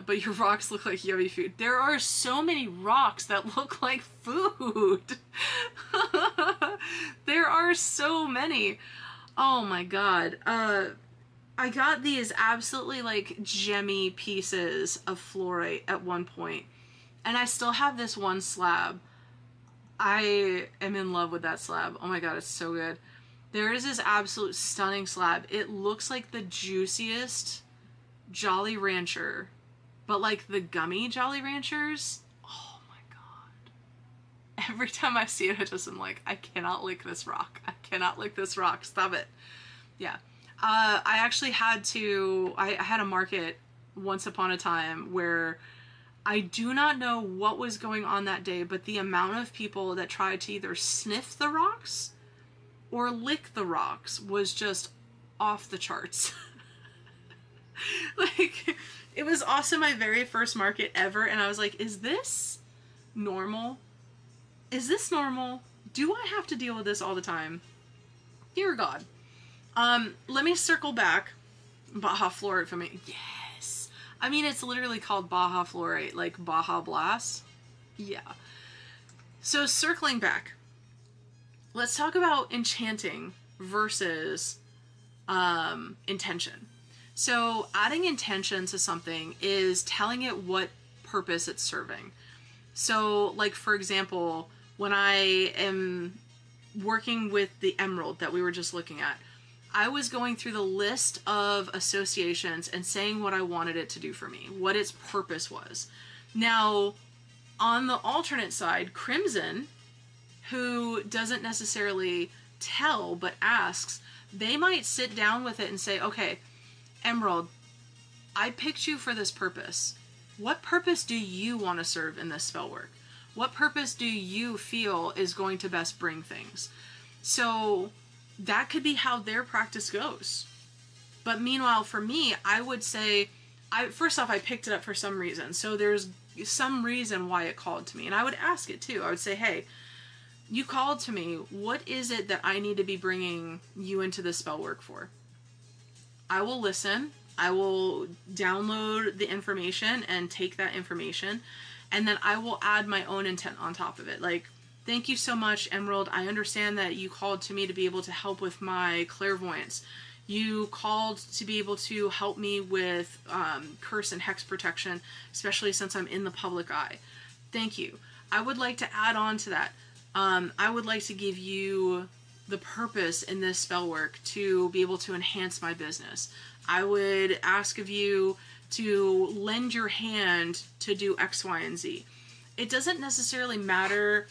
A: But your rocks look like yummy food. There are so many rocks that look like food. There are so many. Oh my god. I got these absolutely like gemmy pieces of fluorite at one point, and I still have this one slab. I am in love with that slab. Oh my god, it's so good. There is this absolute stunning slab. It looks like the juiciest Jolly Rancher, but like the gummy Jolly Ranchers. Oh my god. Every time I see it, I just am like, I cannot lick this rock. I cannot lick this rock. Stop it. Yeah. I actually had to, I had a market once upon a time where I do not know what was going on that day, but the amount of people that tried to either sniff the rocks or lick the rocks was just off the charts. Like, it was also my very first market ever, and I was like, is this normal? Is this normal? Do I have to deal with this all the time? Dear God. Let me circle back. Baja Fluorite for me. Yes. I mean, it's literally called Baja Fluorite, like Baja Blast. Yeah. So circling back, let's talk about enchanting versus intention. So adding intention to something is telling it what purpose it's serving. So like, for example, when I am working with the emerald that we were just looking at, I was going through the list of associations and saying what I wanted it to do for me, what its purpose was. Now, on the alternate side, Crimson, who doesn't necessarily tell but asks, they might sit down with it and say, okay, Emerald, I picked you for this purpose. What purpose do you want to serve in this spell work? What purpose do you feel is going to best bring things? So that could be how their practice goes. But meanwhile, for me, I would say, first off, I picked it up for some reason. So there's some reason why it called to me. And I would ask it too. I would say, hey, you called to me. What is it that I need to be bringing you into this spell work for? I will listen. I will download the information and take that information. And then I will add my own intent on top of it. Like, thank you so much, Emerald. I understand that you called to me to be able to help with my clairvoyance. You called to be able to help me with curse and hex protection, especially since I'm in the public eye. Thank you. I would like to add on to that. I would like to give you the purpose in this spell work to be able to enhance my business. I would ask of you to lend your hand to do X, Y, and Z. It doesn't necessarily matter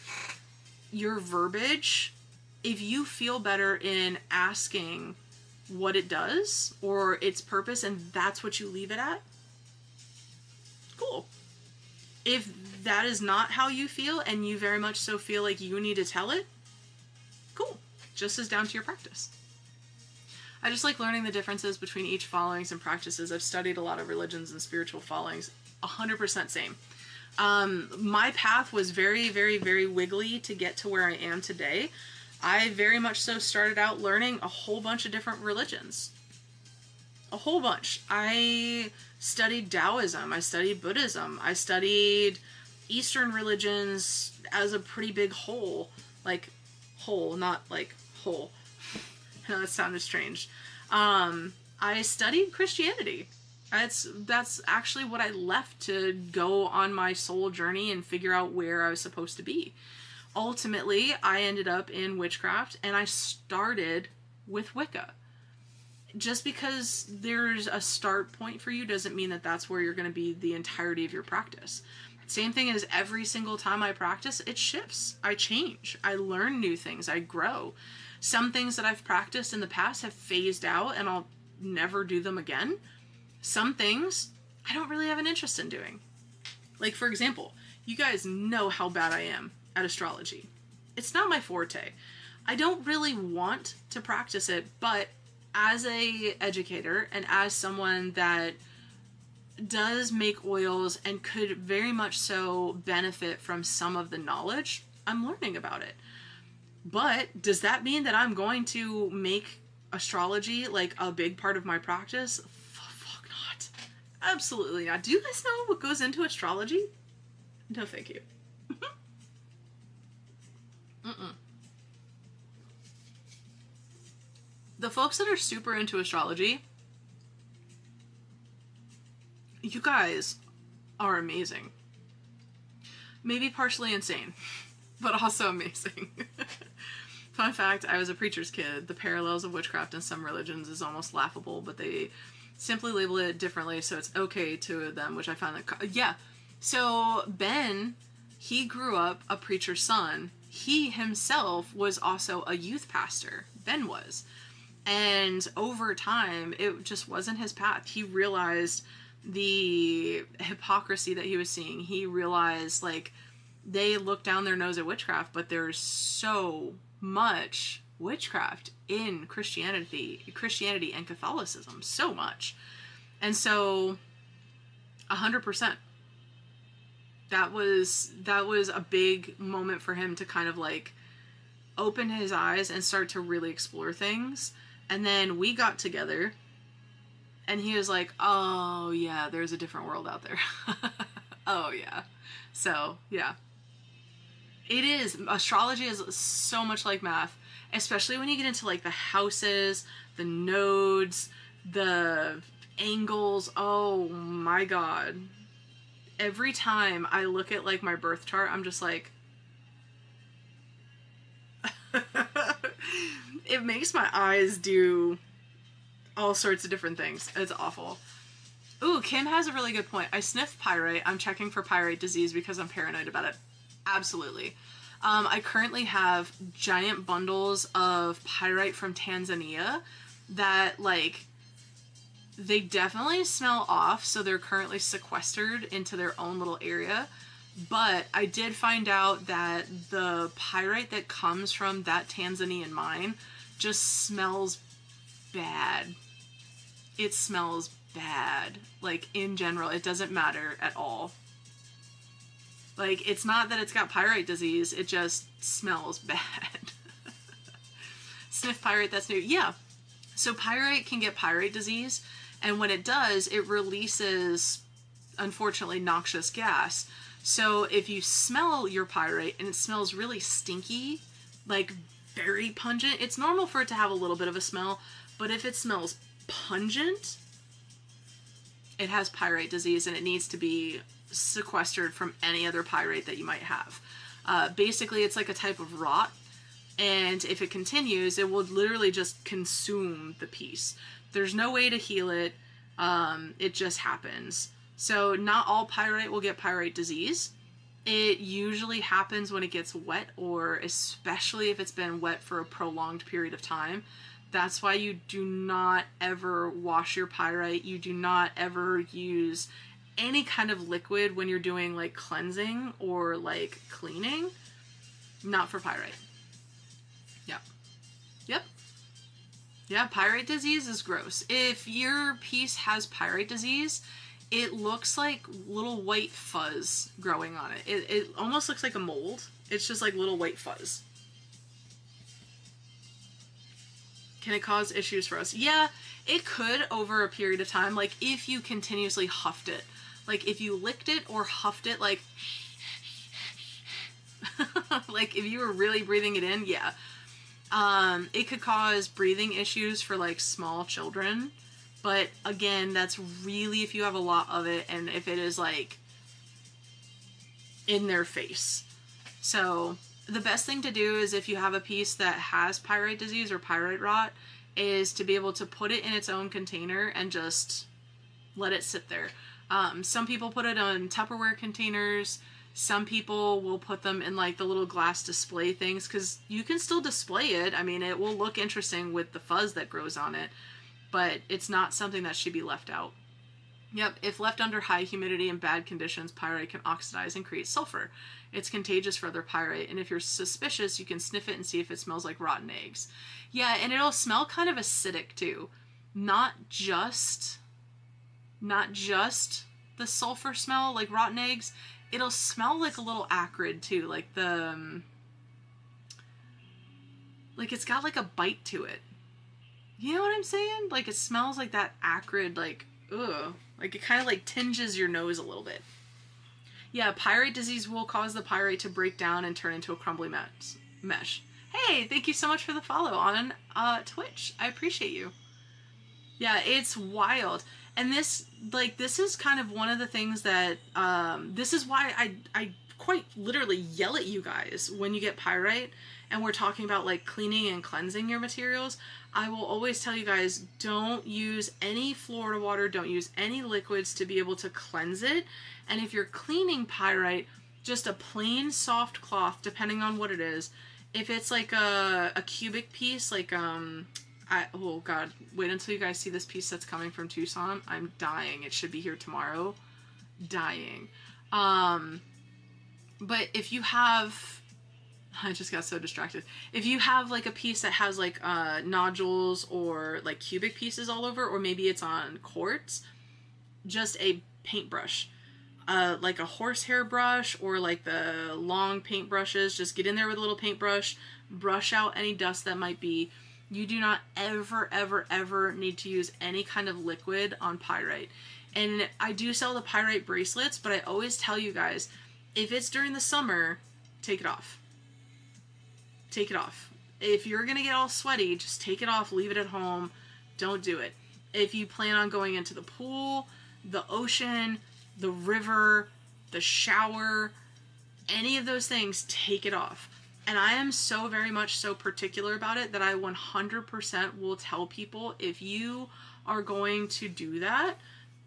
A: your verbiage. If you feel better in asking what it does or its purpose and that's what you leave it at, cool. If that is not how you feel and you very much so feel like you need to tell it, cool. Just as down to your practice. I just like learning the differences between each followings and practices. I've studied a lot of religions and spiritual followings. 100% same. My path was very, very, very wiggly to get to where I am today. I very much so started out learning a whole bunch of different religions. A whole bunch. I studied Taoism. I studied Buddhism. I studied Eastern religions as a pretty big whole. Like, whole, not like whole. I know that sounded strange. I studied Christianity. That's actually what I left to go on my soul journey and figure out where I was supposed to be. Ultimately, I ended up in witchcraft, and I started with Wicca. just because there's a start point for you doesn't mean that that's where you're going to be the entirety of your practice. Same thing as every single time I practice, it shifts. I change. I learn new things. I grow. Some things that I've practiced in the past have phased out and I'll never do them again. Some things I don't really have an interest in doing. Like, for example, you guys know how bad I am at astrology. It's not my forte. I don't really want to practice it, but as a educator and as someone that does make oils and could very much so benefit from some of the knowledge, I'm learning about it. But does that mean that I'm going to make astrology like a big part of my practice? Fuck not. Absolutely not. Do you guys know what goes into astrology? No, thank you. Mm-mm. The folks that are super into astrology, you guys are amazing. Maybe partially insane, but also amazing. Fun fact, I was a preacher's kid. The parallels of witchcraft in some religions is almost laughable, but they simply label it differently, so it's okay to them, which I find that... Yeah. So Ben, he grew up a preacher's son. He himself was also a youth pastor. Ben was. And over time, it just wasn't his path. He realized the hypocrisy that he was seeing. He realized, like, they look down their nose at witchcraft, but there's so much witchcraft in Christianity and Catholicism. So much. And so, 100%. That was a big moment for him to kind of, like, open his eyes and start to really explore things. And then we got together, and he was like, oh, yeah, there's a different world out there. Oh, yeah. So, yeah. It is. Astrology is so much like math, especially when you get into, like, the houses, the nodes, the angles. Oh, my God. Every time I look at, like, my birth chart, I'm just like... It makes my eyes do all sorts of different things. It's awful. Ooh, Kim has a really good point. I sniff pyrite. I'm checking for pyrite disease because I'm paranoid about it. Absolutely. I currently have giant bundles of pyrite from Tanzania that, like, they definitely smell off, so they're currently sequestered into their own little area. But I did find out that the pyrite that comes from that Tanzanian mine just smells bad. It smells bad. Like, in general, it doesn't matter at all. Like, it's not that it's got pyrite disease, it just smells bad. Sniff pyrite, that's new. Yeah. So pyrite can get pyrite disease, and when it does, it releases, unfortunately, noxious gas. So if you smell your pyrite and it smells really stinky, like very pungent, it's normal for it to have a little bit of a smell, but if it smells pungent, it has pyrite disease and it needs to be sequestered from any other pyrite that you might have. Basically, it's like a type of rot, and if it continues, it will literally just consume the piece. There's no way to heal it. It just happens. So not all pyrite will get pyrite disease. It usually happens when it gets wet, or especially if it's been wet for a prolonged period of time. That's why you do not ever wash your pyrite. You do not ever use any kind of liquid when you're doing, like, cleansing or, like, cleaning. Not for pyrite. Yep. Yep. Yeah, pyrite disease is gross. If your piece has pyrite disease, it looks like little white fuzz growing on it. It almost looks like a mold. It's just like little white fuzz. Can it cause issues for us? Yeah, it could over a period of time. Like, if you continuously huffed it. Like, if you licked it or huffed it, like... like, if you were really breathing it in, yeah. It could cause breathing issues for, like, small children. But, again, that's really if you have a lot of it and if it is, like, in their face. So, the best thing to do is if you have a piece that has pyrite disease or pyrite rot, is to be able to put it in its own container and just let it sit there. Some people put it on Tupperware containers. Some people will put them in like the little glass display things, because you can still display it. I mean, it will look interesting with the fuzz that grows on it, but it's not something that should be left out. Yep, if left under high humidity and bad conditions, pyrite can oxidize and create sulfur. It's contagious for other pyrite, and if you're suspicious, you can sniff it and see if it smells like rotten eggs. Yeah, and it'll smell kind of acidic too. Not just the sulfur smell like rotten eggs. It'll smell like a little acrid too, like like it's got like a bite to it. You know what I'm saying? Like it smells like that acrid, like, ugh. Like it kind of like tinges your nose a little bit. Yeah, pyrite disease will cause the pyrite to break down and turn into a crumbly mesh. Hey, thank you so much for the follow on Twitch. I appreciate you. Yeah, it's wild. And this is kind of one of the things that, this is why I quite literally yell at you guys when you get pyrite and we're talking about like cleaning and cleansing your materials. I will always tell you guys, don't use any Florida water, don't use any liquids to be able to cleanse it. And if you're cleaning pyrite, just a plain soft cloth, depending on what it is. If it's like a cubic piece, like, oh god, wait until you guys see this piece that's coming from Tucson. I'm dying. It should be here tomorrow. Dying. But if you have, I just got so distracted. If you have like a piece that has like nodules or like cubic pieces all over, or maybe it's on quartz, just a paintbrush, like a horsehair brush or like the long paint brushes, just get in there with a little paintbrush, brush out any dust that might be. You do not ever, ever, ever need to use any kind of liquid on pyrite. And I do sell the pyrite bracelets, but I always tell you guys, if it's during the summer, take it off. Take it off. If you're going to get all sweaty, just take it off, leave it at home. Don't do it. If you plan on going into the pool, the ocean, the river, the shower, any of those things, take it off. And I am so very much so particular about it that I 100% will tell people, if you are going to do that,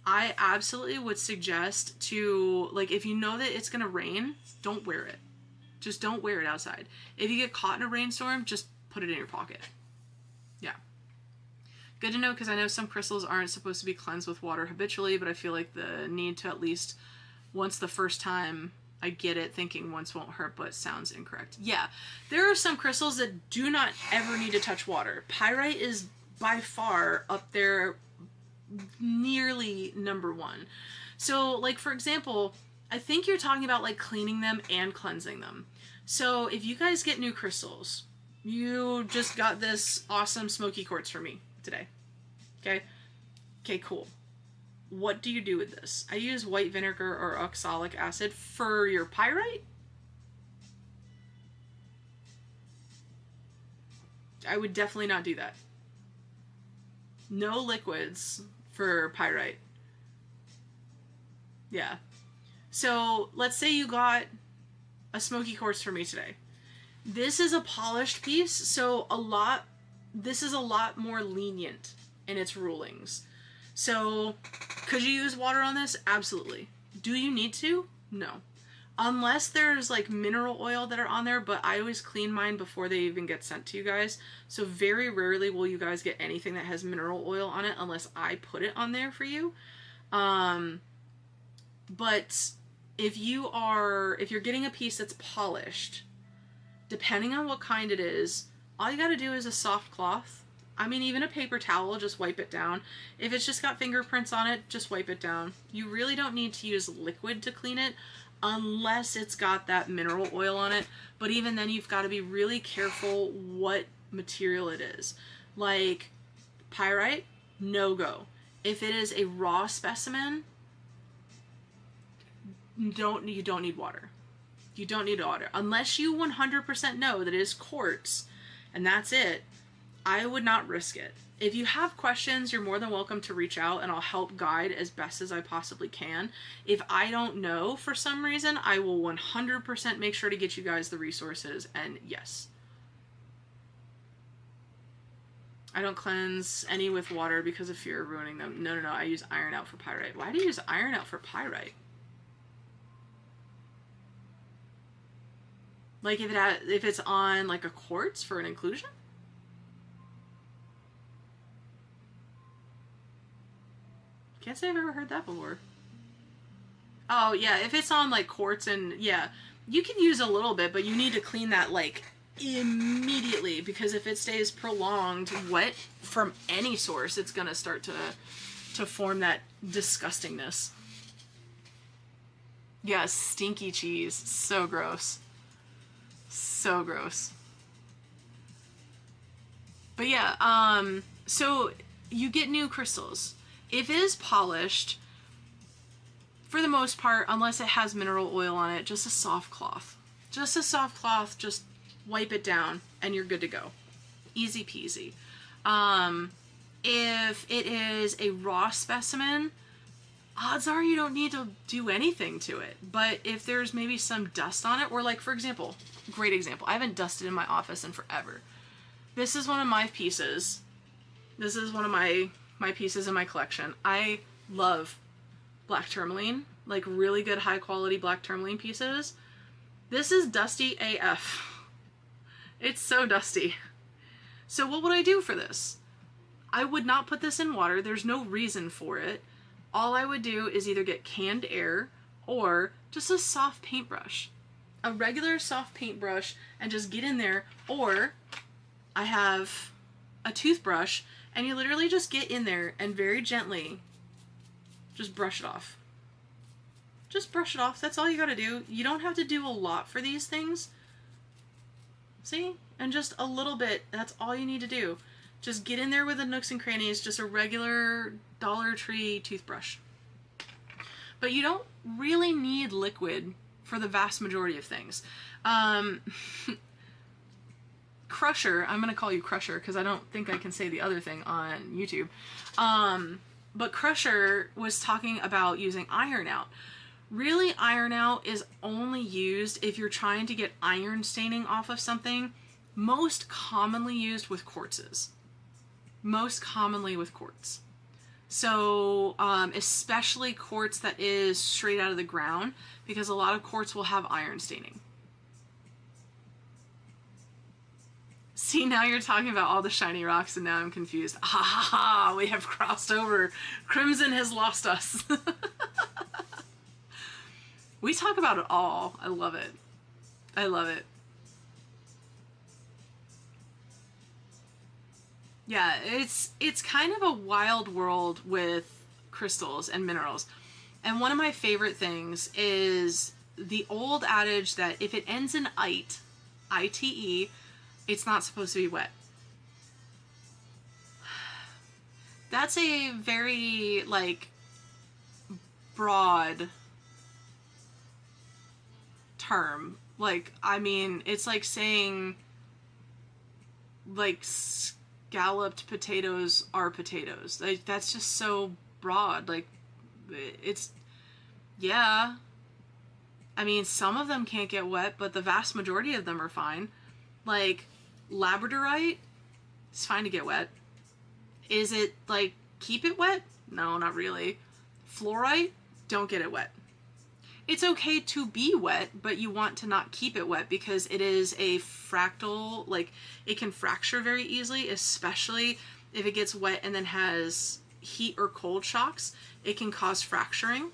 A: I absolutely would suggest to, like, if you know that it's going to rain, don't wear it. Just don't wear it outside. If you get caught in a rainstorm, just put it in your pocket. Yeah. Good to know, because I know some crystals aren't supposed to be cleansed with water habitually, but I feel like the need to at least once the first time, I get it, thinking once won't hurt, but sounds incorrect. Yeah, there are some crystals that do not ever need to touch water. Pyrite is by far up there, nearly number one. So, like, for example, I think you're talking about, like, cleaning them and cleansing them. So, if you guys get new crystals, you just got this awesome smoky quartz for me today. Okay? Okay, cool. What do you do with this? I use white vinegar or oxalic acid for your pyrite. I would definitely not do that. No liquids for pyrite. Yeah. So let's say you got a smoky quartz for me today. This is a polished piece, so this is a lot more lenient in its rulings. So could you use water on this? Absolutely. Do you need to? No. Unless there's like mineral oil that are on there, but I always clean mine before they even get sent to you guys. So very rarely will you guys get anything that has mineral oil on it unless I put it on there for you. But if you're getting a piece that's polished, depending on what kind it is, all you gotta do is a soft cloth. I mean, even a paper towel, just wipe it down. If it's just got fingerprints on it, just wipe it down. You really don't need to use liquid to clean it unless it's got that mineral oil on it. But even then, you've got to be really careful what material it is. Like pyrite, no go. If it is a raw specimen, you don't need water. You don't need water. Unless you 100% know that it is quartz and that's it, I would not risk it. If you have questions, you're more than welcome to reach out and I'll help guide as best as I possibly can. If I don't know for some reason, I will 100% make sure to get you guys the resources, and yes. I don't cleanse any with water because of fear of ruining them. No, no, no. I use iron out for pyrite. Why do you use iron out for pyrite? Like if it's on like a quartz for an inclusion? Can't say I've ever heard that before. Oh yeah, if it's on like quartz and yeah, you can use a little bit, but you need to clean that like immediately, because if it stays prolonged wet from any source, it's gonna start to form that disgustingness. Yeah, stinky cheese. So gross. So gross. But yeah, so you get new crystals. If it is polished, for the most part, unless it has mineral oil on it, just a soft cloth. Just a soft cloth, just wipe it down and you're good to go. Easy peasy. If it is a raw specimen, odds are you don't need to do anything to it. But if there's maybe some dust on it, or like, for example, great example, I haven't dusted in my office in forever. This is one of my pieces. This is one of my pieces in my collection. I love black tourmaline, like really good high quality black tourmaline pieces. This is dusty AF. It's so dusty. So what would I do for this? I would not put this in water. There's no reason for it. All I would do is either get canned air or just a soft paintbrush. A regular soft paintbrush, and just get in there. Or I have a toothbrush, and you literally just get in there and very gently just brush it off. Just brush it off. That's all you gotta do. You don't have to do a lot for these things. See? And just a little bit. That's all you need to do. Just get in there with the nooks and crannies. Just a regular Dollar Tree toothbrush. But you don't really need liquid for the vast majority of things. Crusher, I'm going to call you Crusher because I don't think I can say the other thing on YouTube. But Crusher was talking about using iron out. Really, iron out is only used if you're trying to get iron staining off of something. Most commonly used with quartzes. Most commonly with quartz. So, especially quartz that is straight out of the ground, because a lot of quartz will have iron staining. See, now you're talking about all the shiny rocks and now I'm confused. Ha ha ha, we have crossed over. Crimson has lost us. We talk about it all. I love it. I love it. Yeah, it's kind of a wild world with crystals and minerals. And one of my favorite things is the old adage that if it ends in ite, I-T-E, it's not supposed to be wet. That's a very, like, broad term. Like, I mean, it's like saying, like, scalloped potatoes are potatoes. Like, that's just so broad. Like, it's, yeah. I mean, some of them can't get wet, but the vast majority of them are fine. Like, labradorite, it's fine to get wet. Is it, like, keep it wet? No, not really. Fluorite, don't get it wet. It's okay to be wet, but you want to not keep it wet because it is a fractal, like, it can fracture very easily, especially if it gets wet and then has heat or cold shocks. It can cause fracturing.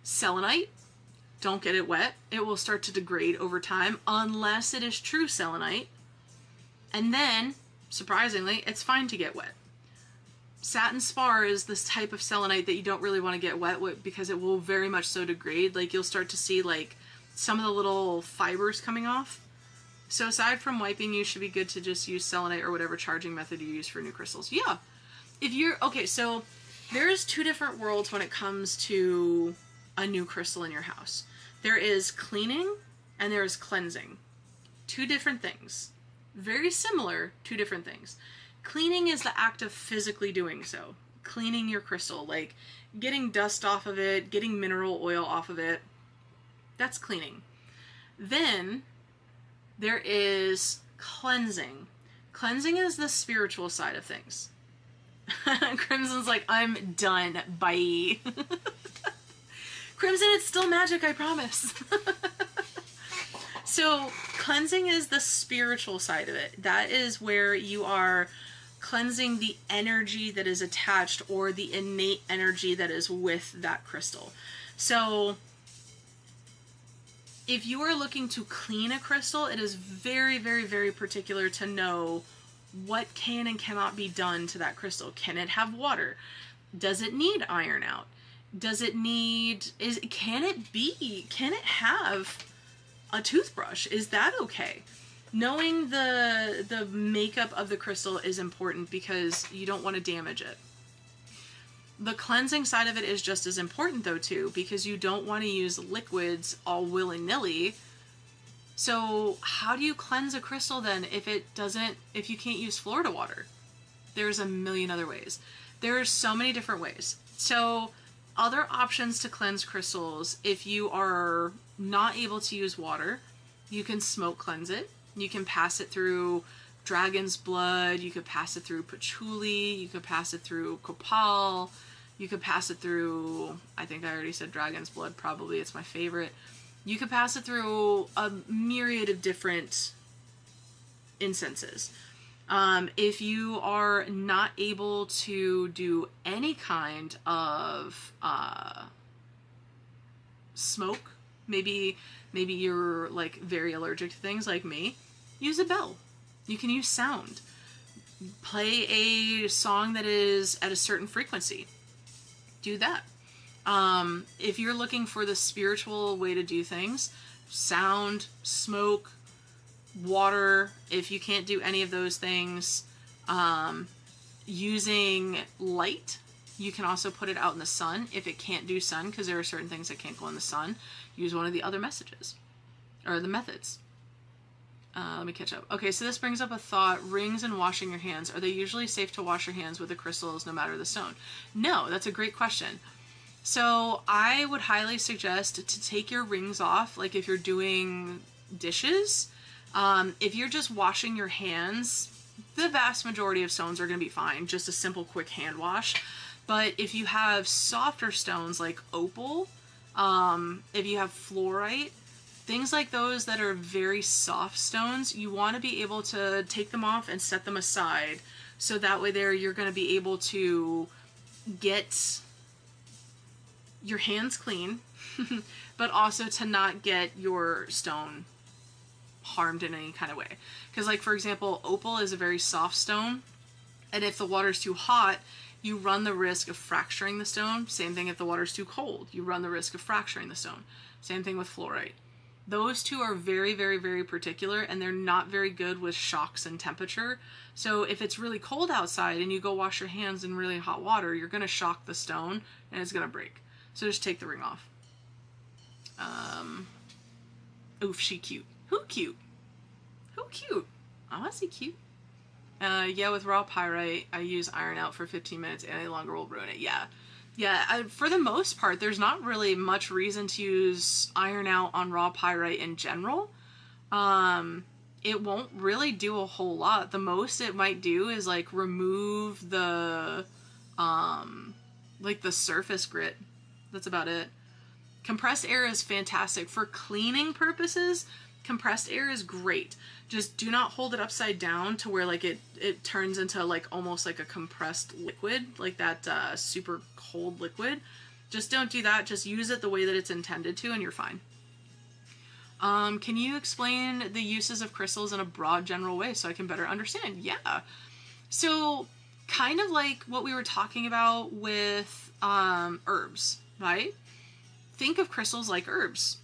A: Selenite, don't get it wet. It will start to degrade over time unless it is true selenite. And then, surprisingly, it's fine to get wet. Satin spar is this type of selenite that you don't really want to get wet with because it will very much so degrade. Like, you'll start to see, like, some of the little fibers coming off. So aside from wiping, you should be good to just use selenite or whatever charging method you use for new crystals. Yeah. If you're, okay, so there's two different worlds when it comes to a new crystal in your house. There is cleaning and there is cleansing. Two different things. Very similar, two different things. Cleaning is the act of physically doing so. Cleaning your crystal, like getting dust off of it, getting mineral oil off of it. That's cleaning. Then there is cleansing. Cleansing is the spiritual side of things. Crimson's like, I'm done. Bye. Crimson, it's still magic, I promise. So cleansing is the spiritual side of it. That is where you are cleansing the energy that is attached or the innate energy that is with that crystal. So if you are looking to clean a crystal, it is very, very, very particular to know what can and cannot be done to that crystal. Can it have water? Does it need iron out? Does it need, can it have a toothbrush? Is that okay? Knowing the makeup of the crystal is important because you don't want to damage it. The cleansing side of it is just as important though too, because you don't want to use liquids all willy-nilly. So how do you cleanse a crystal then if you can't use Florida water? There's a million other ways. There are so many different ways. So other options to cleanse crystals, if you are not able to use water, you can smoke cleanse it. You can pass it through dragon's blood. You could pass it through patchouli. You could pass it through copal. You could pass it through, I think I already said dragon's blood, probably. It's my favorite. You could pass it through a myriad of different incenses. If you are not able to do any kind of smoke, maybe you're like very allergic to things like me, use a bell. You can use sound. Play a song that is at a certain frequency. Do that. If you're looking for the spiritual way to do things, sound, smoke, water. If you can't do any of those things, using light, you can also put it out in the sun. If it can't do sun, because there are certain things that can't go in the sun, use one of the other messages or the methods. Let me catch up. Okay, so this brings up a thought. Rings and washing your hands. Are they usually safe to wash your hands with the crystals no matter the stone? No, that's a great question. So I would highly suggest to take your rings off, like if you're doing dishes. If you're just washing your hands, the vast majority of stones are going to be fine. Just a simple, quick hand wash. But if you have softer stones like opal, if you have fluorite, things like those that are very soft stones, you want to be able to take them off and set them aside. So that way you're going to be able to get your hands clean, but also to not get your stone harmed in any kind of way. Because like, for example, opal is a very soft stone, and if the water's too hot, you run the risk of fracturing the stone. Same thing if the water's too cold, you run the risk of fracturing the stone. Same thing with fluorite. Those two are very, very, very particular, and they're not very good with shocks and temperature. So if it's really cold outside and you go wash your hands in really hot water, you're going to shock the stone and it's going to break. So just take the ring off. Oof, she cute. Who cute? Who cute? Oh, is he cute? Yeah, with raw pyrite, I use iron out for 15 minutes. Any longer will ruin it. Yeah. Yeah, for the most part, there's not really much reason to use iron out on raw pyrite in general. It won't really do a whole lot. The most it might do is like remove the, like the surface grit. That's about it. Compressed air is fantastic. For cleaning purposes, compressed air is great. Just do not hold it upside down to where like it turns into like almost like a compressed liquid, like that super cold liquid. Just don't do that. Just use it the way that it's intended to and you're fine. Can you explain the uses of crystals in a broad general way so I can better understand? Yeah. So kind of like what we were talking about with herbs, right? Think of crystals like herbs.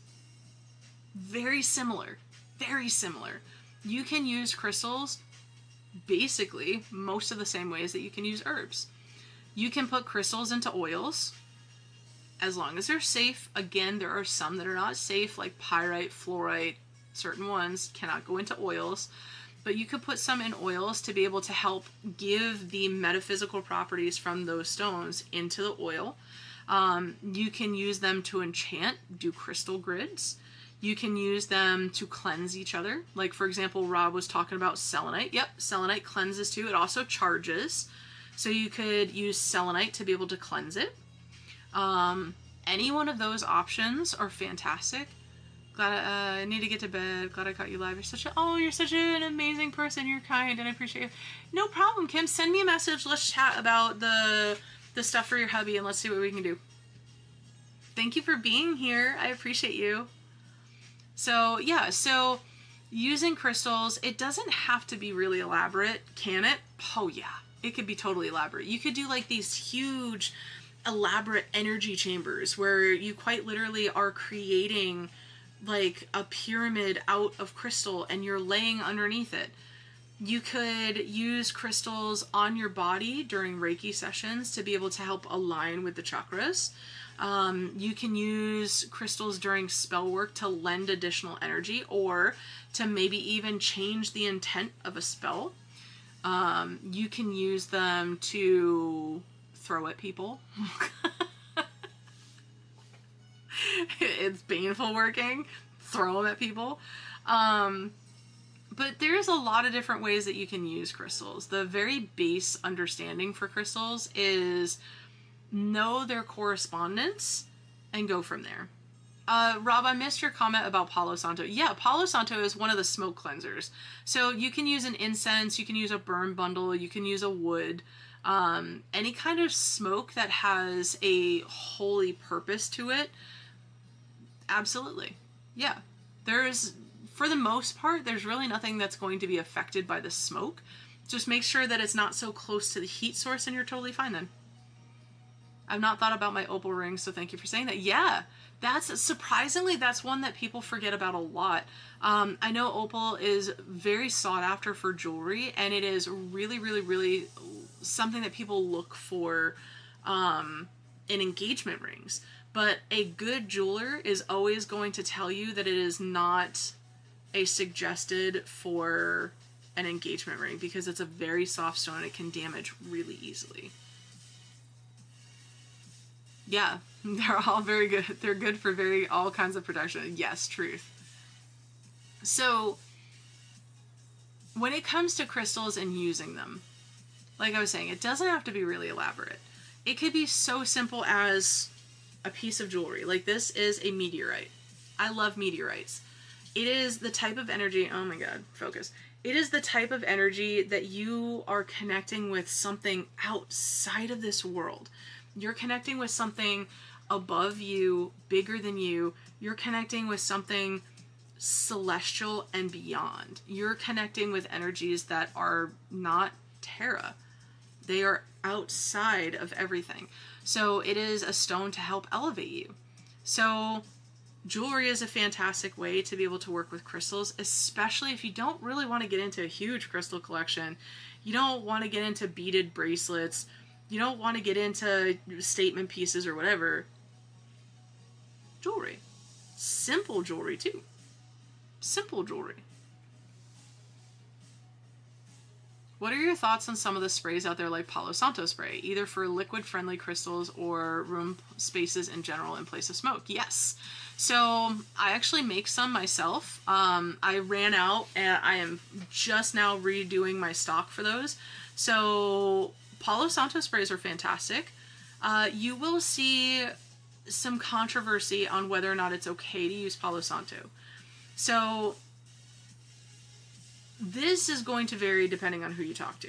A: Very similar. Very similar. You can use crystals basically most of the same ways that you can use herbs. You can put crystals into oils as long as they're safe. Again, there are some that are not safe, like pyrite, fluorite, certain ones cannot go into oils. But you could put some in oils to be able to help give the metaphysical properties from those stones into the oil. You can use them to enchant, do crystal grids. You can use them to cleanse each other. Like, for example, Rob was talking about selenite. Yep, selenite cleanses too. It also charges. So you could use selenite to be able to cleanse it. Any one of those options are fantastic. Glad I need to get to bed. Glad I caught you live. You're such an amazing person. You're kind and I appreciate you. No problem, Kim. Send me a message. Let's chat about the stuff for your hubby and let's see what we can do. Thank you for being here. I appreciate you. So yeah, so using crystals, it doesn't have to be really elaborate, can it? Oh yeah, it could be totally elaborate. You could do like these huge, elaborate energy chambers where you quite literally are creating like a pyramid out of crystal and you're laying underneath it. You could use crystals on your body during Reiki sessions to be able to help align with the chakras. You can use crystals during spell work to lend additional energy or to maybe even change the intent of a spell. You can use them to throw at people. It's painful working. Throw them at people. But there's a lot of different ways that you can use crystals. The very base understanding for crystals is know their correspondence and go from there. Rob, I missed your comment about Palo Santo. Yeah, Palo Santo is one of the smoke cleansers. So you can use an incense, you can use a burn bundle, you can use a wood. Any kind of smoke that has a holy purpose to it. Absolutely. Yeah. For the most part, there's really nothing that's going to be affected by the smoke. Just make sure that it's not so close to the heat source and you're totally fine then. I've not thought about my opal ring, so thank you for saying that. Yeah, that's one that people forget about a lot. I know opal is very sought after for jewelry, and it is really, really, really something that people look for in engagement rings. But a good jeweler is always going to tell you that it is not a suggested for an engagement ring because it's a very soft stone and it can damage really easily. Yeah, they're all very good. They're good for all kinds of protection. Yes, truth. So when it comes to crystals and using them, like I was saying, it doesn't have to be really elaborate. It could be so simple as a piece of jewelry. Like this is a meteorite. I love meteorites. It is the type of energy, oh my God, focus. It is the type of energy that you are connecting with something outside of this world. You're connecting with something above you, bigger than you. You're connecting with something celestial and beyond. You're connecting with energies that are not Terra. They are outside of everything. So it is a stone to help elevate you. So jewelry is a fantastic way to be able to work with crystals, especially if you don't really want to get into a huge crystal collection. You don't want to get into beaded bracelets. You don't want to get into statement pieces or whatever. Jewelry. Simple jewelry too. Simple jewelry. What are your thoughts on some of the sprays out there like Palo Santo spray, either for liquid-friendly crystals or room spaces in general in place of smoke? Yes. So I actually make some myself. I ran out and I am just now redoing my stock for those. So Palo Santo sprays are fantastic. You will see some controversy on whether or not it's okay to use Palo Santo. So this is going to vary depending on who you talk to.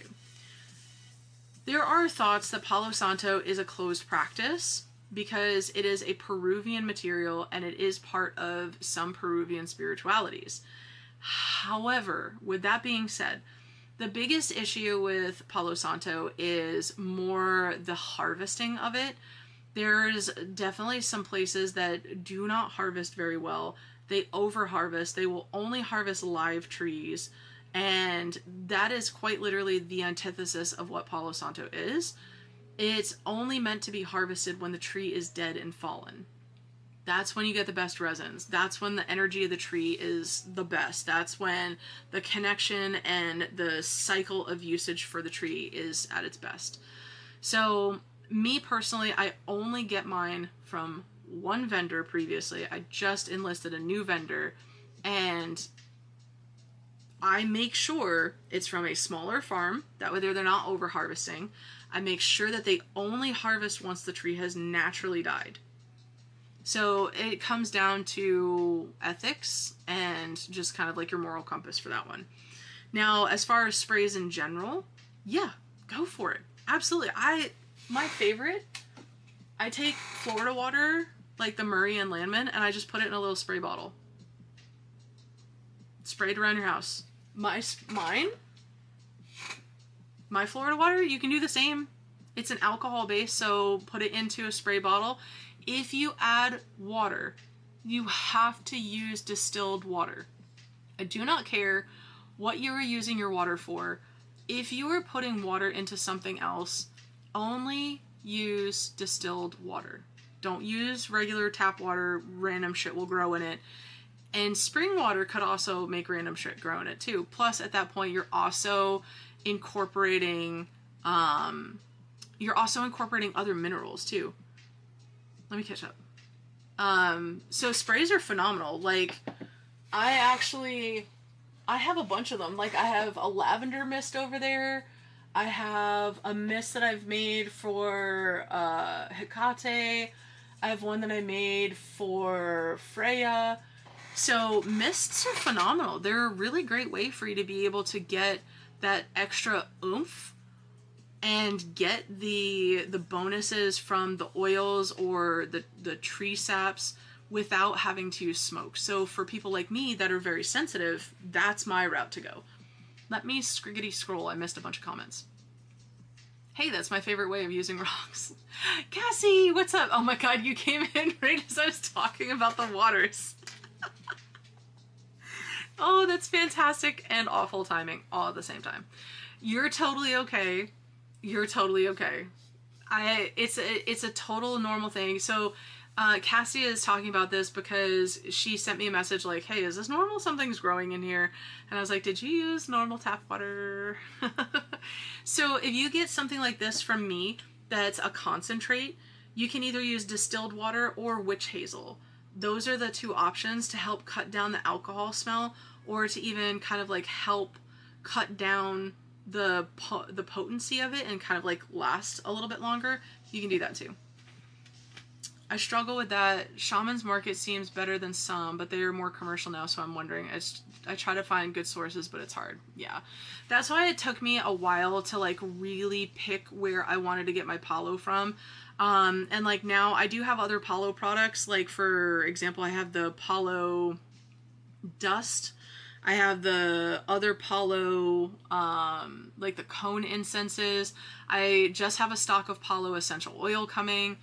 A: There are thoughts that Palo Santo is a closed practice because it is a Peruvian material and it is part of some Peruvian spiritualities. However, with that being said, the biggest issue with Palo Santo is more the harvesting of it. There's definitely some places that do not harvest very well. They over-harvest. They will only harvest live trees. And that is quite literally the antithesis of what Palo Santo is. It's only meant to be harvested when the tree is dead and fallen. That's when you get the best resins. That's when the energy of the tree is the best. That's when the connection and the cycle of usage for the tree is at its best. So me personally, I only get mine from one vendor previously. I just enlisted a new vendor, and I make sure it's from a smaller farm. That way they're not over harvesting. I make sure that they only harvest once the tree has naturally died. So it comes down to ethics and just kind of like your moral compass for that one. Now, as far as sprays in general, yeah, go for it. Absolutely. My favorite, I take Florida water, like the Murray and Landman, and I just put it in a little spray bottle. Spray it around your house. My Florida water, you can do the same. It's an alcohol base, so put it into a spray bottle. If you add water, you have to use distilled water. I do not care what you are using your water for. If you are putting water into something else, only use distilled water. Don't use regular tap water. Random shit will grow in it. And spring water could also make random shit grow in it too. Plus, at that point, you're also incorporating other minerals too. Let me catch up. So sprays are phenomenal. Like, I have a bunch of them. Like, I have a lavender mist over there. I have a mist that I've made for Hecate. I have one that I made for Freya. So mists are phenomenal. They're a really great way for you to be able to get that extra oomph and get the bonuses from the oils or the tree saps without having to use smoke. So for people like me that are very sensitive, that's my route to go. Let me scriggity scroll. I missed a bunch of comments. Hey, that's my favorite way of using rocks. Cassie, what's up? Oh my god, you came in right as I was talking about the waters. Oh, that's fantastic and awful timing all at the same time. You're totally okay. You're totally okay. It's a total normal thing. So Cassie is talking about this because she sent me a message like, hey, is this normal? Something's growing in here. And I was like, did you use normal tap water? So if you get something like this from me that's a concentrate, you can either use distilled water or witch hazel. Those are the two options to help cut down the alcohol smell, or to even kind of like help cut down the potency of it and kind of like last a little bit longer. You can do that too. I struggle with that. Shaman's Market seems better than some, but they are more commercial now, so I'm wondering. I try to find good sources, but it's hard. Yeah. That's why it took me a while to like really pick where I wanted to get my Palo from. And like now I do have other Palo products. Like for example, I have the Palo Dust. I have the other Palo, like the cone incenses. I just have a stock of Palo essential oil coming.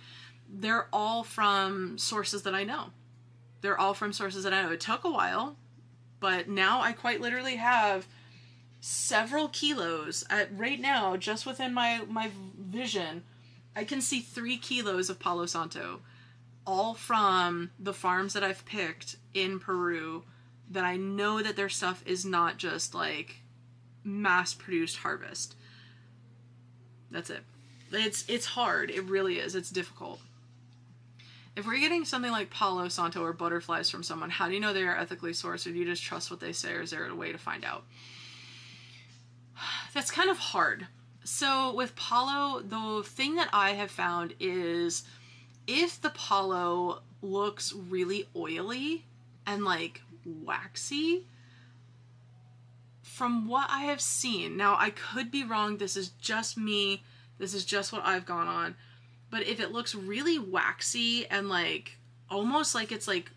A: They're all from sources that I know. It took a while, but now I quite literally have several kilos. Right now, just within my vision, I can see 3 kilos of Palo Santo, all from the farms that I've picked in Peru, that I know that their stuff is not just like mass-produced harvest. That's it. It's hard. It really is. It's difficult. If we're getting something like Palo Santo or butterflies from someone, how do you know they are ethically sourced, or do you just trust what they say, or is there a way to find out? That's kind of hard. So with Palo, the thing that I have found is if the Palo looks really oily and like waxy, from what I have seen, now I could be wrong, this is just me, this is just what I've gone on, but if it looks really waxy and like almost like it's like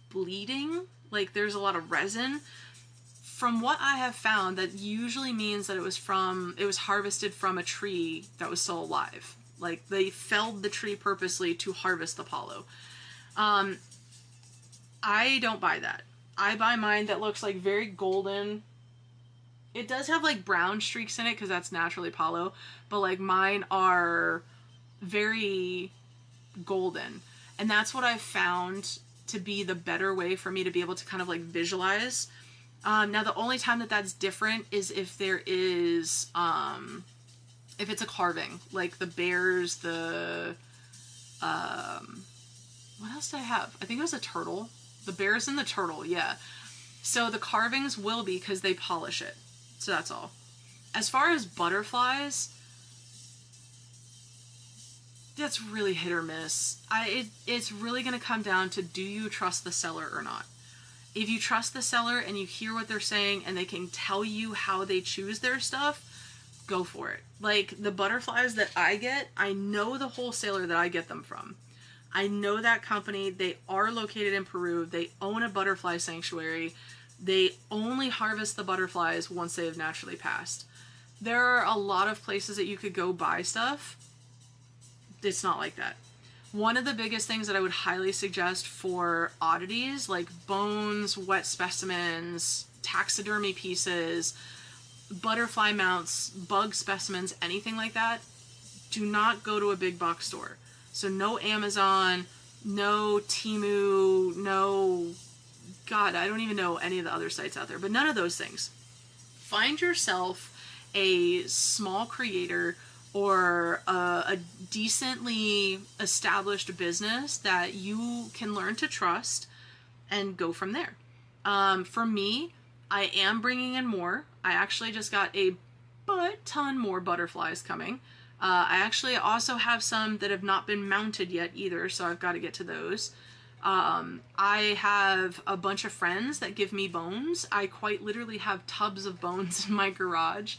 A: bleeding, like there's a lot of resin, from what I have found, that usually means that it was harvested from a tree that was still alive. Like they felled the tree purposely to harvest the Palo. I don't buy that. I buy mine that looks like very golden. It does have like brown streaks in it because that's naturally Palo, but like mine are very golden. And that's what I've found to be the better way for me to be able to kind of like visualize. Now the only time that that's different is if there is, if it's a carving, like the bears, the What else did I have? I think it was a turtle. The bears and the turtle, yeah. So the carvings will be because they polish it. So that's all. As far as butterflies, that's really hit or miss. It's really going to come down to, do you trust the seller or not? If you trust the seller and you hear what they're saying and they can tell you how they choose their stuff, go for it. Like the butterflies that I get, I know the wholesaler that I get them from. I know that company. They are located in Peru. They own a butterfly sanctuary. They only harvest the butterflies once they have naturally passed. There are a lot of places that you could go buy stuff. It's not like that. One of the biggest things that I would highly suggest for oddities, like bones, wet specimens, taxidermy pieces, butterfly mounts, bug specimens, anything like that, do not go to a big box store. So no Amazon, no Temu, no, God, I don't even know any of the other sites out there, but none of those things. Find yourself a small creator or a decently established business that you can learn to trust and go from there. For me, I am bringing in more. I actually just got a ton more butterflies coming. I actually also have some that have not been mounted yet either, so I've got to get to those. I have a bunch of friends that give me bones. I quite literally have tubs of bones in my garage.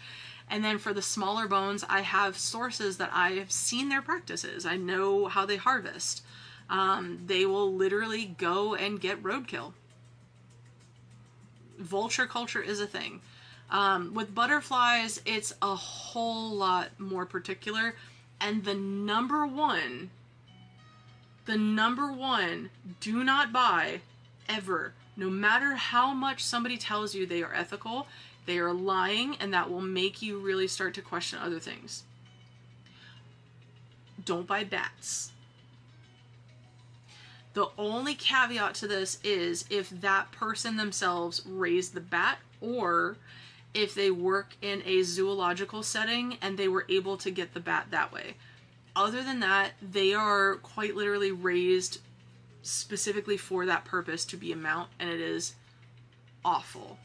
A: And then for the smaller bones, I have sources that I have seen their practices. I know how they harvest. They will literally go and get roadkill. Vulture culture is a thing. With butterflies, it's a whole lot more particular. And the number one, do not buy ever. No matter how much somebody tells you they are ethical, they are lying, and that will make you really start to question other things. Don't buy bats. The only caveat to this is if that person themselves raised the bat, or if they work in a zoological setting and they were able to get the bat that way. Other than that, they are quite literally raised specifically for that purpose, to be a mount, and it is awful.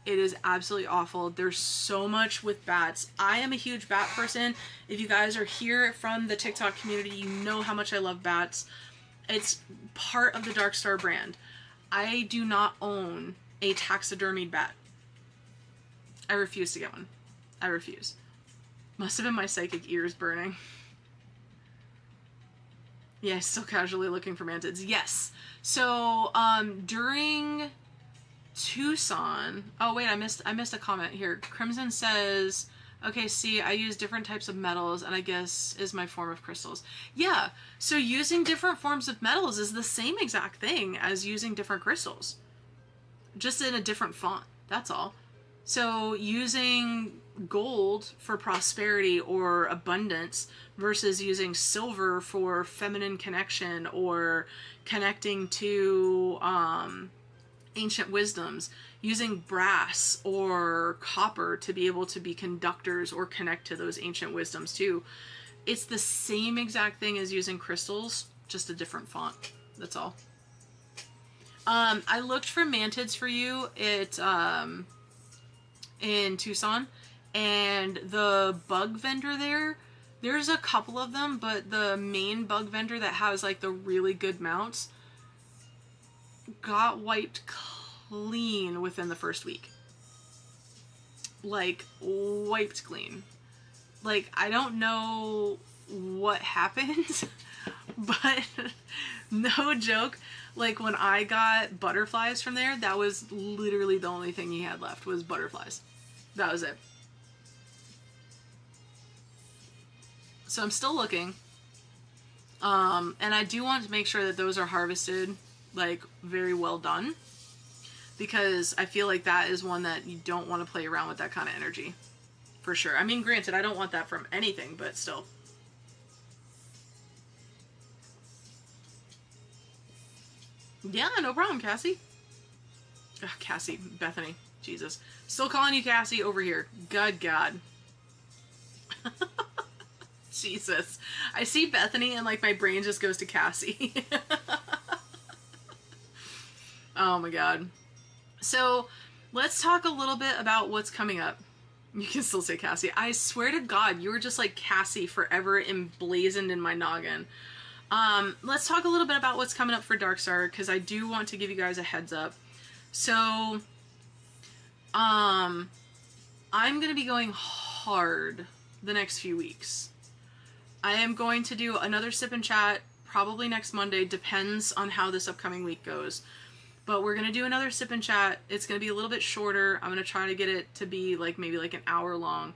A: It is absolutely awful. There's so much with bats. I am a huge bat person. If you guys are here from the TikTok community, you know how much I love bats. It's part of the Dark Star brand. I do not own a taxidermied bat. I refuse to get one. I refuse. Must have been my psychic ears burning. Yeah, still casually looking for mantids. Yes. So, during Tucson. Oh wait, I missed a comment here. Crimson says, okay, see, I use different types of metals, and I guess is my form of crystals. Yeah, so using different forms of metals is the same exact thing as using different crystals. Just in a different font, that's all. So using gold for prosperity or abundance versus using silver for feminine connection or connecting to ancient wisdoms, using brass or copper to be able to be conductors or connect to those ancient wisdoms too. It's the same exact thing as using crystals, just a different font. That's all. I looked for mantids for you in Tucson, and the bug vendor there's a couple of them, but the main bug vendor that has like the really good mounts got wiped clean within the first week. Like, wiped clean. Like, I don't know what happened, but no joke, like when I got butterflies from there, that was literally the only thing he had left was butterflies. That was it. So I'm still looking. And I do want to make sure that those are harvested, like, very well done. Because I feel like that is one that you don't want to play around with that kind of energy. For sure. I mean, granted, I don't want that from anything, but still. Yeah, no problem, Cassie. Ugh, Cassie, Bethany. Jesus. Still calling you Cassie over here. God. Jesus. I see Bethany and, like, my brain just goes to Cassie. Oh my god. So let's talk a little bit about what's coming up. You can still say Cassie. I swear to God, you were just like Cassie forever emblazoned in my noggin. Let's talk a little bit about what's coming up for Darkstar, because I do want to give you guys a heads up. So, I'm going to be going hard the next few weeks. I am going to do another sip and chat probably next Monday, depends on how this upcoming week goes. But we're going to do another sip and chat. It's going to be a little bit shorter. I'm going to try to get it to be like maybe like an hour long.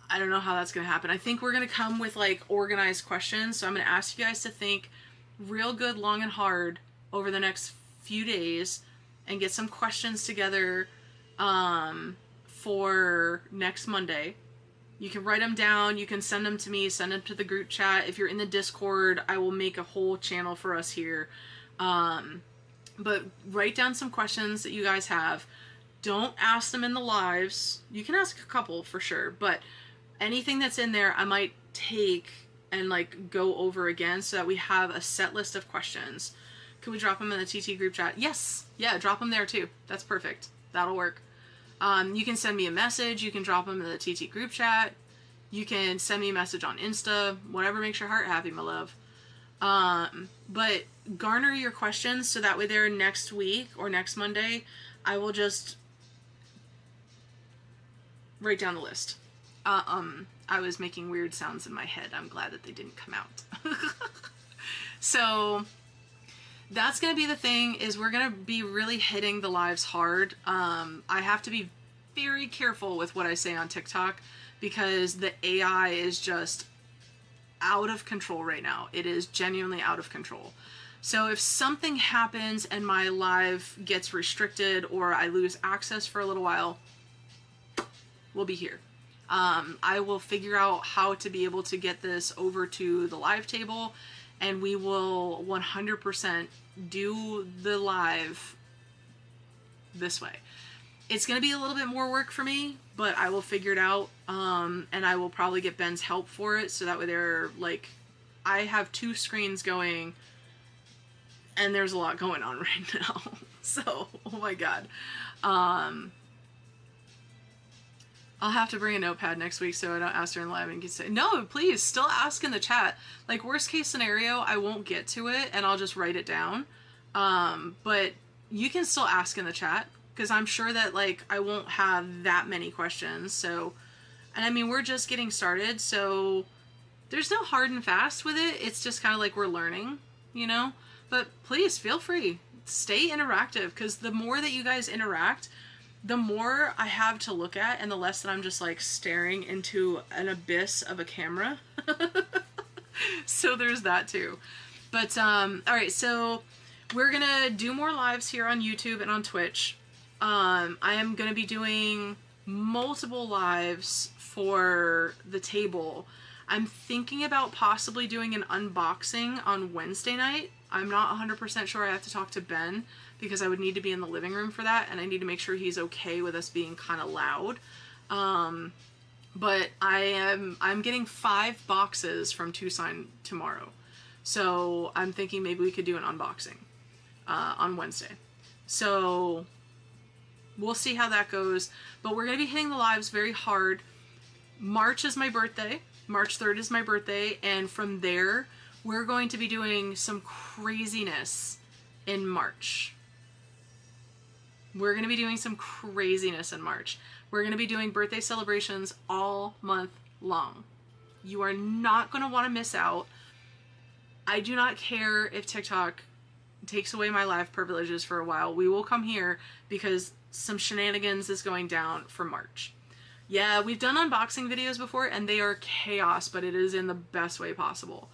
A: I don't know how that's going to happen. I think we're going to come with like organized questions. So I'm going to ask you guys to think real good, long and hard over the next few days and get some questions together for next Monday. You can write them down. You can send them to me, send them to the group chat. If you're in the Discord, I will make a whole channel for us here. But write down some questions that you guys have. Don't ask them in the lives. You can ask a couple for sure, but anything that's in there, I might take and like go over again so that we have a set list of questions. Can we drop them in the TT group chat? Yes. Yeah, drop them there too. That's perfect. That'll work. You can send me a message. You can drop them in the TT group chat. You can send me a message on Insta. Whatever makes your heart happy, my love. But garner your questions so that way there next week or next Monday, I will just write down the list. I was making weird sounds in my head. I'm glad that they didn't come out. So that's going to be the thing, is we're going to be really hitting the lives hard. I have to be very careful with what I say on TikTok because the AI is just out of control right now. It is genuinely out of control. So if something happens and my live gets restricted or I lose access for a little while, we'll be here. I will figure out how to be able to get this over to the live table, and we will 100% do the live this way. It's going to be a little bit more work for me, but I will figure it out, and I will probably get Ben's help for it, so that way they're like, I have 2 screens going, and there's a lot going on right now. So, oh my god. I'll have to bring a notepad next week so I don't ask her in live and can say, no, please, still ask in the chat. Like, worst case scenario, I won't get to it and I'll just write it down. But you can still ask in the chat because I'm sure that, like, I won't have that many questions. So, and I mean, we're just getting started, so there's no hard and fast with it. It's just kind of like we're learning, you know? But please, feel free. Stay interactive because the more that you guys interact, the more I have to look at and the less that I'm just like staring into an abyss of a camera. So there's that too. But all right, so we're gonna do more lives here on YouTube and on Twitch. I am gonna be doing multiple lives for the table. I'm thinking about possibly doing an unboxing on Wednesday night. I'm not 100% sure. I have to talk to Ben because I would need to be in the living room for that, and I need to make sure he's okay with us being kind of loud. But I'm getting 5 boxes from Tucson tomorrow. So I'm thinking maybe we could do an unboxing on Wednesday. So we'll see how that goes. But we're going to be hitting the lives very hard. March is my birthday. March 3rd is my birthday. And from there, we're going to be doing some craziness in March. We're going to be doing some craziness in March. We're going to be doing birthday celebrations all month long. You are not going to want to miss out. I do not care if TikTok takes away my live privileges for a while. We will come here because some shenanigans is going down for March. Yeah, we've done unboxing videos before and they are chaos, but it is in the best way possible.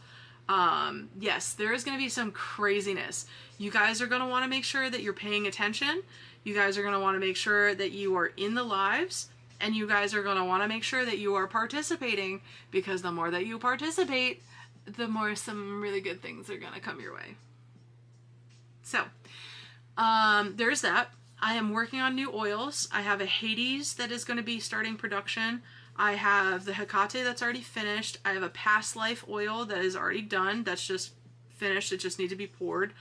A: Yes, there is going to be some craziness. You guys are going to want to make sure that you're paying attention. You guys are going to want to make sure that you are in the lives, and you guys are going to want to make sure that you are participating, because the more that you participate, the more some really good things are going to come your way. So, there's that. I am working on new oils. I have a Hades that is going to be starting production. I have the Hecate that's already finished. I have a Past Life oil that is already done. That's just finished. It just needs to be poured.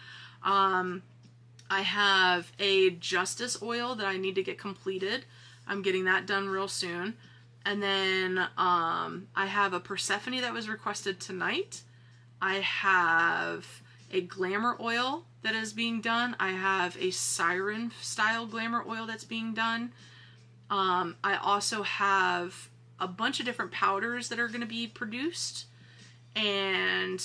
A: I have a Justice oil that I need to get completed. I'm getting that done real soon. And then I have a Persephone that was requested tonight. I have a Glamour oil that is being done. I have a Siren style Glamour oil that's being done. I also have a bunch of different powders that are going to be produced. And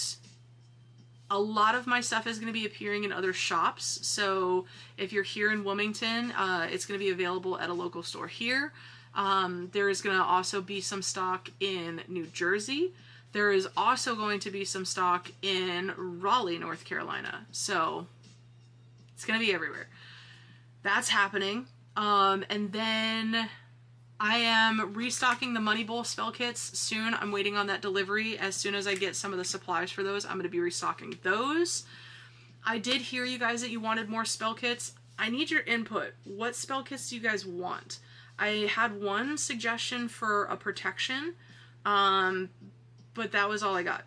A: a lot of my stuff is going to be appearing in other shops. So if you're here in Wilmington, it's going to be available at a local store here. There is going to also be some stock in New Jersey. There is also going to be some stock in Raleigh, North Carolina. So it's going to be everywhere. That's happening. And then I am restocking the Money Bowl spell kits soon. I'm waiting on that delivery. As soon as I get some of the supplies for those, I'm going to be restocking those. I did hear you guys that you wanted more spell kits. I need your input. What spell kits do you guys want? I had one suggestion for a protection, but that was all I got.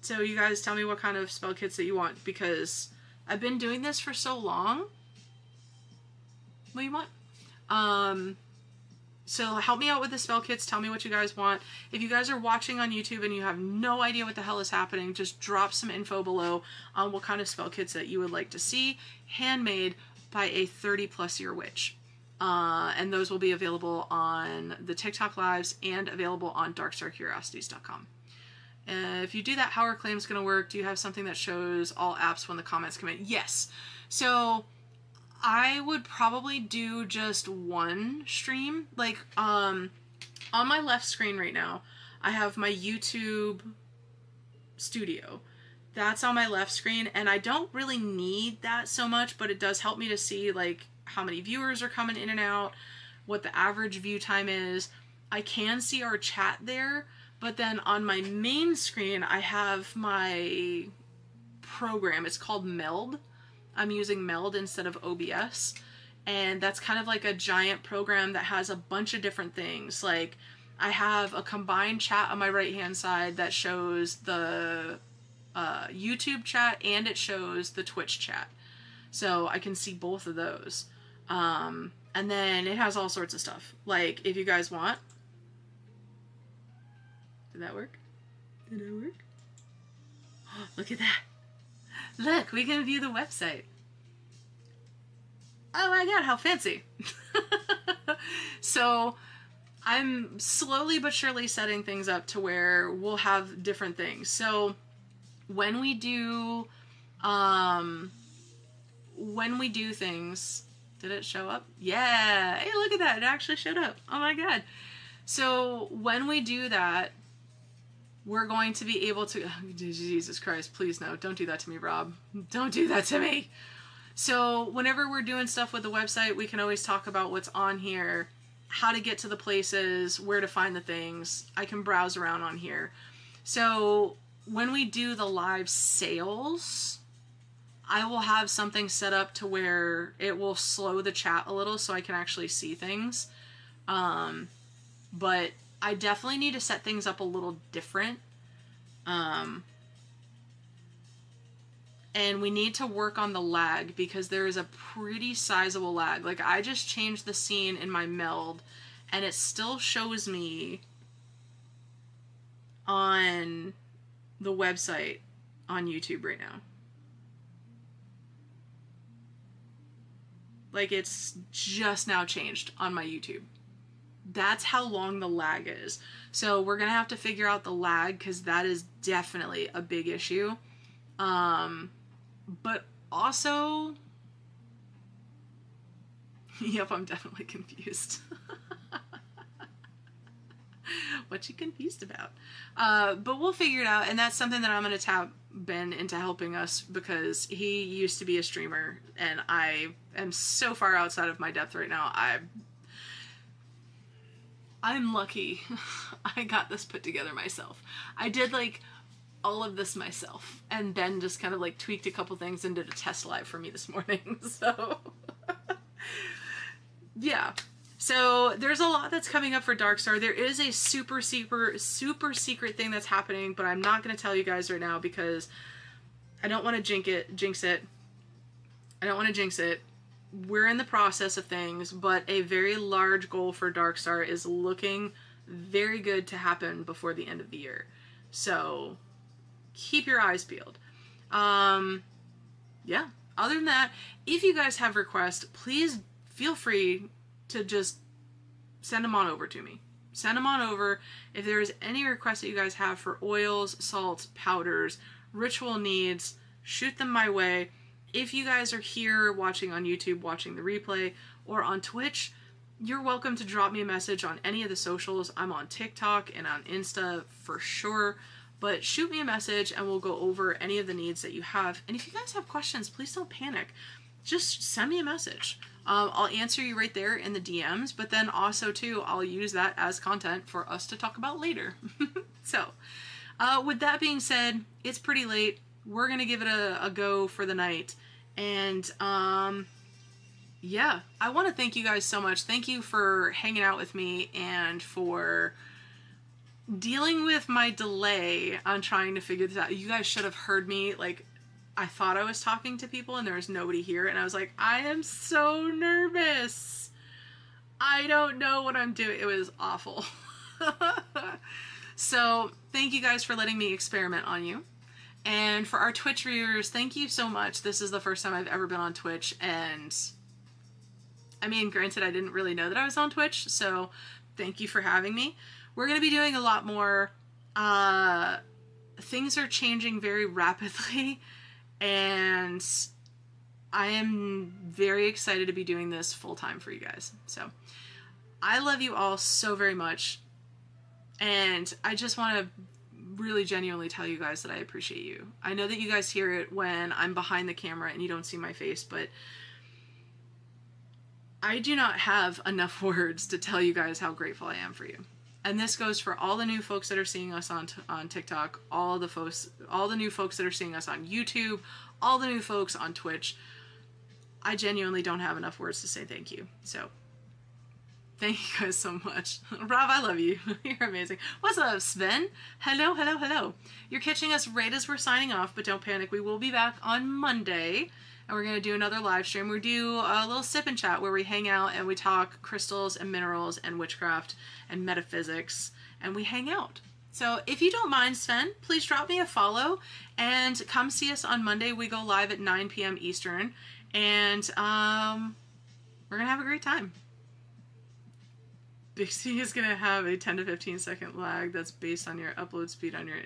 A: So you guys tell me what kind of spell kits that you want, because I've been doing this for so long. What do you want? So help me out with the spell kits. Tell me what you guys want. If you guys are watching on YouTube and you have no idea what the hell is happening, just drop some info below on what kind of spell kits that you would like to see handmade by a 30+ year witch. And those will be available on the TikTok lives and available on darkstarcuriosities.com. If you do that, how are claims going to work? Do you have something that shows all apps when the comments come in? Yes. So I would probably do just one stream. Like, on my left screen right now, I have my YouTube studio. That's on my left screen, and I don't really need that so much, but it does help me to see, like, how many viewers are coming in and out, what the average view time is. I can see our chat there, but then on my main screen, I have my program. It's called Meld. I'm using Meld instead of OBS, and that's kind of like a giant program that has a bunch of different things. Like, I have a combined chat on my right hand side that shows the YouTube chat and it shows the Twitch chat, so I can see both of those. And then it has all sorts of stuff. Like, if you guys want, did that work? Did that work? Oh, look at that. Look, we can view the website. Oh my god, how fancy. So I'm slowly but surely setting things up to where we'll have different things. So when we do things, did it show up? Yeah. Hey, look at that. It actually showed up. Oh my god. So when we do that, we're going to be able to... Oh, Jesus Christ, please no. Don't do that to me, Rob. Don't do that to me. So whenever we're doing stuff with the website, we can always talk about what's on here, how to get to the places, where to find the things. I can browse around on here. So when we do the live sales, I will have something set up to where it will slow the chat a little so I can actually see things. But I definitely need to set things up a little different. And we need to work on the lag, because there is a pretty sizable lag. Like, I just changed the scene in my Meld, and it still shows me on the website on YouTube right now. Like, it's just now changed on my YouTube. That's how long the lag is. So we're going to have to figure out the lag, because that is definitely a big issue. But also... Yep, I'm definitely confused. What you confused about? But we'll figure it out, and that's something that I'm going to tap Ben into helping us, because he used to be a streamer, and I am so far outside of my depth right now. I'm lucky I got this put together myself. I did, like, all of this myself, and Ben just kind of, like, tweaked a couple things and did a test live for me this morning. So yeah. So there's a lot that's coming up for Darkstar. There is a super secret thing that's happening, but I'm not going to tell you guys right now because I don't want to jinx it. I don't want to jinx it. We're in the process of things, but a very large goal for Darkstar is looking very good to happen before the end of the year. So keep your eyes peeled. Yeah. Other than that, if you guys have requests, please feel free to just send them on over to me. Send them on over. If there is any requests that you guys have for oils, salts, powders, ritual needs, shoot them my way. If you guys are here watching on YouTube, watching the replay, or on Twitch, you're welcome to drop me a message on any of the socials. I'm on TikTok and on Insta for sure. But shoot me a message and we'll go over any of the needs that you have. And if you guys have questions, please don't panic. Just send me a message. I'll answer you right there in the DMs, but then also too, I'll use that as content for us to talk about later. So, with that being said, it's pretty late. We're going to give it a go for the night. And, yeah, I want to thank you guys so much. Thank you for hanging out with me and for dealing with my delay on trying to figure this out. You guys should have heard me, like, I thought I was talking to people and there was nobody here, and I was like, I am so nervous. I don't know what I'm doing. It was awful. So, thank you guys for letting me experiment on you. And for our Twitch viewers, thank you so much. This is the first time I've ever been on Twitch, and I mean, granted, I didn't really know that I was on Twitch, so thank you for having me. We're going to be doing a lot more. Things are changing very rapidly, and I am very excited to be doing this full time for you guys. So I love you all so very much, and I just want to really genuinely tell you guys that I appreciate you. I know that you guys hear it when I'm behind the camera and you don't see my face, but I do not have enough words to tell you guys how grateful I am for you. And this goes for all the new folks that are seeing us on TikTok, all the new folks that are seeing us on YouTube, all the new folks on Twitch. I genuinely don't have enough words to say thank you. So, thank you guys so much. Rob, I love you. You're amazing. What's up, Sven? Hello, hello, hello. You're catching us right as we're signing off, but don't panic. We will be back on Monday. And we're going to do another live stream. We do a little sip and chat where we hang out and we talk crystals and minerals and witchcraft and metaphysics, and we hang out. So if you don't mind, Sven, please drop me a follow and come see us on Monday. We go live at 9 p.m. Eastern, and we're going to have a great time. Bixby is going to have a 10 to 15 second lag that's based on your upload speed on your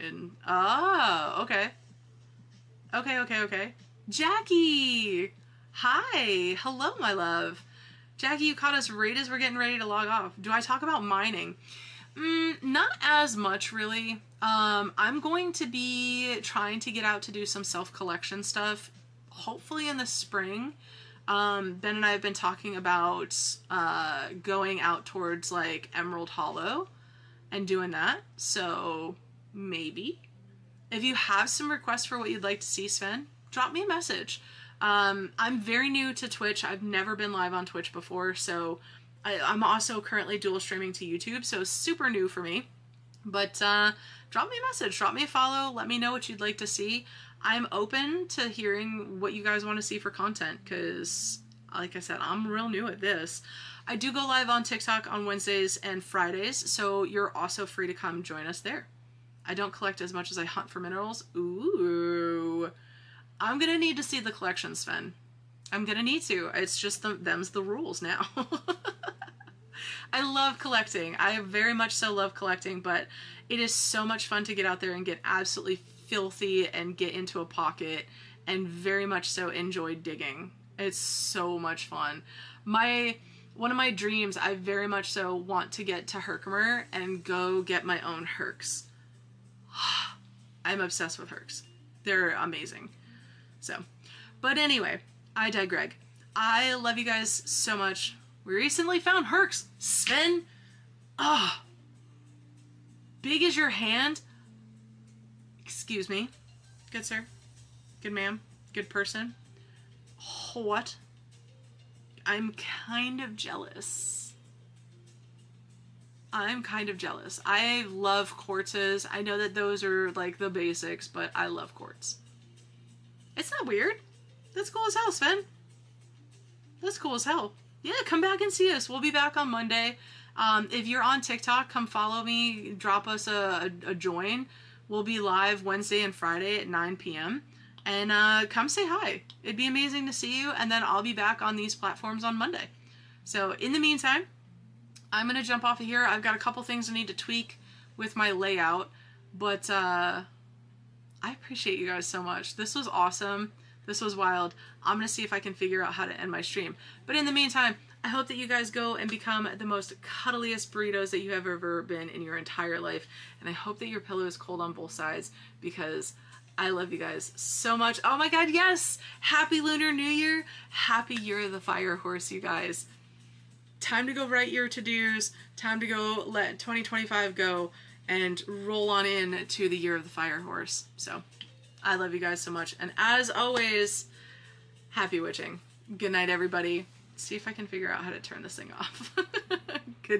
A: Oh, okay. Okay. Jackie! Hi! Hello, my love. Jackie, you caught us right as we're getting ready to log off. Do I talk about mining? Not as much, really. I'm going to be trying to get out to do some self-collection stuff, hopefully in the spring. Ben and I have been talking about going out towards, like, Emerald Hollow and doing that, so maybe. If you have some requests for what you'd like to see, Sven, drop me a message. I'm very new to Twitch. I've never been live on Twitch before, so I'm also currently dual streaming to YouTube, so super new for me. But drop me a message, drop me a follow, let me know what you'd like to see. I'm open to hearing what you guys want to see for content, because, like I said, I'm real new at this. I do go live on TikTok on Wednesdays and Fridays, so you're also free to come join us there. I don't collect as much as I hunt for minerals. Ooh. I'm gonna need to see the collection, Sven. I'm gonna need to. It's just them's the rules now. I love collecting. I very much so love collecting, but it is so much fun to get out there and get absolutely filthy and get into a pocket, and very much so enjoy digging. It's so much fun. One of my dreams, I very much so want to get to Herkimer and go get my own Herks. I'm obsessed with Herks. They're amazing. So, but anyway, I digress. I love you guys so much. We recently found Herks. Sven, big as your hand. Excuse me. Good sir. Good ma'am. Good person. What? I'm kind of jealous. I love quartzes. I know that those are like the basics, but I love quartz. It's not weird. That's cool as hell, Sven. That's cool as hell. Yeah, come back and see us. We'll be back on Monday. If you're on TikTok, come follow me. Drop us a join. We'll be live Wednesday and Friday at 9 p.m. And come say hi. It'd be amazing to see you. And then I'll be back on these platforms on Monday. So in the meantime, I'm going to jump off of here. I've got a couple things I need to tweak with my layout. But I appreciate you guys so much. This was awesome. This was wild. I'm going to see if I can figure out how to end my stream. But in the meantime, I hope that you guys go and become the most cuddliest burritos that you have ever been in your entire life. And I hope that your pillow is cold on both sides, because I love you guys so much. Oh my God, yes! Happy Lunar New Year. Happy Year of the Fire Horse, you guys. Time to go write your to-dos. Time to go let 2025 go and roll on in to the Year of the Fire Horse. So I love you guys so much. And as always, happy witching. Good night, everybody. See if I can figure out how to turn this thing off. Good night.